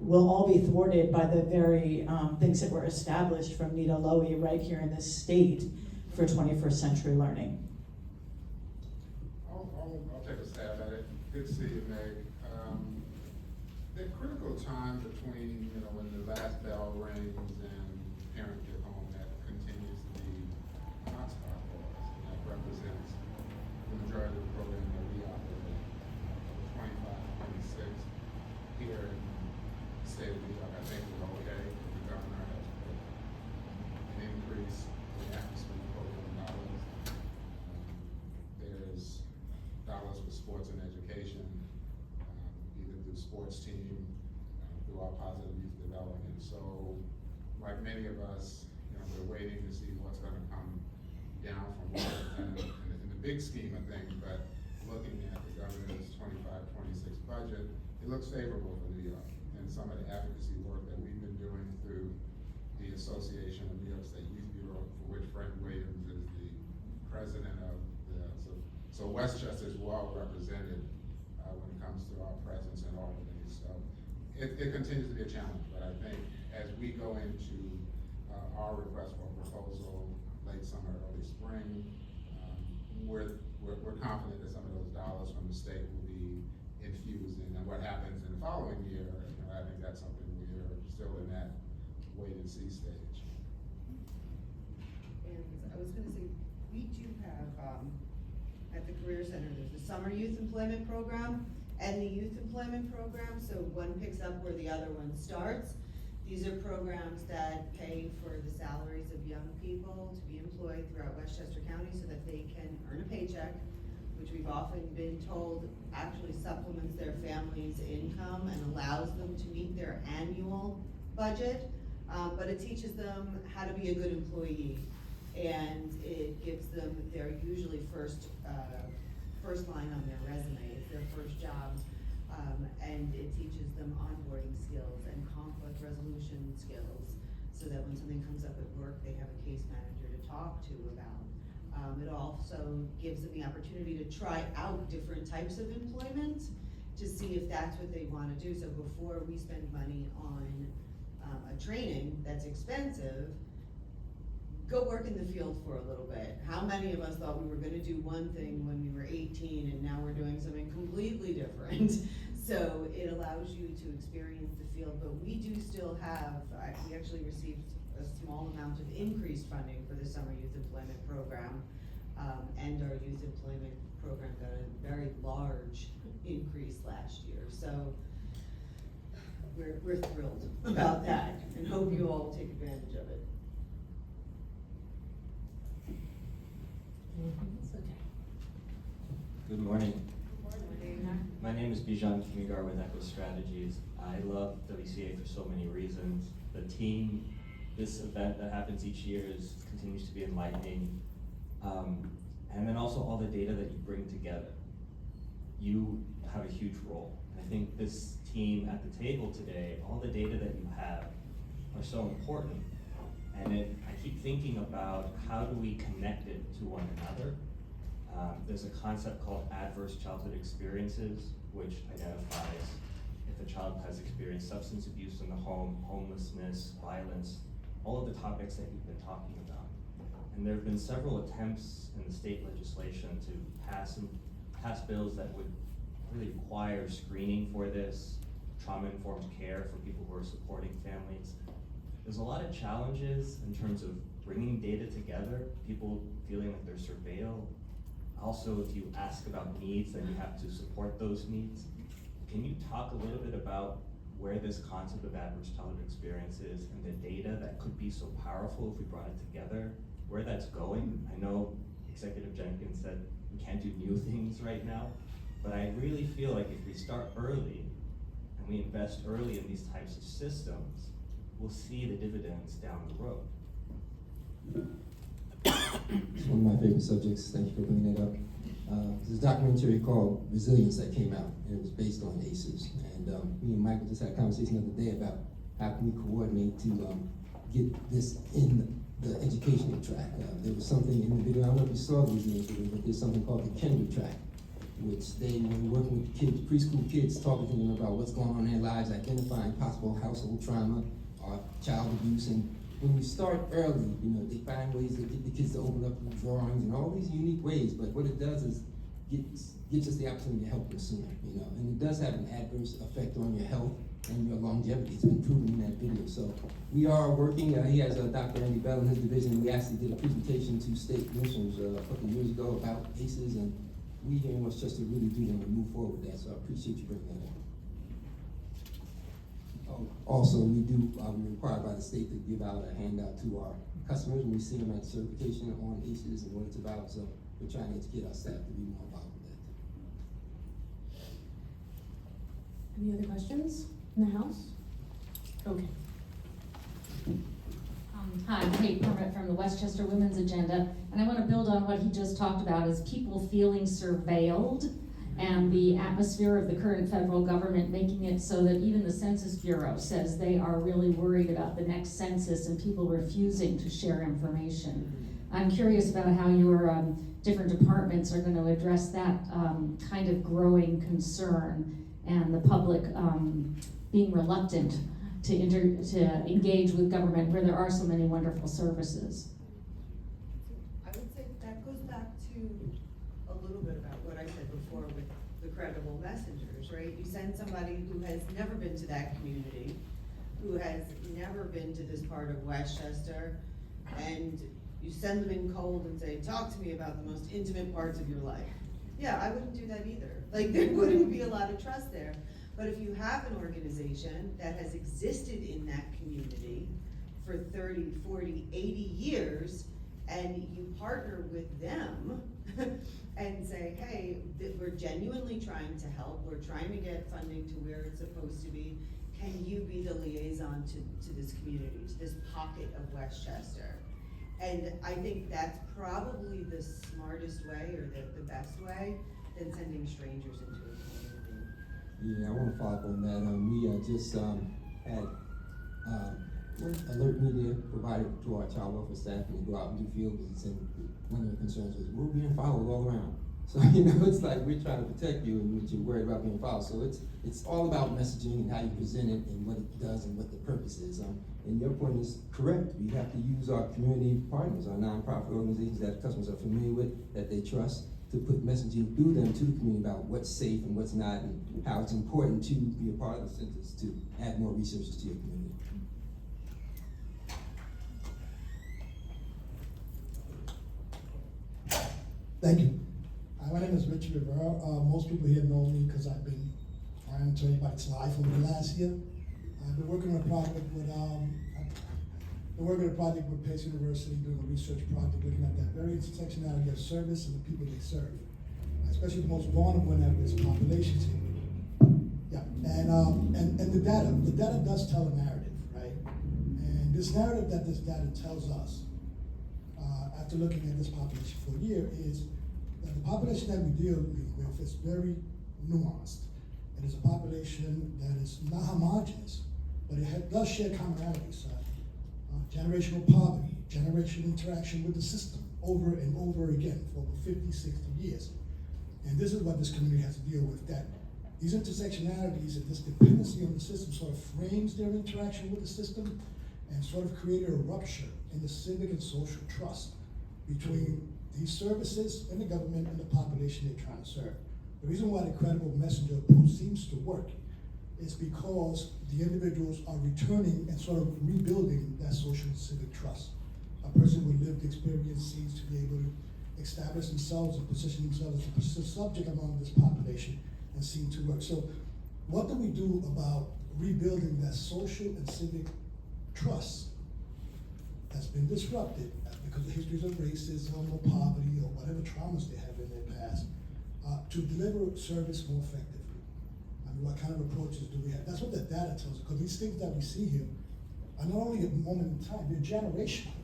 will all be thwarted by the very things that were established from Nita Lowy right here in this state for 21st century learning. I'll take a stab at it. Good to see you, Meg. The critical time between, when the last bell rings and parents get home, that continues to be a hotspot for us. And that represents the majority of the program that we operate, 25, 26 here in the state of New York. I think we're okay. The governor has put an increase in after-school program dollars. There's dollars for sports and education, either through sports team, through our positive youth development. So, like many of us, we're waiting to see what's going to come down from Washington in the big scheme of things, but looking at the governor's 25-26 budget, it looks favorable for New York. And some of the advocacy work that we've been doing through the Association of New York State Youth Bureau, for which Frank Williams is the president of so Westchester is well represented when it comes to our presence in all of these. So it continues to be a challenge, but I think as we go into our request for a proposal late summer, early spring, we're confident that some of those dollars from the state will be infused in. And what happens in the following year, I think that's something we're still in that wait and see stage. And I was gonna say, we do have, at the Career Center, there's the Summer Youth Employment Program and the Youth Employment Program, so one picks up where the other one starts. These are programs that pay for the salaries of young people to be employed throughout Westchester County so that they can earn a paycheck, which we've often been told actually supplements their family's income and allows them to meet their annual budget, but it teaches them how to be a good employee. And it gives them their usually first line on their resume. It's their first job, and it teaches them onboarding skills and conflict resolution skills, so that when something comes up at work, they have a case manager to talk to about. It also gives them the opportunity to try out different types of employment to see if that's what they want to do. So before we spend money on a training that's expensive, go work in the field for a little bit. How many of us thought we were gonna do one thing when we were 18 and now we're doing something completely different? So it allows you to experience the field, but we do still have, we actually received a small amount of increased funding for the Summer Youth Employment Program, and our Youth Employment Program got a very large increase last year. So we're thrilled about that and hope you all take advantage of it. Good morning. My name is Bijan Kimigar with Echo Strategies. I love WCA for so many reasons. The team, this event that happens each year continues to be enlightening. And then also all the data that you bring together. You have a huge role. I think this team at the table today, all the data that you have are so important. And I keep thinking about how do we connect it to one another. There's a concept called adverse childhood experiences, which identifies if a child has experienced substance abuse in the home, homelessness, violence, all of the topics that you've been talking about. And there have been several attempts in the state legislation to pass bills that would really require screening for this, trauma-informed care for people who are supporting families. There's a lot of challenges in terms of bringing data together, people feeling like they're surveilled. Also, if you ask about needs, then you have to support those needs. Can you talk a little bit about where this concept of adverse childhood experience is and the data that could be so powerful if we brought it together, where that's going? I know Executive Jenkins said we can't do new things right now, But I really feel like if we start early and we invest early in these types of systems, we'll see the dividends down the road. It's one of my favorite subjects. Thank you for bringing that up. There's a documentary called Resilience that came out, and it was based on ACEs. And me and Michael just had a conversation the other day about how can we coordinate to get this in the educational track. There was something in the video, I don't know if you saw the Resilience video, but there's something called the Kinder track, which they, when we're working with kids, preschool kids, talking to them about what's going on in their lives, identifying possible household trauma or child abuse. And when you start early, you know, they find ways to get the kids to open up the drawings and all these unique ways, but what it does is gives us the opportunity to help them sooner, you know, and it does have an adverse effect on your health and your longevity. It's been proven in that video. So we are working, he has Dr. Andy Bell in his division. We actually did a presentation to state commissioners a couple of years ago about ACEs, and we here in Westchester really do want to move forward with that, so I appreciate you bringing that up. Also, we're required by the state to give out a handout to our customers when we see them at certification on ACEs and what it's about, so we're trying to educate our staff to be more involved with that. Any other questions in the House? Okay. Hi, I'm Kate Permit from the Westchester Women's Agenda, and I want to build on what he just talked about, is people feeling surveilled, and the atmosphere of the current federal government making it so that even the Census Bureau says they are really worried about the next census and people refusing to share information. I'm curious about how your different departments are going to address that kind of growing concern and the public being reluctant to engage with government where there are so many wonderful services. I would say that goes back to a little bit about what I said before with the credible messengers, right? You send somebody who has never been to that community, who has never been to this part of Westchester, and you send them in cold and say, talk to me about the most intimate parts of your life. Yeah, I wouldn't do that either. Like, there wouldn't be a lot of trust there. But if you have an organization that has existed in that community for 30, 40, 80 years, and you partner with them and say, hey, we're genuinely trying to help, we're trying to get funding to where it's supposed to be, can you be the liaison to this community, to this pocket of Westchester? And I think that's probably the smartest way, or the best way, than sending strangers into a community. Yeah, I want to follow up on that. We just had alert media provided to our child welfare staff, and we go out and do field visits, and one of the concerns was we're being followed all around. So, you know, it's like we're trying to protect you, and you're worried about being followed. So it's all about messaging and how you present it and what it does and what the purpose is. And your point is correct. We have to use our community partners, our nonprofit organizations that customers are familiar with, that they trust, to put messaging through them to the community about what's safe and what's not, and how it's important to be a part of the census to add more resources to your community. Thank you. My name is Richard Rivera. Most people here know me because I've been trying to anybody's life over the last year. I've been working on a project with Pace University, doing a research project looking at that very intersectionality of service and the people they serve, especially the most vulnerable and at-risk populations here. Yeah, and the data does tell a narrative, right? And this narrative that this data tells us, after looking at this population for a year, is that the population that we deal with is very nuanced. It is a population that is not homogeneous, but it does share commonalities. Generational poverty, generational interaction with the system over and over again for over 50, 60 years. And this is what this community has to deal with, that these intersectionalities and this dependency on the system sort of frames their interaction with the system and sort of created a rupture in the civic and social trust between these services and the government and the population they're trying to serve. The reason why the credible messenger approach seems to work is because the individuals are returning and sort of rebuilding that social and civic trust. A person with lived experience seems to be able to establish themselves and position themselves as a subject among this population and seem to work. So what do we do about rebuilding that social and civic trust that's been disrupted because of histories of racism or poverty or whatever traumas they have in their past? to deliver service more effectively. I mean, what kind of approaches do we have? That's what the data tells us, because these things that we see here are not only a moment in time, they're generational.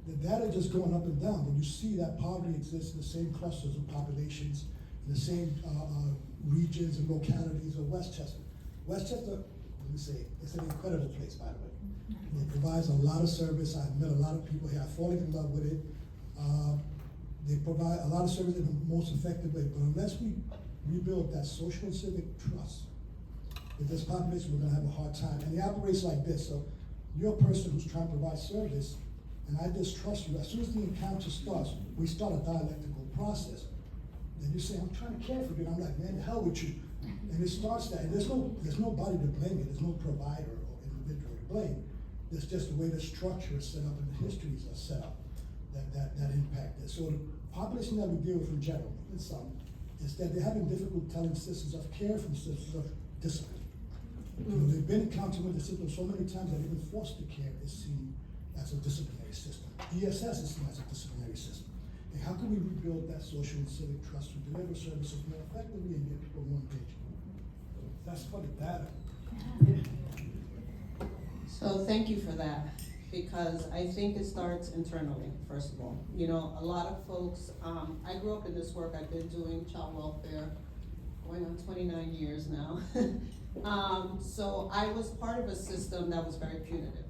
The data just going up and down, but you see that poverty exists in the same clusters of populations, in the same regions and localities of Westchester. Westchester, let me say, it's an incredible place, by the way. It provides a lot of service. I've met a lot of people here. I've fallen in love with it. They provide a lot of service in the most effective way, but unless we rebuild that social and civic trust with this population, we're gonna have a hard time. And it operates like this. So you're a person who's trying to provide service, and I distrust you. As soon as the encounter starts, we start a dialectical process. Then you say, I'm trying to care for you, and I'm like, man, the hell with you. And it starts that, and there's nobody to blame it. There's no provider or individual to blame. It's just the way the structure is set up and the histories are set up that impact it. So the population that we deal with in general, is that they're having difficulty telling systems of care from systems of discipline. You know, they've been encountered with the system so many times that even foster care is seen as a disciplinary system. ESS is seen as a disciplinary system. And how can we rebuild that social and civic trust to deliver services more effectively and get people more engaged? That's for the data. So thank you for that, because I think it starts internally, first of all. You know, a lot of folks, I grew up in this work. I've been doing child welfare going on 29 years now. So I was part of a system that was very punitive.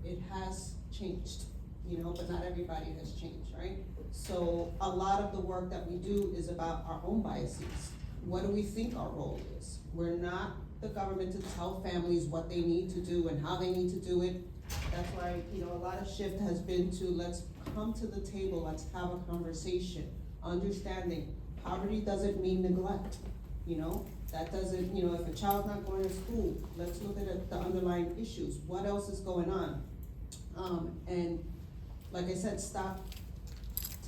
It has changed, you know, but not everybody has changed, right? So a lot of the work that we do is about our own biases. What do we think our role is? We're not the government to tell families what they need to do and how they need to do it. That's why, you know, a lot of shift has been to let's come to the table, let's have a conversation, understanding poverty doesn't mean neglect, you know? That doesn't, you know, if a child's not going to school, let's look at the underlying issues. What else is going on? And like I said, stop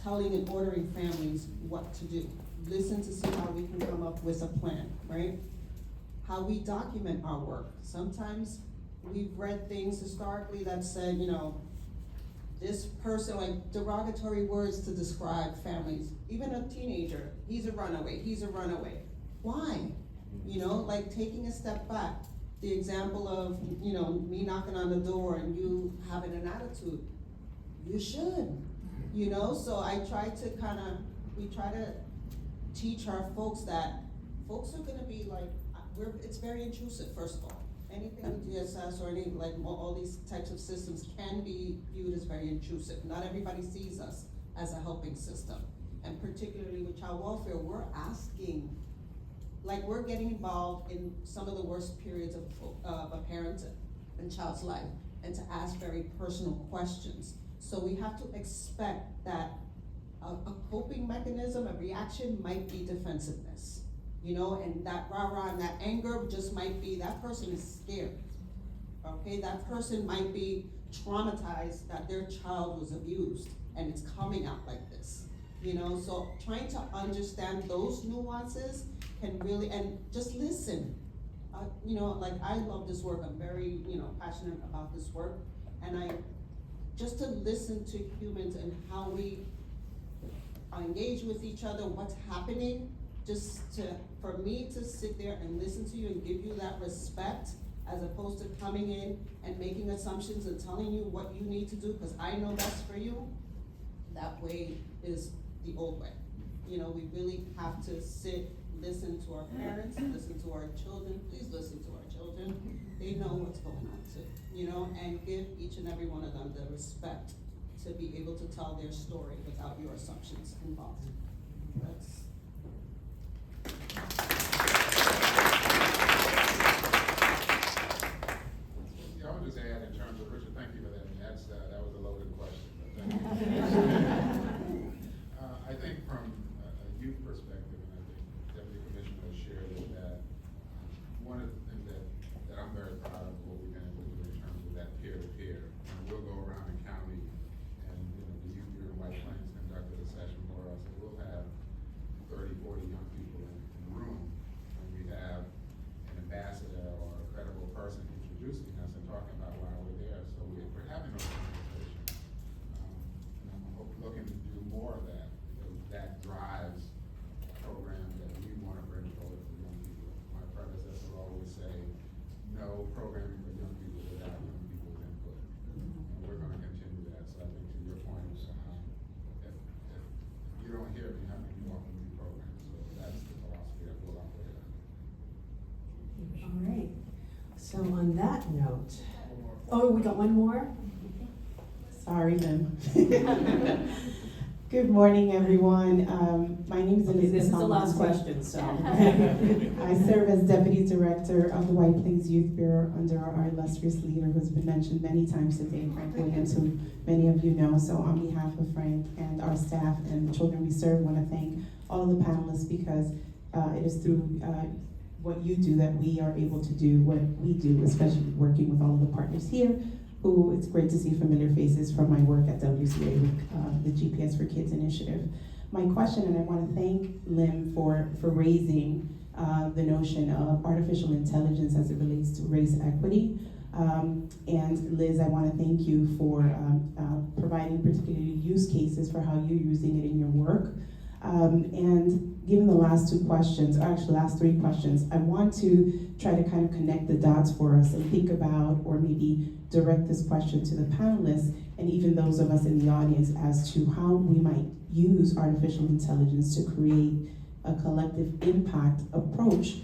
telling and ordering families what to do. Listen to see how we can come up with a plan, right? How we document our work. Sometimes we've read things historically that said, you know, this person, like derogatory words to describe families. Even a teenager, he's a runaway, he's a runaway. Why? You know, like taking a step back. The example of, you know, me knocking on the door and you having an attitude. You should, you know? So I try to we try to teach our folks that folks are gonna be like, it's very intrusive, first of all. Anything with DSS or any, like all these types of systems can be viewed as very intrusive. Not everybody sees us as a helping system. And particularly with child welfare, we're asking, like we're getting involved in some of the worst periods of a parent and child's life, and to ask very personal questions. So we have to expect that a coping mechanism, a reaction might be defensiveness. You know, and that rah-rah and that anger just might be, that person is scared, okay? That person might be traumatized that their child was abused and it's coming out like this, you know? So trying to understand those nuances can really, and just listen. You know, like I love this work, I'm very, you know, passionate about this work, and just to listen to humans and how we engage with each other, what's happening, for me to sit there and listen to you and give you that respect, as opposed to coming in and making assumptions and telling you what you need to do, because I know best for you, that way is the old way. You know, we really have to sit, listen to our parents, listen to our children, please listen to our children. They know what's going on too, you know, and give each and every one of them the respect to be able to tell their story without your assumptions involved. That's Yeah, I would just add in terms of, Richard, thank you for that. I mean, that was a loaded question, but thank you. I think from a youth perspective, and I think Deputy Commissioner has shared it, that one of the things that I'm very proud of what we've been able to do in terms of that peer-to-peer. And we'll go around the county, and you know, the youth here in White Plains conducted a session for us, and we'll have 30, 40 young people in the room, and we have an ambassador or a credible person introducing us and talking about why we're there. So we're having those conversations. And I'm looking to do more of that, because that drives programs programming for young people without young people's input. And we're gonna continue that, so I think to your point, if you don't hear me, how many more can we program? So that's the philosophy that we'll operate on. All right, so on that note, oh, we got one more? Sorry, Lynn. Good morning, everyone. My name is Elizabeth. This is the last Almonte. question, so. I serve as Deputy Director of the White Plains Youth Bureau under our illustrious leader who's been mentioned many times today, Frank Williams, who many of you know. So on behalf of Frank and our staff and the children we serve, I want to thank all of the panelists because it is through what you do that we are able to do what we do, especially working with all of the partners here, who it's great to see familiar faces from my work at WCA with the GPS for Kids initiative. My question, and I want to thank Lim for raising the notion of artificial intelligence as it relates to race equity. And Liz, I want to thank you for providing particularly use cases for how you're using it in your work. And given the last two questions, or actually last three questions, I want to try to kind of connect the dots for us and think about, or maybe direct this question to the panelists and even those of us in the audience as to how we might use artificial intelligence to create a collective impact approach,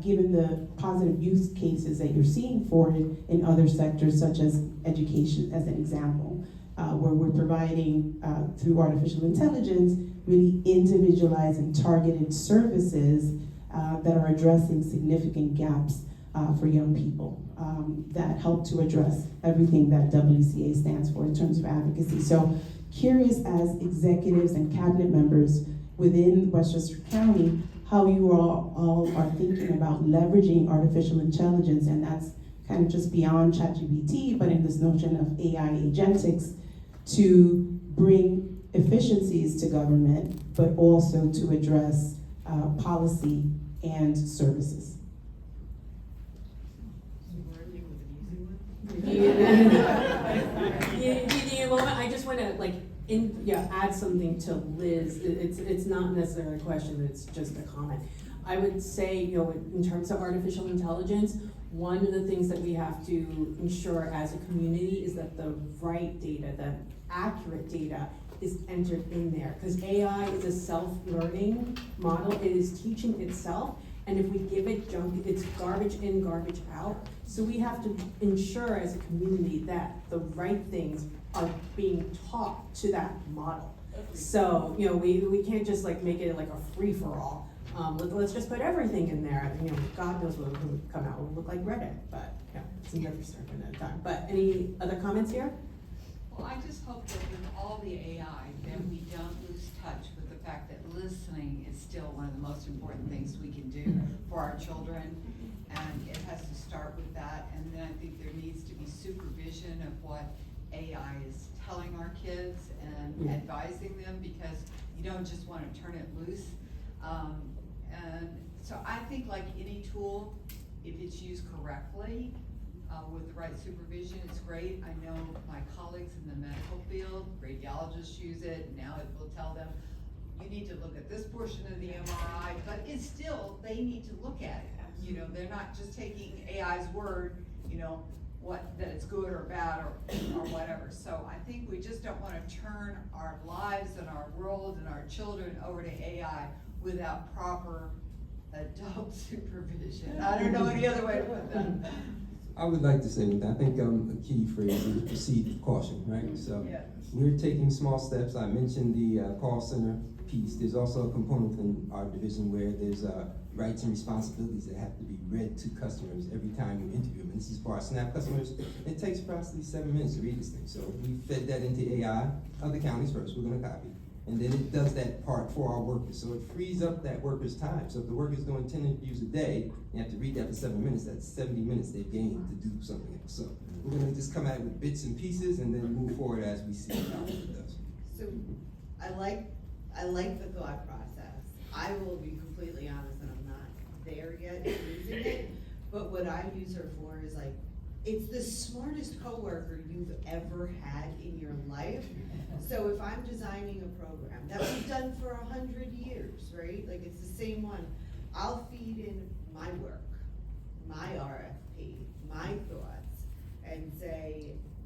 given the positive use cases that you're seeing for it in other sectors, such as education, as an example, where we're providing, through artificial intelligence, really individualized and targeted services that are addressing significant gaps for young people that help to address everything that WCA stands for in terms of advocacy. So curious as executives and cabinet members within Westchester County, how you all are thinking about leveraging artificial intelligence, and that's kind of just beyond ChatGPT, but in this notion of AI agentics to bring efficiencies to government, but also to address policy and services. I just want to add something to Liz. It's not necessarily a question, it's just a comment. I would say, in terms of artificial intelligence, one of the things that we have to ensure as a community is that the right data, the accurate data is entered in there. Because AI is a self-learning model. It is teaching itself. And if we give it junk, it's garbage in, garbage out. So we have to ensure as a community that the right things are being taught to that model. So, we can't just make it like a free-for-all. Let's just put everything in there. God knows what will come out. It will look like Reddit, but it's never starting at a time. But any other comments here? Well, I just hope that with all the AI, that we don't lose touch with the fact that listening is still one of the most important things we can do for our children. And it has to start with that. And then I think there needs to be supervision of what AI is telling our kids and advising them, because you don't just want to turn it loose. And so I think like any tool, if it's used correctly, with the right supervision, it's great. I know my colleagues in the medical field, radiologists use it, now it will tell them, you need to look at this portion of the MRI, but it's still, they need to look at it. They're not just taking AI's word, that it's good or bad or whatever. So I think we just don't want to turn our lives and our world and our children over to AI without proper adult supervision. I don't know any other way to put that. I would like to say that I think a key phrase is proceed with caution, right? So we're taking small steps. I mentioned the call center piece. There's also a component in our division where there's rights and responsibilities that have to be read to customers every time you interview them. And this is for our SNAP customers. It takes approximately 7 minutes to read this thing. So we fed that into AI. Other counties first, we're gonna copy. And then it does that part for our workers. So it frees up that worker's time. So if the worker's doing 10 interviews a day, you have to read that for 7 minutes, that's 70 minutes they've gained to do something else. So we're gonna just come at it with bits and pieces and then move forward as we see how it does. So I like the thought process. I will be completely honest that I'm not there yet using it, but what I use her for is it's the smartest coworker you've ever had in your life. So if I'm designing a program that we've done for 100 years, right? It's the same one. I'll feed in my work, my RFP,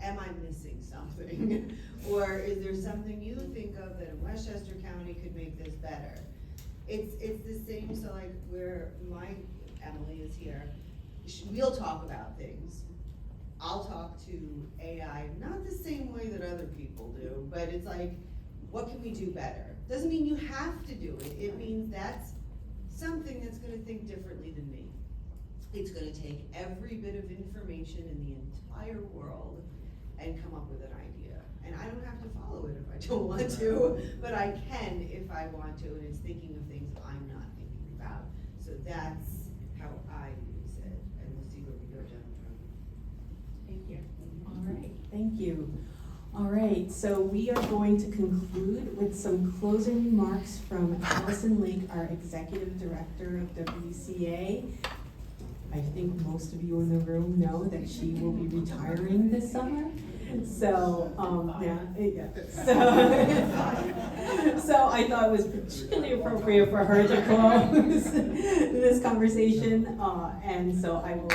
am I missing something? Or is there something you think of that in Westchester County could make this better? It's the same, so like where Emily is here, we'll talk about things. I'll talk to AI, not the same way that other people do, but it's like, what can we do better? Doesn't mean you have to do it. It means that's something that's gonna think differently than me. It's gonna take every bit of information in the entire world and come up with an idea. And I don't have to follow it if I don't want to, but I can if I want to, and it's thinking of things I'm not thinking about. So that's how I use it, and we'll see where we go down the road. Thank you. All right, thank you. All right, so we are going to conclude with some closing remarks from Allison Lake, our Executive Director of WCA. I think most of you in the room know that she will be retiring this summer. So, so I thought it was particularly appropriate for her to close this conversation, and so I will.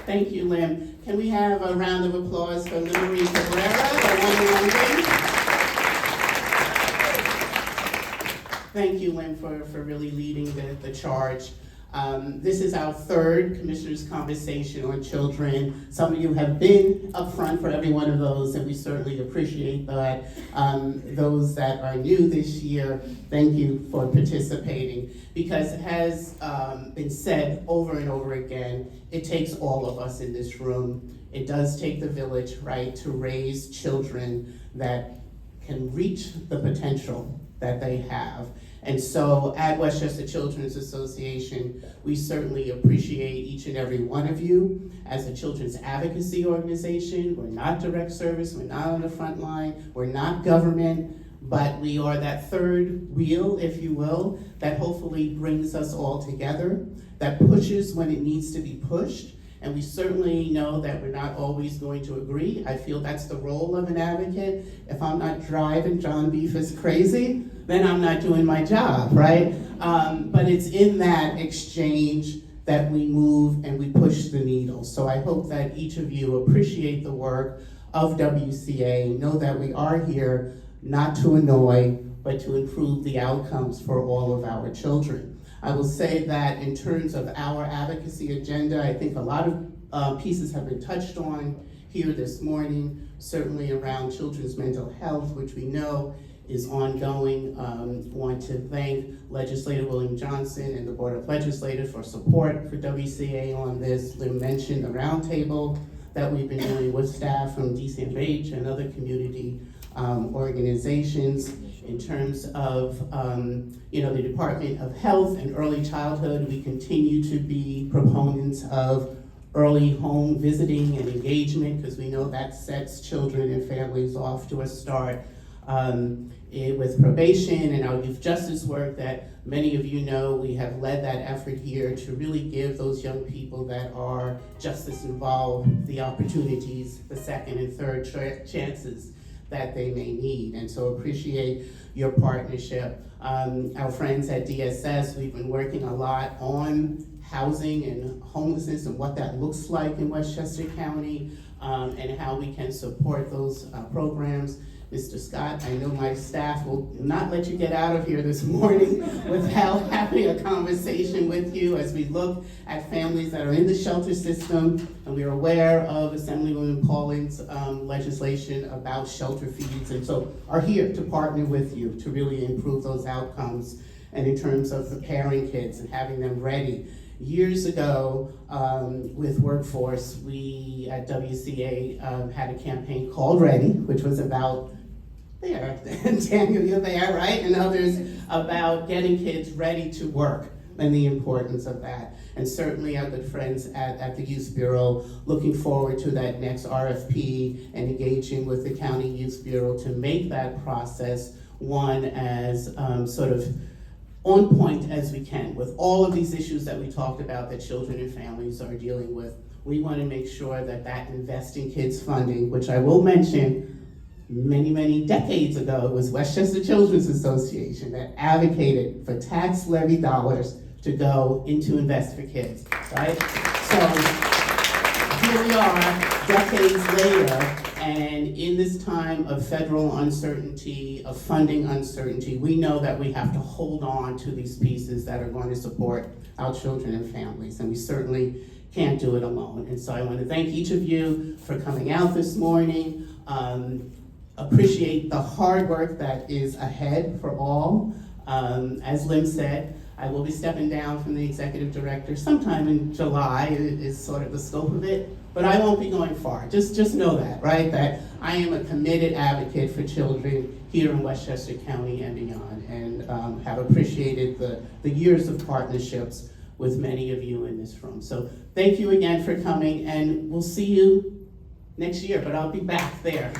Thank you, Lynn. Can we have a round of applause for Lynn Marie Cabrera, the one and only? Thank you, Lynn, for really leading the charge. This is our third Commissioner's Conversation on Children. Some of you have been up front for every one of those, and we certainly appreciate that. Those that are new this year, thank you for participating. Because it has been said over and over again, it takes all of us in this room. It does take the village, right, to raise children that can reach the potential that they have. And so at Westchester Children's Association, we certainly appreciate each and every one of you. As a children's advocacy organization, we're not direct service, we're not on the front line, we're not government, but we are that third wheel, if you will, that hopefully brings us all together, that pushes when it needs to be pushed. And we certainly know that we're not always going to agree. I feel that's the role of an advocate. If I'm not driving John Beef is crazy, then I'm not doing my job, right? But it's in that exchange that we move and we push the needle. So I hope that each of you appreciate the work of WCA, know that we are here not to annoy, but to improve the outcomes for all of our children. I will say that in terms of our advocacy agenda, I think a lot of pieces have been touched on here this morning, certainly around children's mental health, which we know is ongoing. Want to thank Legislator William Johnson and the Board of Legislators for support for WCA on this. Lynn mentioned the roundtable that we've been doing with staff from DCMH and other community organizations. In terms of the Department of Health and Early Childhood, we continue to be proponents of early home visiting and engagement, because we know that sets children and families off to a start. With probation and our youth justice work that many of you know, we have led that effort here to really give those young people that are justice involved the opportunities, the second and third chances that they may need. And so appreciate your partnership. Our friends at DSS, we've been working a lot on housing and homelessness and what that looks like in Westchester County, and how we can support those programs. Mr. Scott, I know my staff will not let you get out of here this morning without having a conversation with you as we look at families that are in the shelter system, and we are aware of Assemblywoman Pauling's legislation about shelter fees, and so are here to partner with you to really improve those outcomes, and in terms of preparing kids and having them ready. Years ago, with Workforce, we at WCA had a campaign called Ready, which was about Daniel, you're there, right? And others, about getting kids ready to work and the importance of that. And certainly our good friends at the Youth Bureau, looking forward to that next RFP and engaging with the County Youth Bureau to make that process one as sort of on point as we can with all of these issues that we talked about that children and families are dealing with. We want to make sure that that Invest in Kids funding, which I will mention, many decades ago, it was Westchester Children's Association that advocated for tax levy dollars to go into Invest for Kids, right? So here we are, decades later, and in this time of federal uncertainty, of funding uncertainty, we know that we have to hold on to these pieces that are going to support our children and families, and we certainly can't do it alone. And so I want to thank each of you for coming out this morning. Appreciate the hard work that is ahead for all. As Lim said, I will be stepping down from the executive director sometime in July, is sort of the scope of it, but I won't be going far. Just know that, right? That I am a committed advocate for children here in Westchester County and beyond, and have appreciated the years of partnerships with many of you in this room. So thank you again for coming, and we'll see you next year, but I'll be back there.